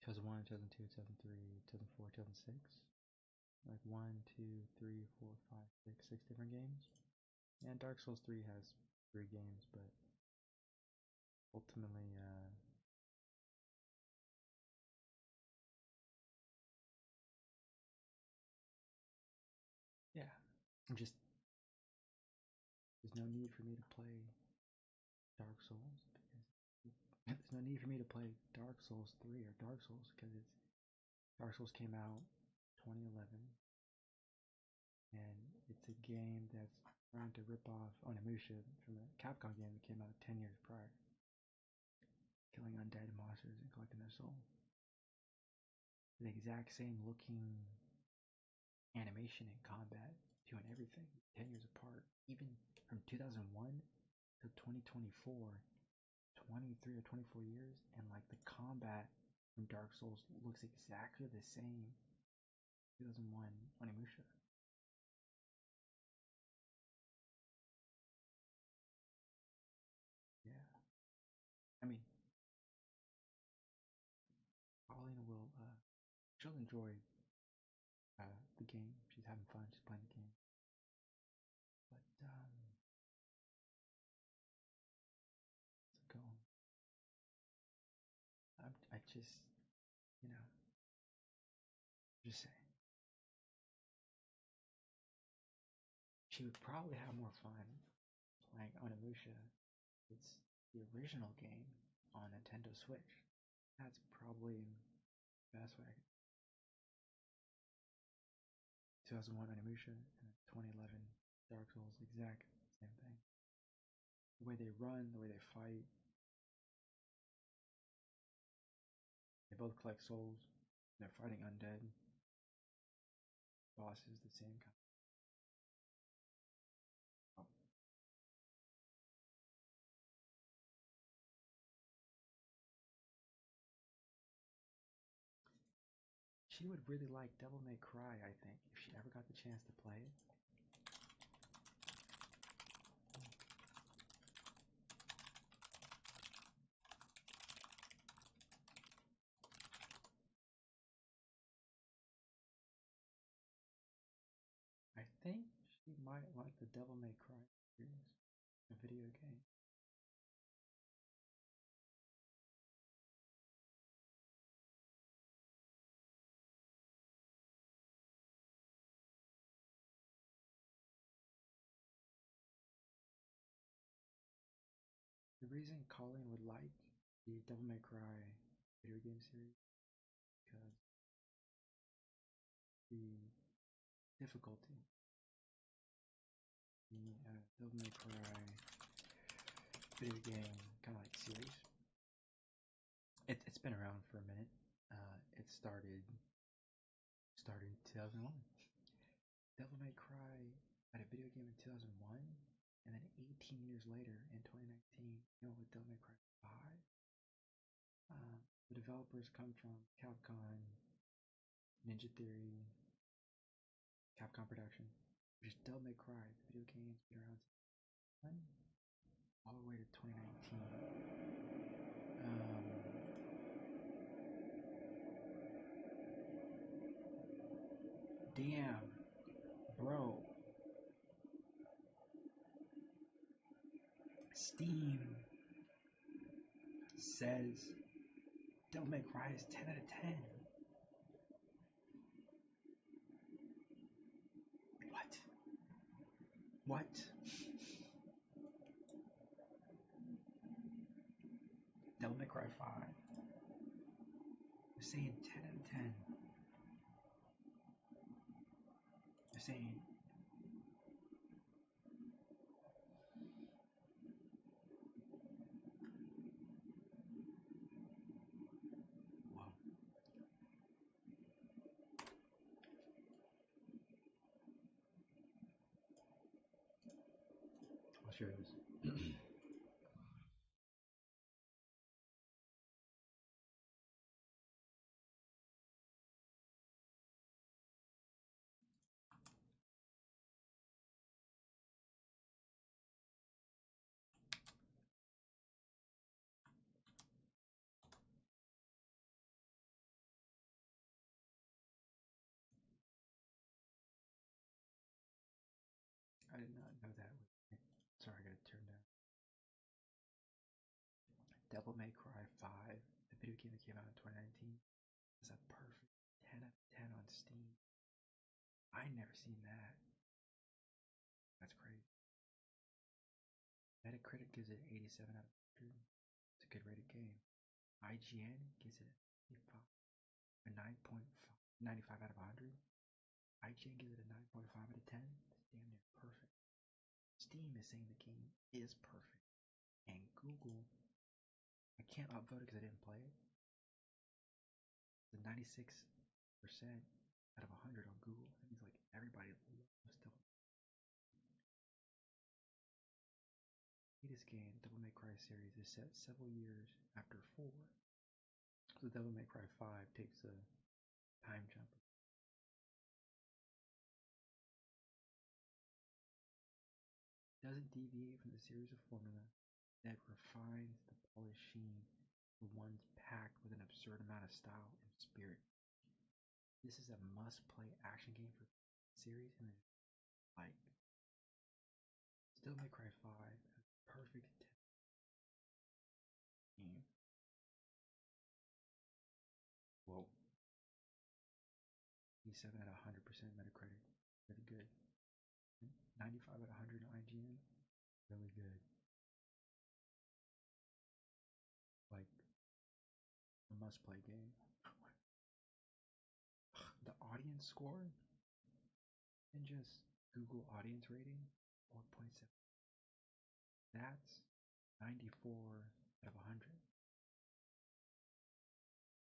2001, 2002, 2003, 2004, 2006. Like 6 different games. And Dark Souls 3 has 3 games, but ultimately, yeah, I'm just, there's no need for me to play Dark Souls because there's no need for me to play Dark Souls 3 or Dark Souls because Dark Souls came out 2011 and it's a game that's trying to rip off Onimusha from a Capcom game that came out 10 years prior, killing undead monsters and collecting their soul. The exact same looking animation and combat, doing everything 10 years apart, even from 2001 to 2024, 23 or 24 years, and like the combat from Dark Souls looks exactly the same. 2001 Onimusha. Yeah, I mean, Paulina will, she'll enjoy the game. She's having fun. She's playing the game. But go. I just, you know, just saying. She would probably have more fun playing Onimusha. It's the original game on Nintendo Switch. That's probably the best way. 2001 Onimusha and 2011 Dark Souls, exact same thing. The way they run, the way they fight. They both collect souls. They're fighting undead. Bosses, the same kind. Oh. She would really like Devil May Cry, I think, if she ever got the chance to play it. I think she might like the Devil May Cry series, a video game. The reason Colleen would like the Devil May Cry video game series because the difficulty. The Devil May Cry video game kind of like series. It's been around for a minute. It started in 2001. Devil May Cry had a video game in 2001, and then 18 years later in 2019, you know, with Devil May Cry 5. The developers come from Capcom, Ninja Theory, Capcom Production, which is Devil May Cry. The video game's been around since all the way to 2019. Damn, bro. Steam says Devil May Cry is 10 out of 10. What? What? Cry 5. They're saying 10 out of 10. They're saying whoa. I'll show you this. I did not know that. Sorry, I gotta turn down. Devil May Cry 5, the video game that came out in 2019, is a perfect 10 out of 10 on Steam. I never seen that. That's crazy. Metacritic gives it 87 out of 100. It's a good rated game. IGN gives it a 95 out of 100. IGN gives it a 9.5 out of 10. It's damn near perfect. Steam is saying the game is perfect. And Google, I can't upvote it because I didn't play it. It's a 96% out of 100 on Google. That means like everybody loves Devil May Cry. This game, Devil May Cry series, is set several years after 4. So Devil May Cry 5 takes a time jump. Doesn't deviate from the series of formula that refines the polished sheen for one's packed with an absurd amount of style and spirit. This is a must-play action game for the series and like Devil May Cry 5 has perfect game. Whoa. 87 out of 100% Metacritic. Really good. 95 out of 100 on IGN. Really good. Like a must-play game. The audience score and just Google audience rating 4.7. That's 94 out of 100.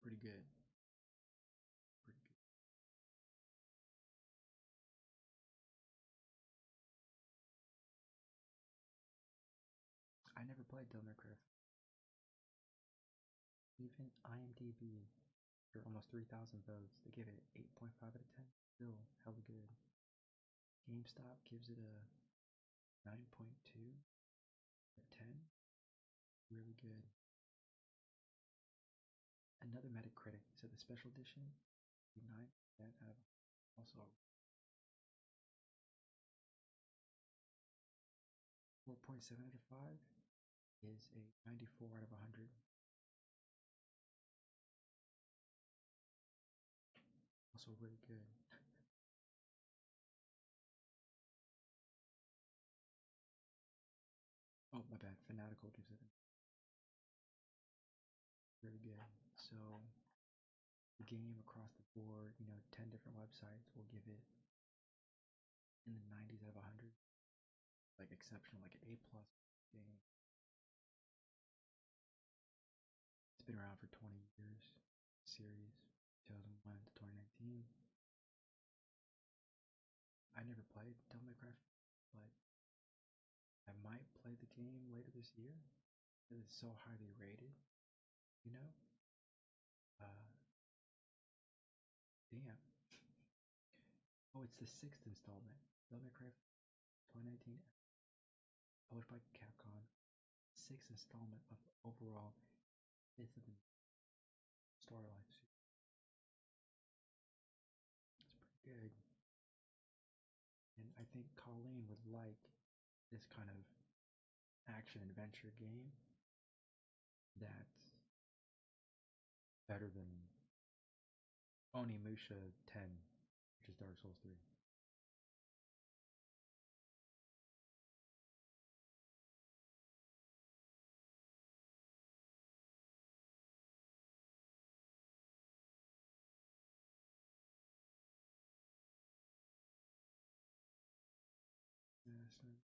Pretty good. Pretty good. I never played Devil May Cry. Even IMDb, for almost 3,000 votes, they gave it 8.5 out of 10. Still hella good. GameStop gives it a 9.2 out of 10. Really good. Another Metacritic said the special edition, 9 out of also 4.7 out of 5 is a 94 out of 100. Also really good. Oh, my bad. Fanatical gives it really good. So the game across the board, 10 different websites will give it in the 90s out of 100. Like exceptional, like an A plus game. It's been around for 20 years. Series 2001 to 2019. I never played Devil May Cry, but I might play the game later this year. It's so highly rated, you know. Uh, damn. Oh, it's the 6th installment. Devil May Cry 2019, published by Capcom. 6th installment of overall 5th of the storyline. It's pretty good. And I think Colleen would like this kind of action adventure game that's better than Onimusha 10, which is Dark Souls 3. assessment.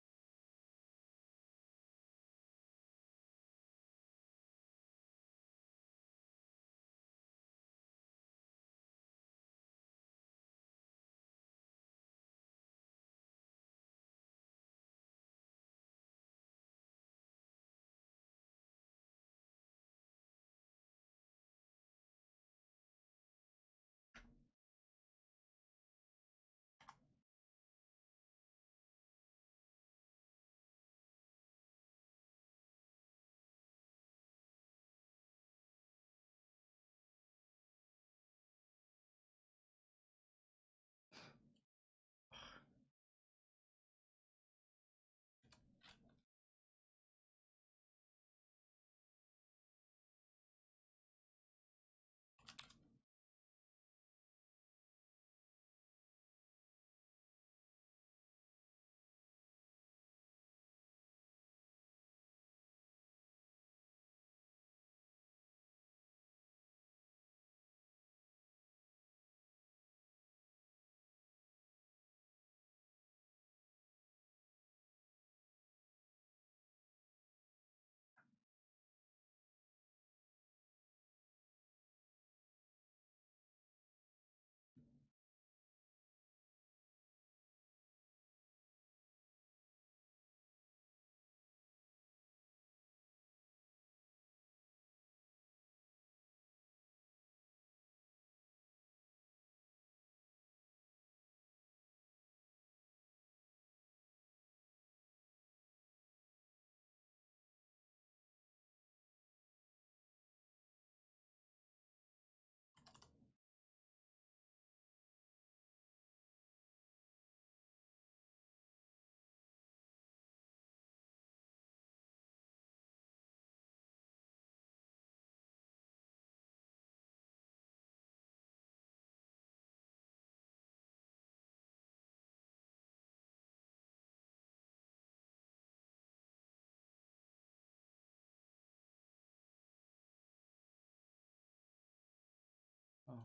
Oh.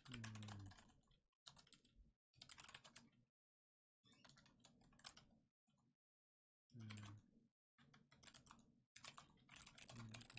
Hmm. Hmm. Hmm.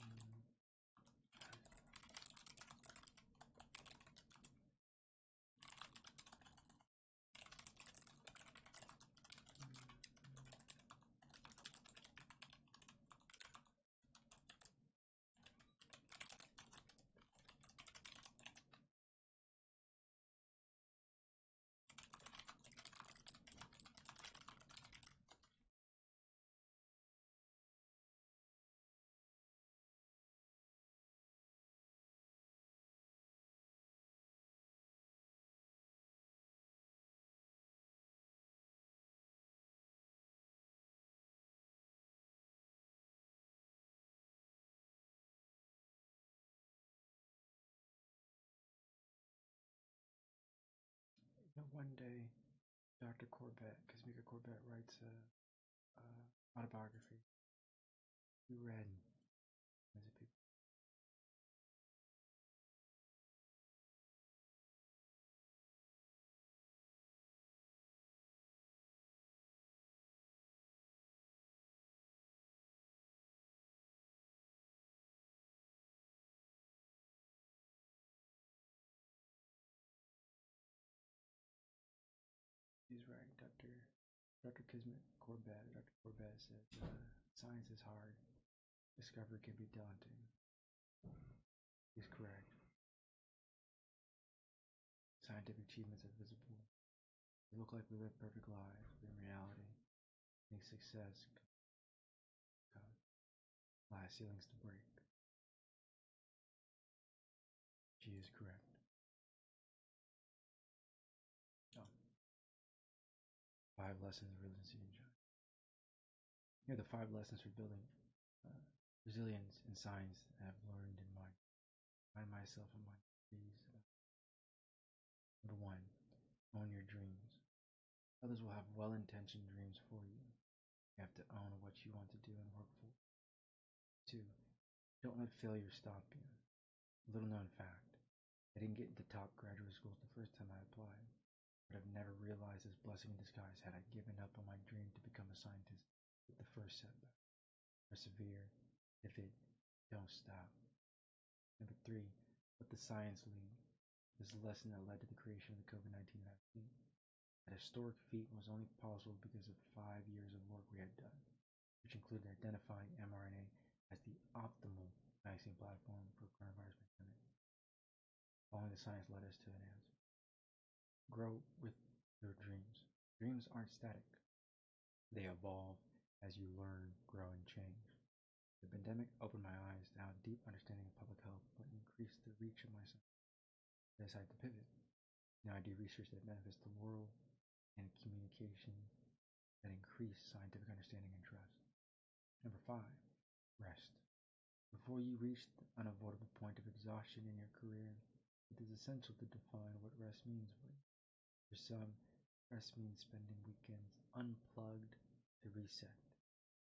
One day, Dr. Corbett, Kazmika Corbett, writes a autobiography. We read as a people. He's right, Dr. Kismet Corbett. Dr. Corbett said, "Science is hard. Discovery can be daunting." He's correct. Scientific achievements are visible. They look like we live perfect lives, but in reality, any success comes glass ceilings to break. She is correct. Oh, 5 lessons of resiliency in China. Here are the 5 lessons for building uh, resilience in science that I've learned in my find myself in my these. Number one, own your dreams. Others will have well-intentioned dreams for you. You have to own what you want to do and work for. Two, don't let failure stop you. Little known fact. I didn't get into top graduate schools the first time I applied, but I've never realized this blessing in disguise had I given up on my dream to become a scientist with the first setback. Persevere. If it, don't stop. Number 3, let the science lead. This lesson that led to the creation of the COVID-19 vaccine. That historic feat was only possible because of 5 years of work we had done, which included identifying mRNA as the optimal vaccine platform for coronavirus pandemic. Following the science led us to an answer. Grow with your dreams. Dreams aren't static. They evolve as you learn, grow, and change. The pandemic opened my eyes to how deep understanding of public health would increase the reach of my science. I decided to pivot. Now I do research that benefits the world and communication that increase scientific understanding and trust. Number 5, rest. Before you reach the unavoidable point of exhaustion in your career, it is essential to define what rest means for you. For some, rest means spending weekends unplugged to reset.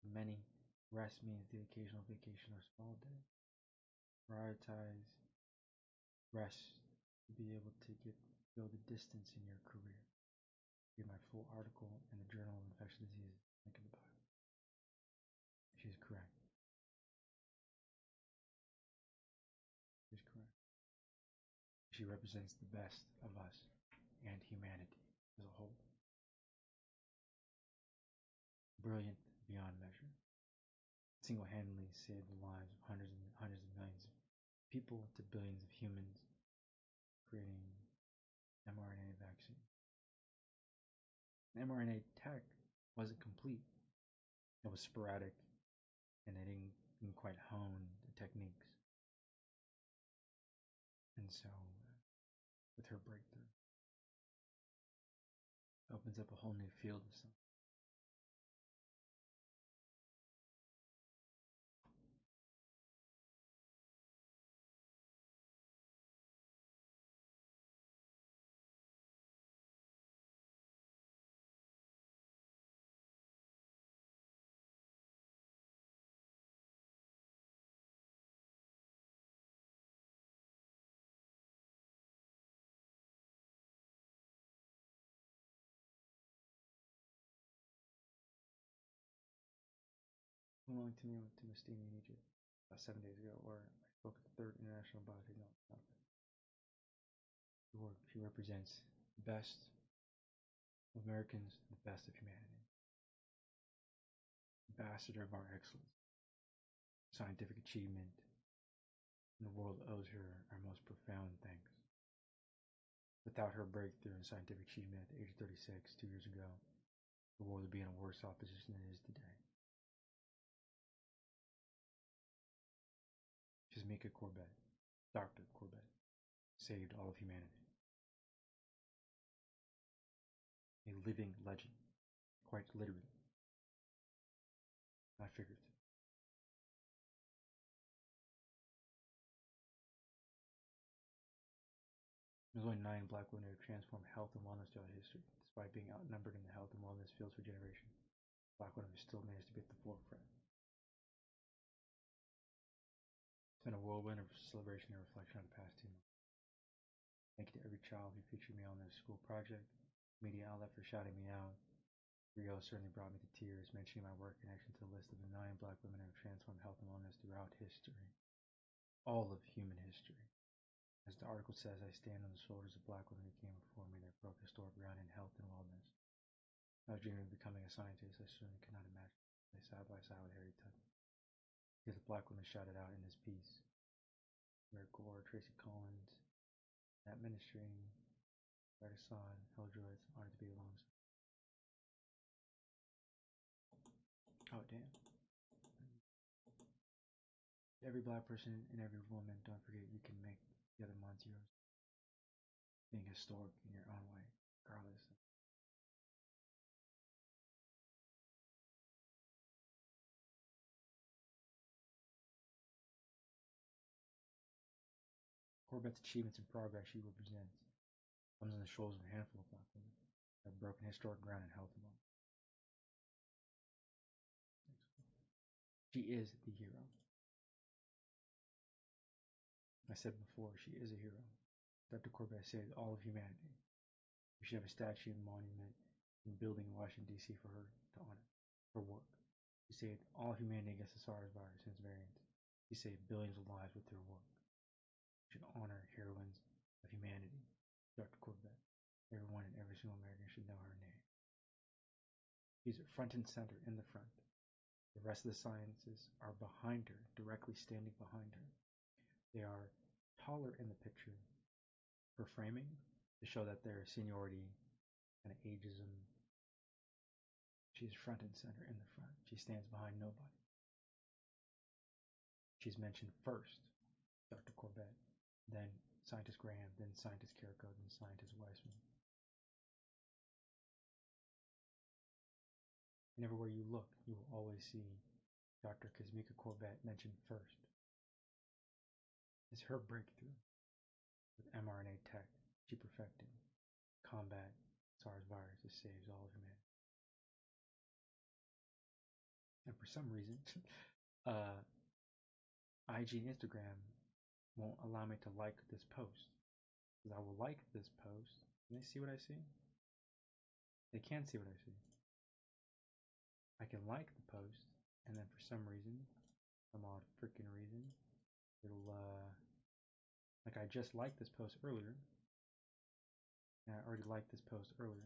For many, rest means the occasional vacation or small day. Prioritize rest to be able to go the distance in your career. Read my full article in the Journal of Infectious Diseases. Link in the bio. She is correct. She is correct. She represents the best of us and humanity as a whole. Brilliant beyond measure. Single-handedly saved the lives of hundreds of millions of people to billions of humans, creating mRNA vaccine. The mRNA tech wasn't complete. It was sporadic, and they didn't quite hone the techniques. And so, with her breakthrough, it opens up a whole new field of science. Belonging to me with Timostini in Egypt about 7 days ago, where I spoke at the 3rd International Biotechnology Conference. She represents the best of Americans, the best of humanity. Ambassador of our excellence, scientific achievement, and the world owes her our most profound thanks. Without her breakthrough in scientific achievement at the age of 36 2 years ago, the world would be in a worse off position than it is today. Jasmika Corbett, Dr. Corbett, saved all of humanity. A living legend, quite literally, not figurative. There's only 9 black women who have transformed health and wellness throughout history. Despite being outnumbered in the health and wellness fields for generations, black women have still managed to be at the forefront. It's been a whirlwind of celebration and reflection on the past 2 months. Thank you to every child who featured me on their school project, media outlet for shouting me out. Rio certainly brought me to tears, mentioning my work in connection to the list of the 9 black women who have transformed health and wellness throughout history. All of human history. As the article says, I stand on the shoulders of black women who came before me that broke historic ground in health and wellness. I was dreaming of becoming a scientist. I certainly could not imagine they side by side with Harriet Tubman. Because the black women shouted out in this piece. Mary Gore, Tracy Collins, Nat Ministry, Rita Son, Hildreth, honored to be alongside. Oh damn. Every black person and every woman, don't forget you can make the other month yours. Being historic in your own way, regardless. Corbett's achievements and progress she represents comes on the shoulders of a handful of black women that have broken historic ground in health and wellness. She is the hero. I said before, she is a hero. Dr. Corbett saved all of humanity. We should have a statue and monument and building in Washington, D.C. for her to honor her work. She saved all humanity against the SARS virus and its variants. She saved billions of lives with her work. We should honor heroines of humanity. Dr. Corbett. Everyone and every single American should know her name. She's front and center in the front. The rest of the sciences are behind her, directly standing behind her. They are taller in the picture for framing to show that their seniority and ageism. She's front and center in the front. She stands behind nobody. She's mentioned first, Dr. Corbett, then Scientist Graham, then Scientist Carrico, then Scientist Weissman. And everywhere you look, you will always see Dr. Kizzmekia Corbett mentioned first. It's her breakthrough with mRNA tech she perfected. Combat SARS virus that saves all of humanity. And for some reason, IG and Instagram won't allow me to like this post. Because I will like this post. Can they see what I see? They can see what I see. I can like the post, and then for some reason, some odd freaking reason, it'll, like I just liked this post earlier, and I already liked this post earlier,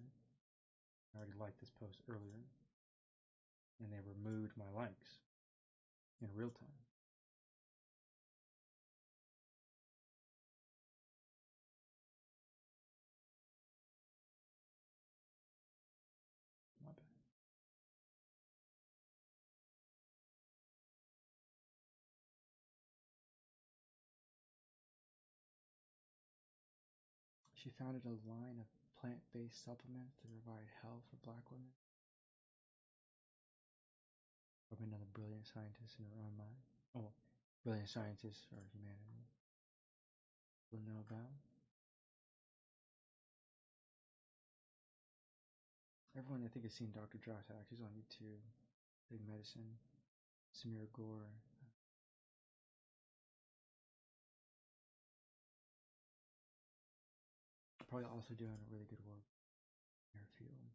and they removed my likes in real time. My bad. She founded a line of plant-based supplements to provide health for black women. Probably another brilliant scientist in her own mind. Oh, brilliant scientists for humanity. We'll know about. Everyone I think has seen Dr. Josh Axe. He's on YouTube. Big Medicine. Samir Gore. Probably also doing really good work in her field.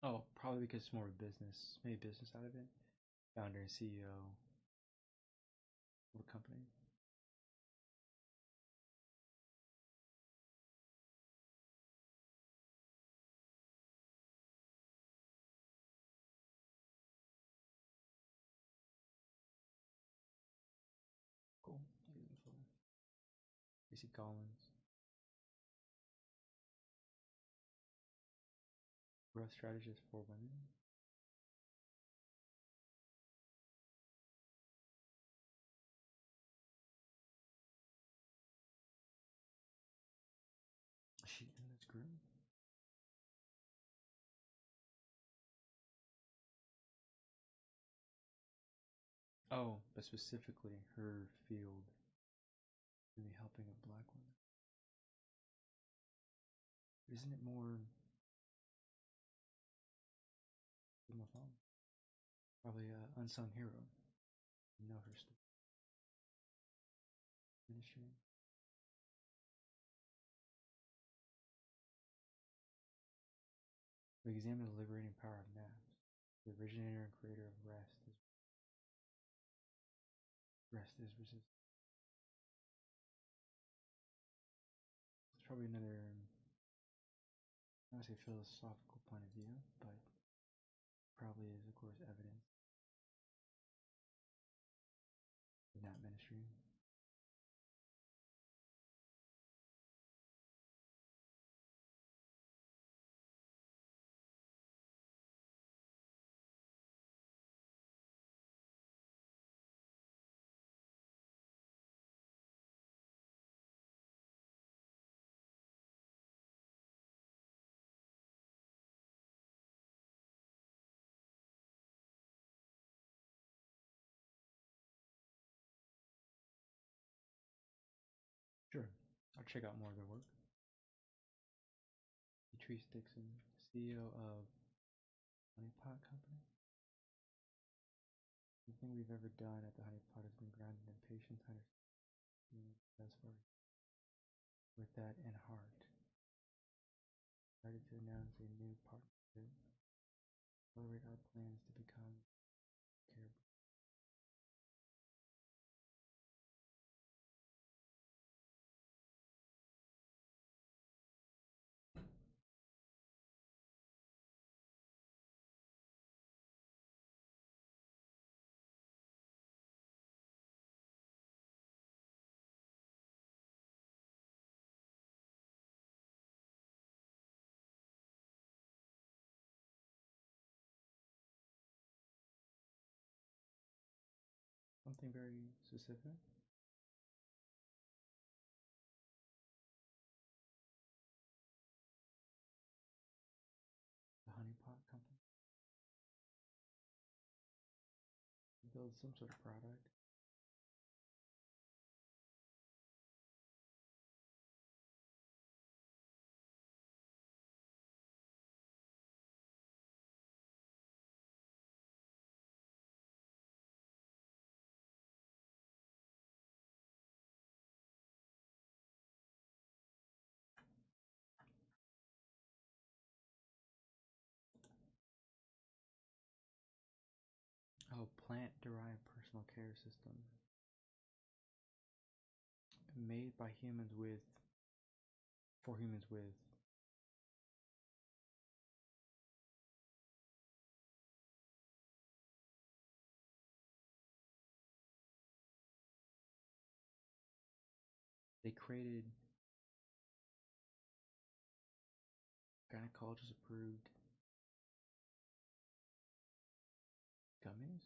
Oh, probably because it's more of a business, made business out of it. Founder and CEO of a company. Cool. Casey Collins. Growth strategist for women. Is she in this group? Oh, but specifically her field in the helping of black women. Isn't it more probably an unsung hero? You know her story. Ministry. We examine the liberating power of naps. The originator and creator of rest is resistance. It's probably another, I don't say philosophical point of view, but probably is of course evidence in that ministry. Sure, I'll check out more of their work. Patrice Dixon, CEO of Honeypot Company. Nothing we've ever done at the Honey Pot has been grounded in patience, understanding, thus far. With that in heart, ready to announce a new partnership, accelerate our plans to become care. Something very specific. The Honey Pot Company builds some sort of product. Oh, plant-derived personal care system made by humans with, for humans with. They created gynecologist approved gummies.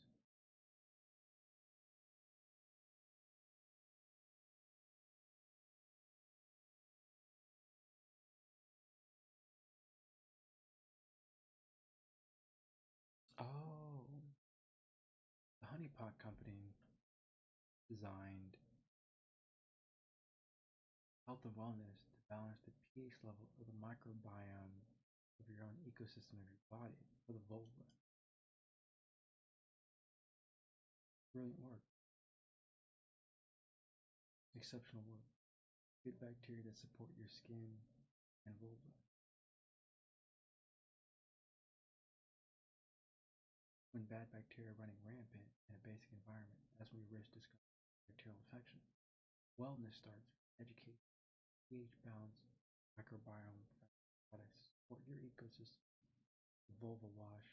Oh, the Honey Pot Company designed health and wellness to balance the pH level of the microbiome of your own ecosystem of your body for the vulva. Brilliant work. Exceptional work. Good bacteria that support your skin and vulva. When bad bacteria are running rampant in a basic environment, that's when you risk discovering bacterial infection. Wellness starts with education, pH balance, microbiome products support your ecosystem. Vulva wash,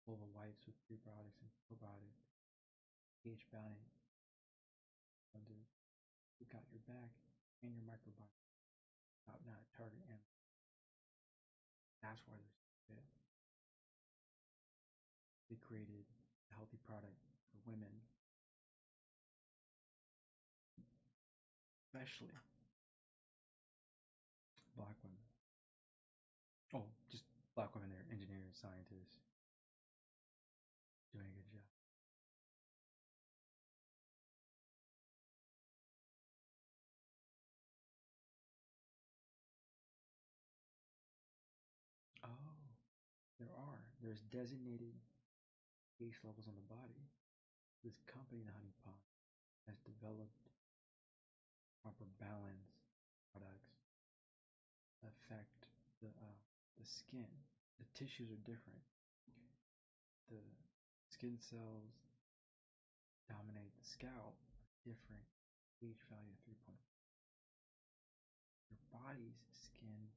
vulva wipes with prebiotics and probiotics, pH bounding under you got your back and your microbiome top notch target animal. That's why they're so good. They created a healthy product for women, especially black women. Oh, just black women. They're engineers, scientists, doing a good job. Oh, there are. There's designated pH levels on the body. This company, the Honey Pot, has developed proper balance products that affect the skin. The tissues are different. The skin cells dominate the scalp, different pH value of 3.4. Your body's skin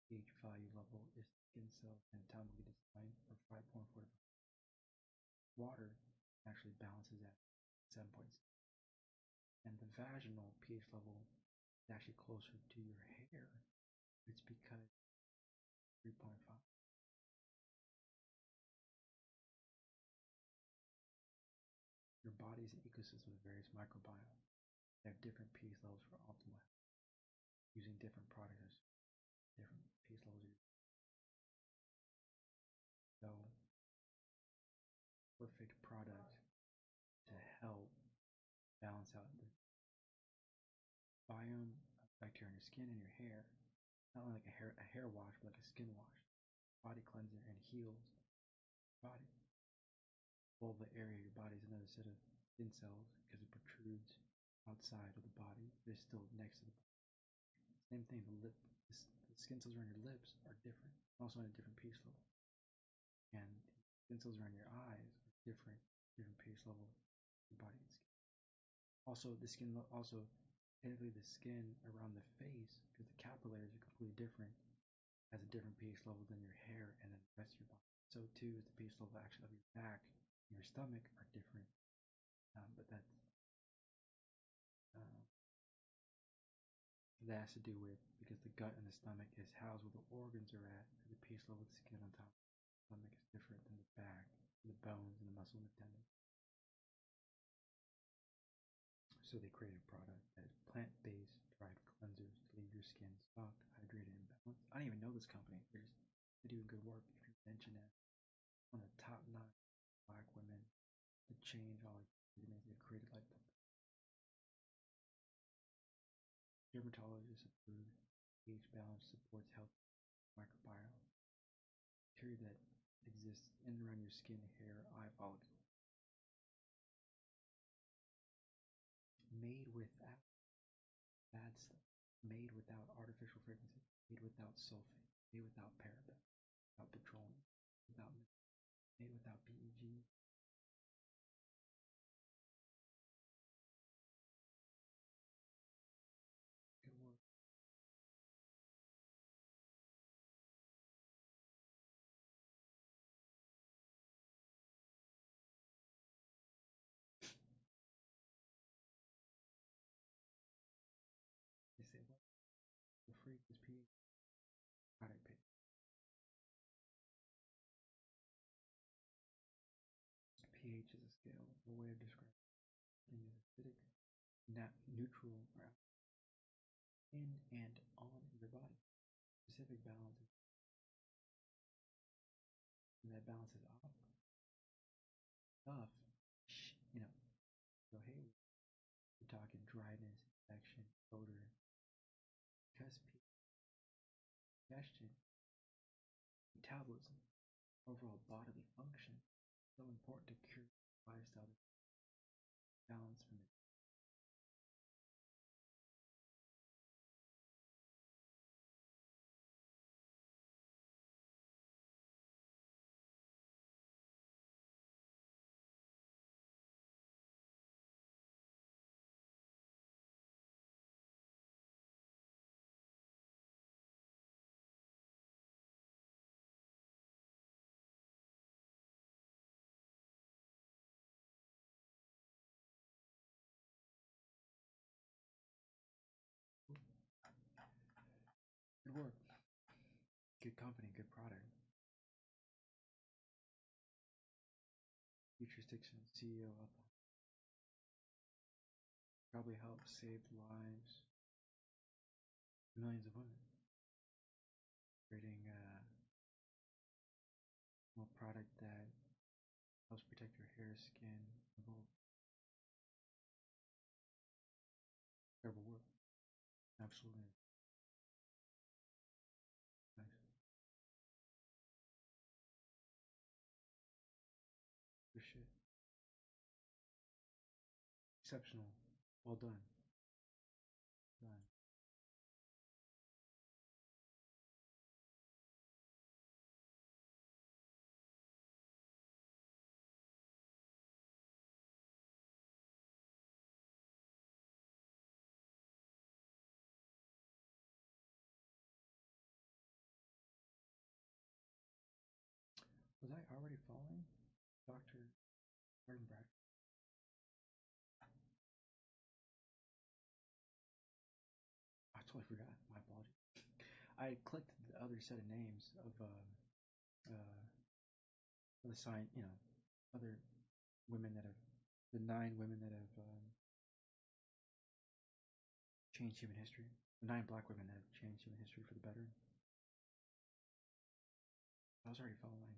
pH value level is skin cells anatomically designed for 5.4. Water actually balances at 7.6. And the vaginal pH level is actually closer to your hair. It's because 3.5. Your body is an ecosystem with various microbiomes. They have different pH levels for optimal health. Using different products, different pH levels. So, perfect product to help balance out the biome of bacteria in your skin and your hair. Not only like a hair wash, but like a skin wash. Body cleanser and heals the body. vulva area of your body is another set of skin cells because it protrudes outside of the body, but it's still next to the body. Same thing, the skin cells around your lips are different, also at a different pH level. And the skin cells around your eyes are different pH level of your body and skin. Also, technically the skin around the face, because the capillaries are completely different, has a different pH level than your hair and then the rest of your body. So too is the pH level actually of your back and your stomach are different. But that has to do with because the gut and the stomach is housed where the organs are at, and the pH level of the skin on top of the stomach is different than the back, the bones, and the muscle and the tendon. So they created a product that is plant-based derived cleansers to leave your skin soft, hydrated, and balanced. I don't even know this company. They're doing good work. If you mention it, one of the top 9 black women to change all they've created like the dermatologist approved pH balance supports healthy microbiome bacteria that exists in and around your skin, hair, eye follicles. Made without bad stuff, made without artificial fragrances, made without sulfate, made without parabens, without petroleum, made without PEG. Good work. They say, what the freak is pH? Product page. pH is a scale, a way of describing it is acidic, neutral, or in and on your body. Specific balance is when that balance is off. Stuff, so hey, we're talking dryness, infection, odor, because digestion, metabolism, overall bodily function, so important to cure lifestyle balance from it. Good work. Good company, good product. Future Stiction CEO of probably helped save the lives of millions of women. Creating a product that helps protect your hair, skin, both. Incredible work. Absolutely. Nice. Good shit. Exceptional. Well done. Done. Was I already following Dr. Gordon Bradford? I totally forgot. My apologies. I clicked the other set of names of the sign, other women that have the 9 women that have changed human history. The 9 black women that have changed human history for the better. I was already following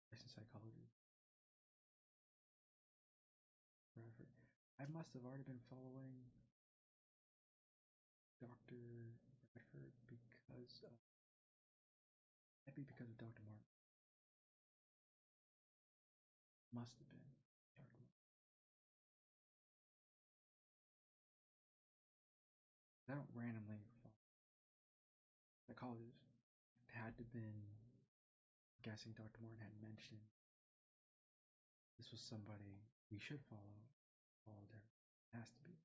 Christian psychology. Bradford. I must have already been following Dr. Bradford because of maybe because of Dr. Martin. Must have been. I don't randomly follow psychologists. It had to been, I'm guessing Dr. Morton had mentioned this was somebody we should follow. Followed her. It has to be.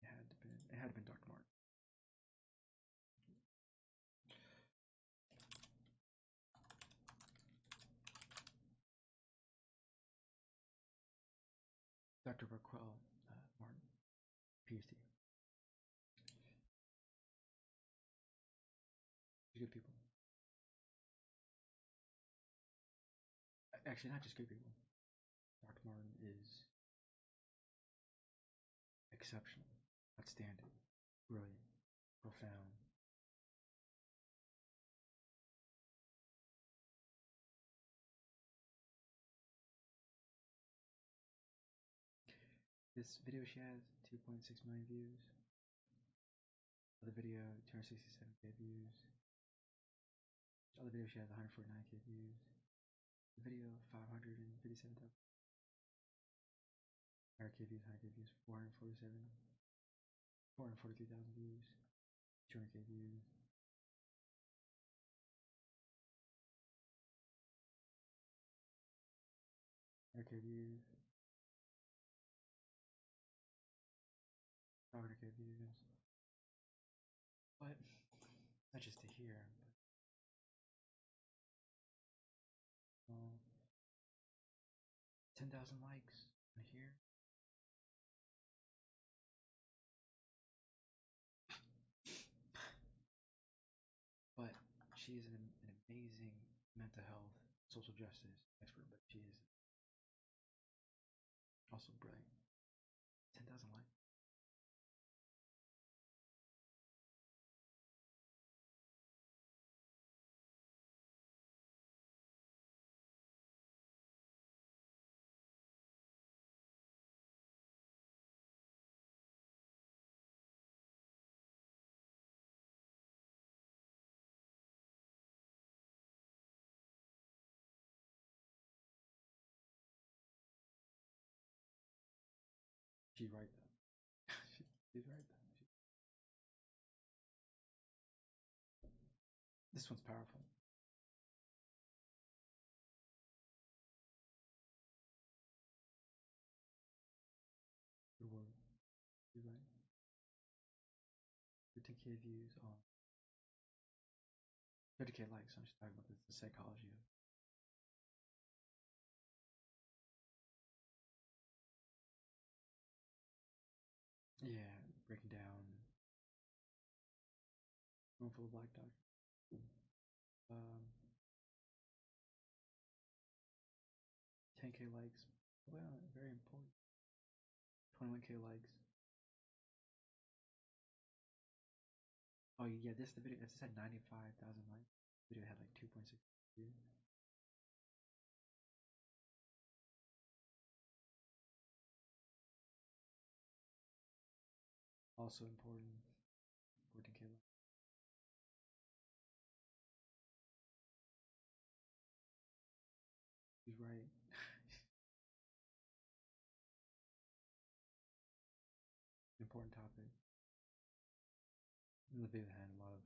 It had to been. It had to been Dr. Martin. Dr. Raquel Martin, PhD. She's good people. Actually, not just good people. Dr. Martin is exceptional, outstanding, brilliant, profound. This video she has 2.6 million views. Other video 267k views. Other video she has 149k views. The video 557,000. 100k views, 100k views, 443,000 views, 200k views. Okay, views. 500k views. But not just to hear, but 10,000 likes on here. But she is an amazing mental health, social justice expert, but she is also brilliant. 10,000 likes. She's right though. She's right though. This one's powerful. Good word. She's right. 13k views on 30k likes. I'm just talking about the psychology of. Yeah, breaking down Room Full of Black Doctors. Um, 10k likes. Well, very important. 21k likes. Oh yeah, this the video. This had 95,000 likes. The video had like 2.6 views. Also important. 14k likes. He's right. Important topic. The video had a lot of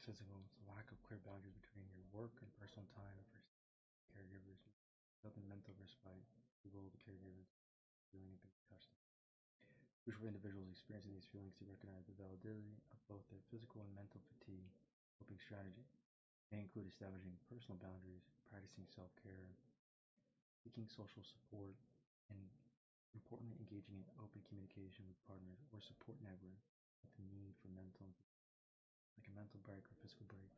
physical. It's a lack of clear boundaries between your work and personal time for caregivers. Building mental respite, the role of the caregiver feeling of being touched. Crucial for individuals experiencing these feelings to recognize the validity of both their physical and mental fatigue. Coping strategy may include establishing personal boundaries, practicing self-care, seeking social support, and importantly engaging in open communication with partners or support networks with the need for like a mental break or physical break.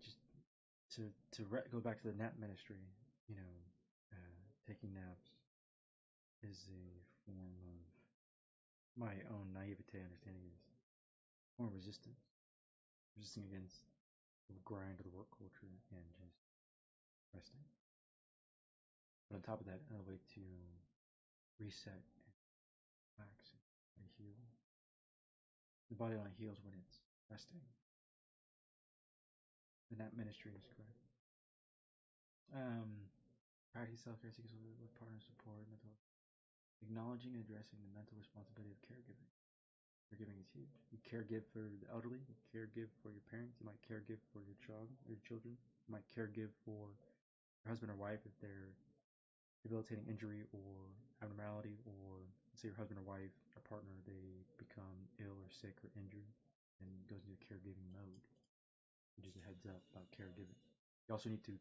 Just go back to the nap ministry, you know, taking naps is a form of my own naivete understanding is more resistance, resisting against the grind of the work culture and just resting. But on top of that, another way to reset and relax and heal. The body only heals when it's resting. The nap ministry is correct. Practice self-care with partner support, mental acknowledging and addressing the mental responsibility of caregiving. Caregiving is huge. You caregive for the elderly, you caregive for your parents, you might caregive for your child or your children, you might caregive for your husband or wife if they're debilitating injury or abnormality, or say your husband or wife or partner, they become ill or sick or injured and goes into caregiving mode. Just a heads up about caregiving. You also need to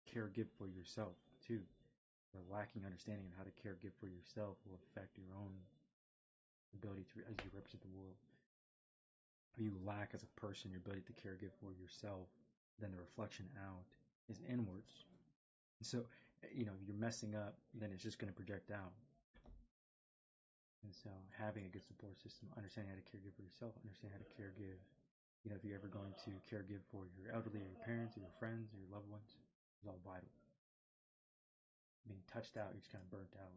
caregive for yourself too. The lacking understanding of how to caregive for yourself will affect your own ability to, as you represent the world. If you lack as a person your ability to caregive for yourself, then the reflection out is inwards. And so, you know, you're messing up, then it's just going to project out. And so, having a good support system, understanding how to caregive for yourself, understanding how to caregive, you know, if you're ever going to caregive for your elderly or your parents or your friends or your loved ones, is all vital. Being touched out, you're just kind of burnt out.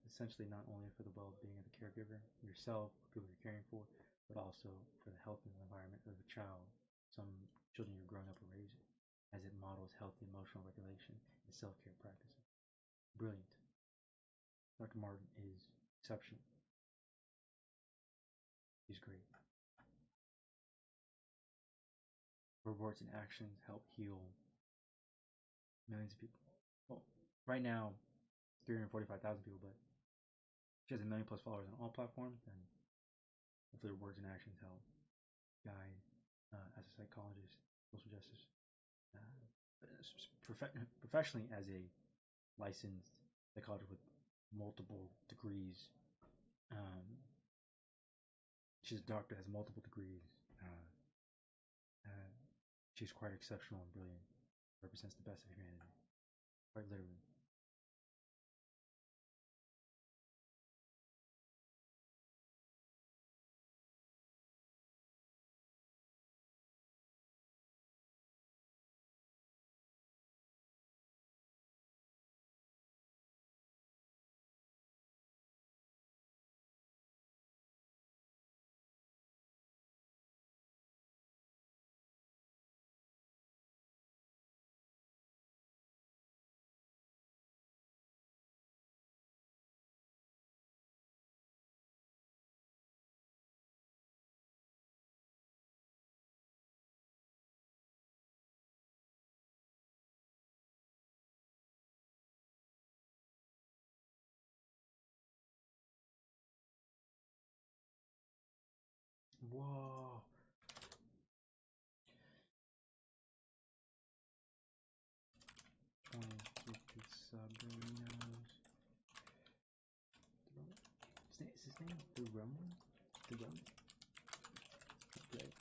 Essentially, not only for the well-being of the caregiver, yourself, people you're caring for, but also for the health and environment of the child. Some children you're growing up or raising, as it models healthy emotional regulation and self-care practices. Brilliant. Dr. Martin is exceptional. He's great. Her words and actions help heal millions of people. Well, right now, 345,000 people, but she has 1 million plus followers on all platforms, and hopefully her words and actions help guide as a psychologist, social justice, professionally as a licensed psychologist with multiple degrees. She's a doctor, has multiple degrees. She's quite exceptional and brilliant. Represents the best of humanity, quite literally. Whoa. Submarinos. Is his name the Roman? The Roman? Great.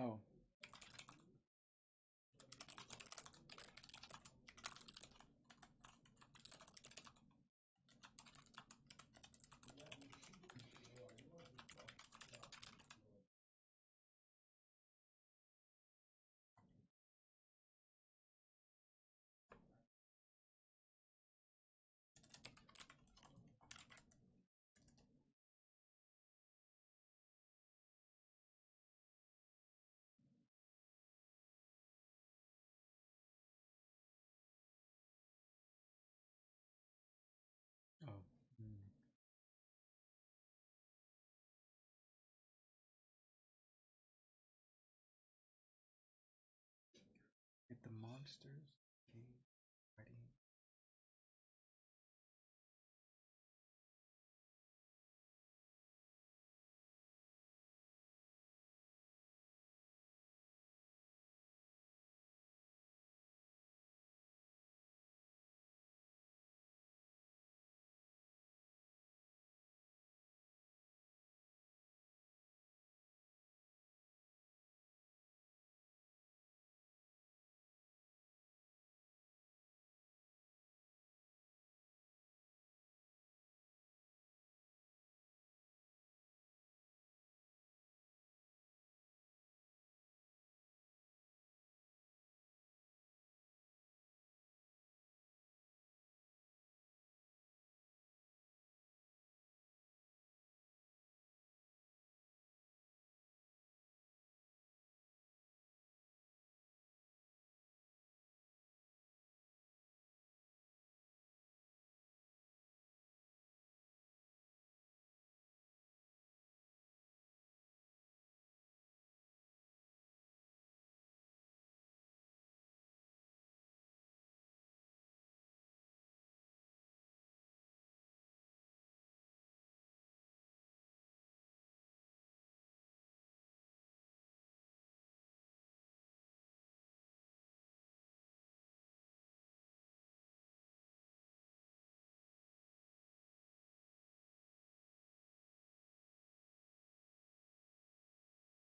Oh. Oh. Mm. Get the monsters. Okay. Ready.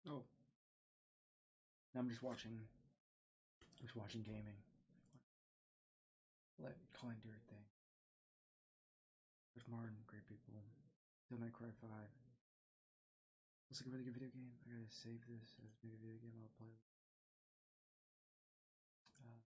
Oh. Now I'm just watching. Just watching gaming. Let Colin do her thing. There's Martin, great people. Devil May Cry 5. Looks like a really good video game. I gotta save this as maybe a video game I'll play. Uh,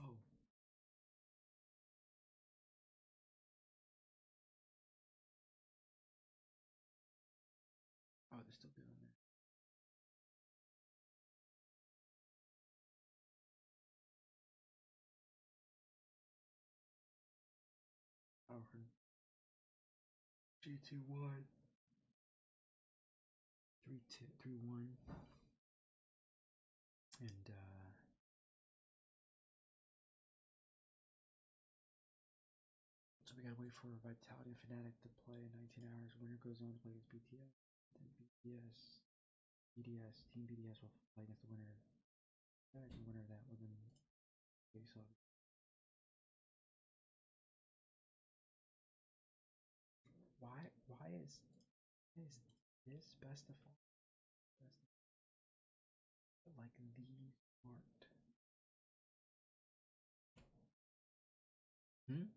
oh. Oh, they're still doing it. Oh, G2-1. 3-2, 3-1. And, so we gotta wait for Vitality and Fnatic to play in 19 hours. Winner goes on to play against BTS. Then Team BDS will play against the winner. The winner of that will then face off. Why is this best of 5? Best of, like these aren't. Hmm?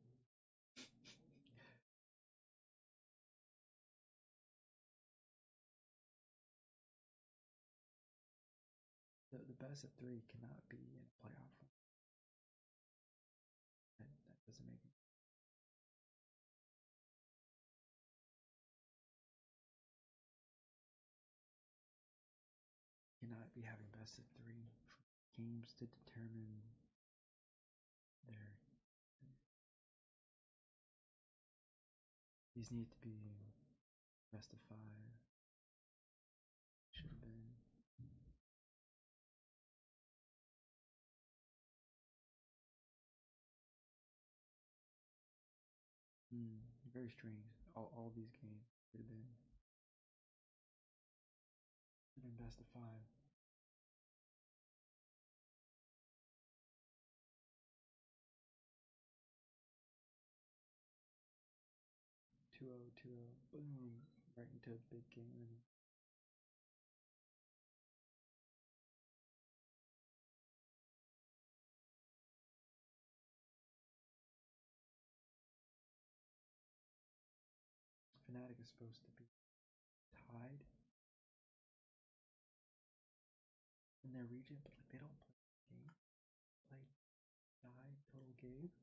The best of 3 cannot be in a playoff. That doesn't make it. Cannot be having best of 3 games to determine their. These need to be best of 5. Should have been. Very strange. All these games should have been best of 5. Two oh, 2-0, boom, right into a big game. Fnatic is supposed to be tied in their region, but like they don't play game. Play 9 total games.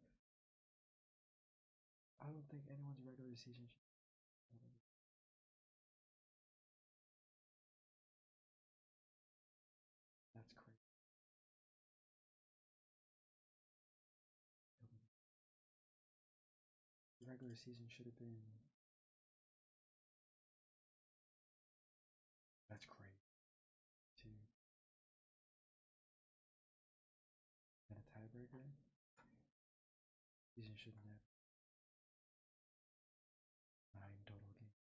I don't think anyone's regular season should. That's crazy. The regular season should have been. That's crazy. Two. And a tiebreaker. Season shouldn't have 9 total games.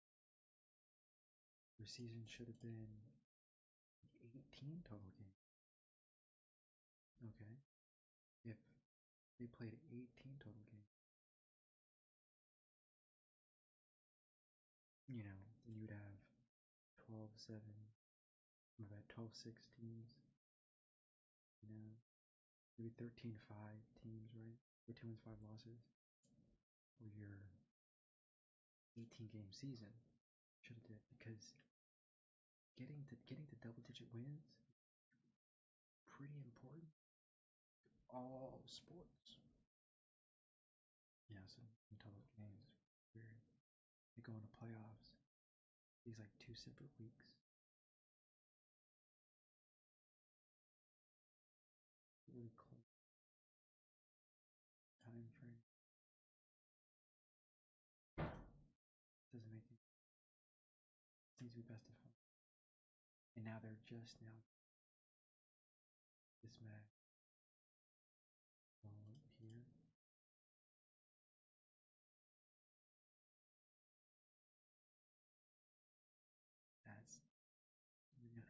Your season should have been 18 total games. Okay. If they played 18 total games, you know, you'd have 12-7, you'd have 12-6 teams, you know, maybe 13-5 teams, right? 13 wins, 5 losses. Or your 18 game season should have did, because getting to double digit wins pretty important. All sports. Yeah, so in total games, weird. They go into playoffs. These like 2 separate weeks. Really close time frame. Doesn't make any sense. Seems to be best of 5. And now they're just now this match. Here. That's yeah.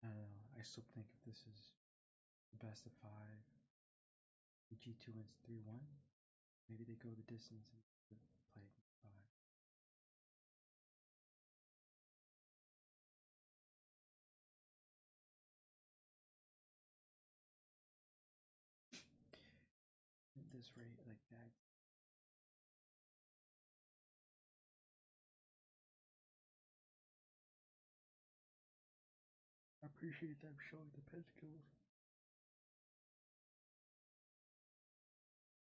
I don't know. I still think if this is the best of 5, G2 wins 3-1. Maybe they go the distance and play 5. At this rate, like that. I appreciate them showing the pentacles.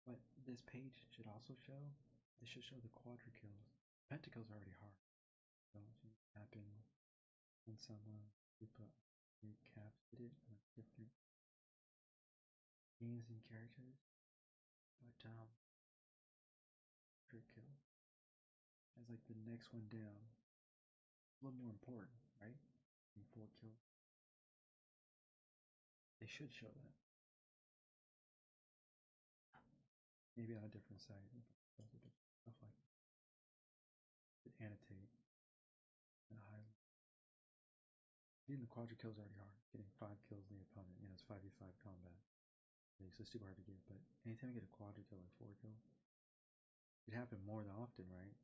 But this page should also show, this should show the quadrikills. Pentacles are already hard. So it happen when some people caps did it with different names and characters. But kill as like the next one down. A little more important, right? And 4 kills. They should show that. Maybe on a different site. Stuff like that. Annotate and highlight. Getting the quadra kills already hard. Getting 5 kills in the opponent, you know, it's 5v5 combat. So it's super hard to get, but anytime you get a quadra kill, like 4 kills, it happen more than often, right?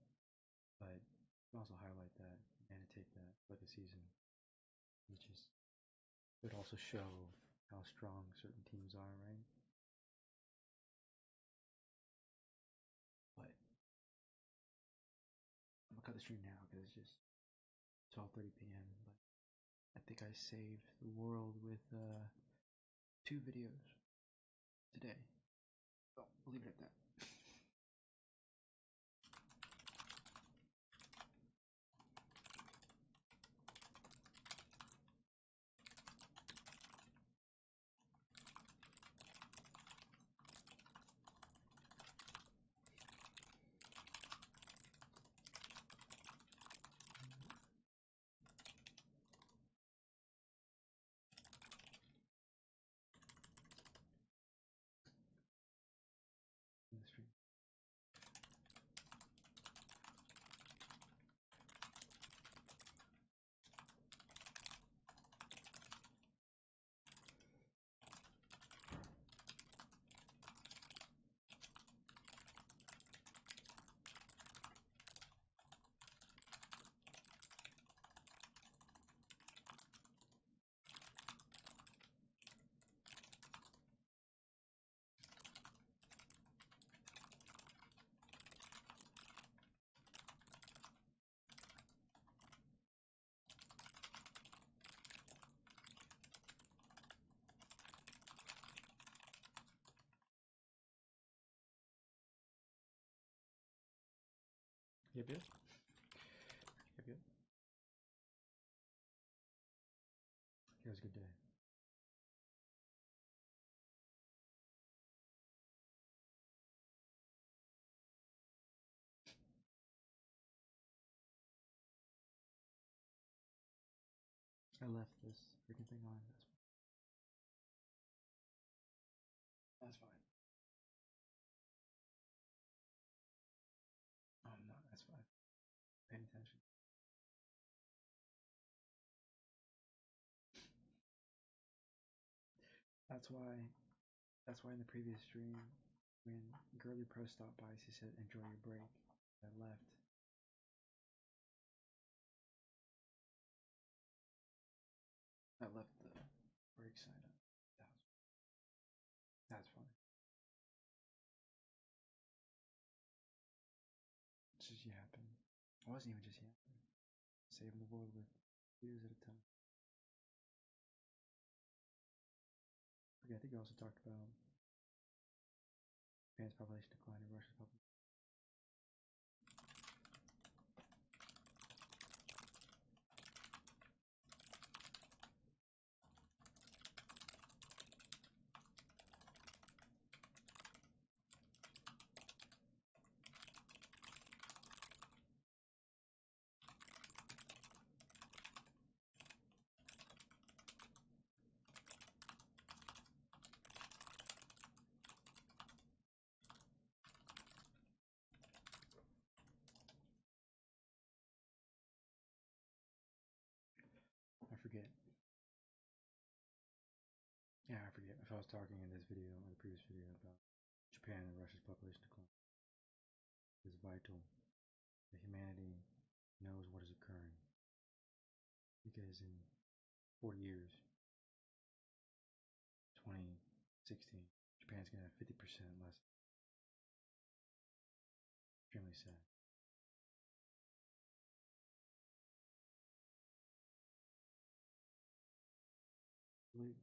But you can also highlight that, annotate that for the season, which is would also show how strong certain teams are, right? But I'm gonna cut the stream now because it's just 12:30 p.m. But I think I saved the world with 2 videos today. So we'll leave it at that. Yep, yep. Yep, yep. It was a good day. I left this freaking thing on. That's fine. Oh, I'm not. That's fine. Paying attention. That's why. That's why in the previous stream, when Girly Pro stopped by, she said, "Enjoy your break." I left. I left the break sign up. That's fine. It's just yapping. It wasn't even just yapping. Saving the world with videos at a time. Okay, I think we also talked about Japan's population decline and Russia's population. I forget. Yeah, I forget if I was talking in this video or the previous video about Japan and Russia's population decline. It's vital that humanity knows what is occurring because in 40 years, 2016, Japan's gonna have 50% less. Extremely sad. Really,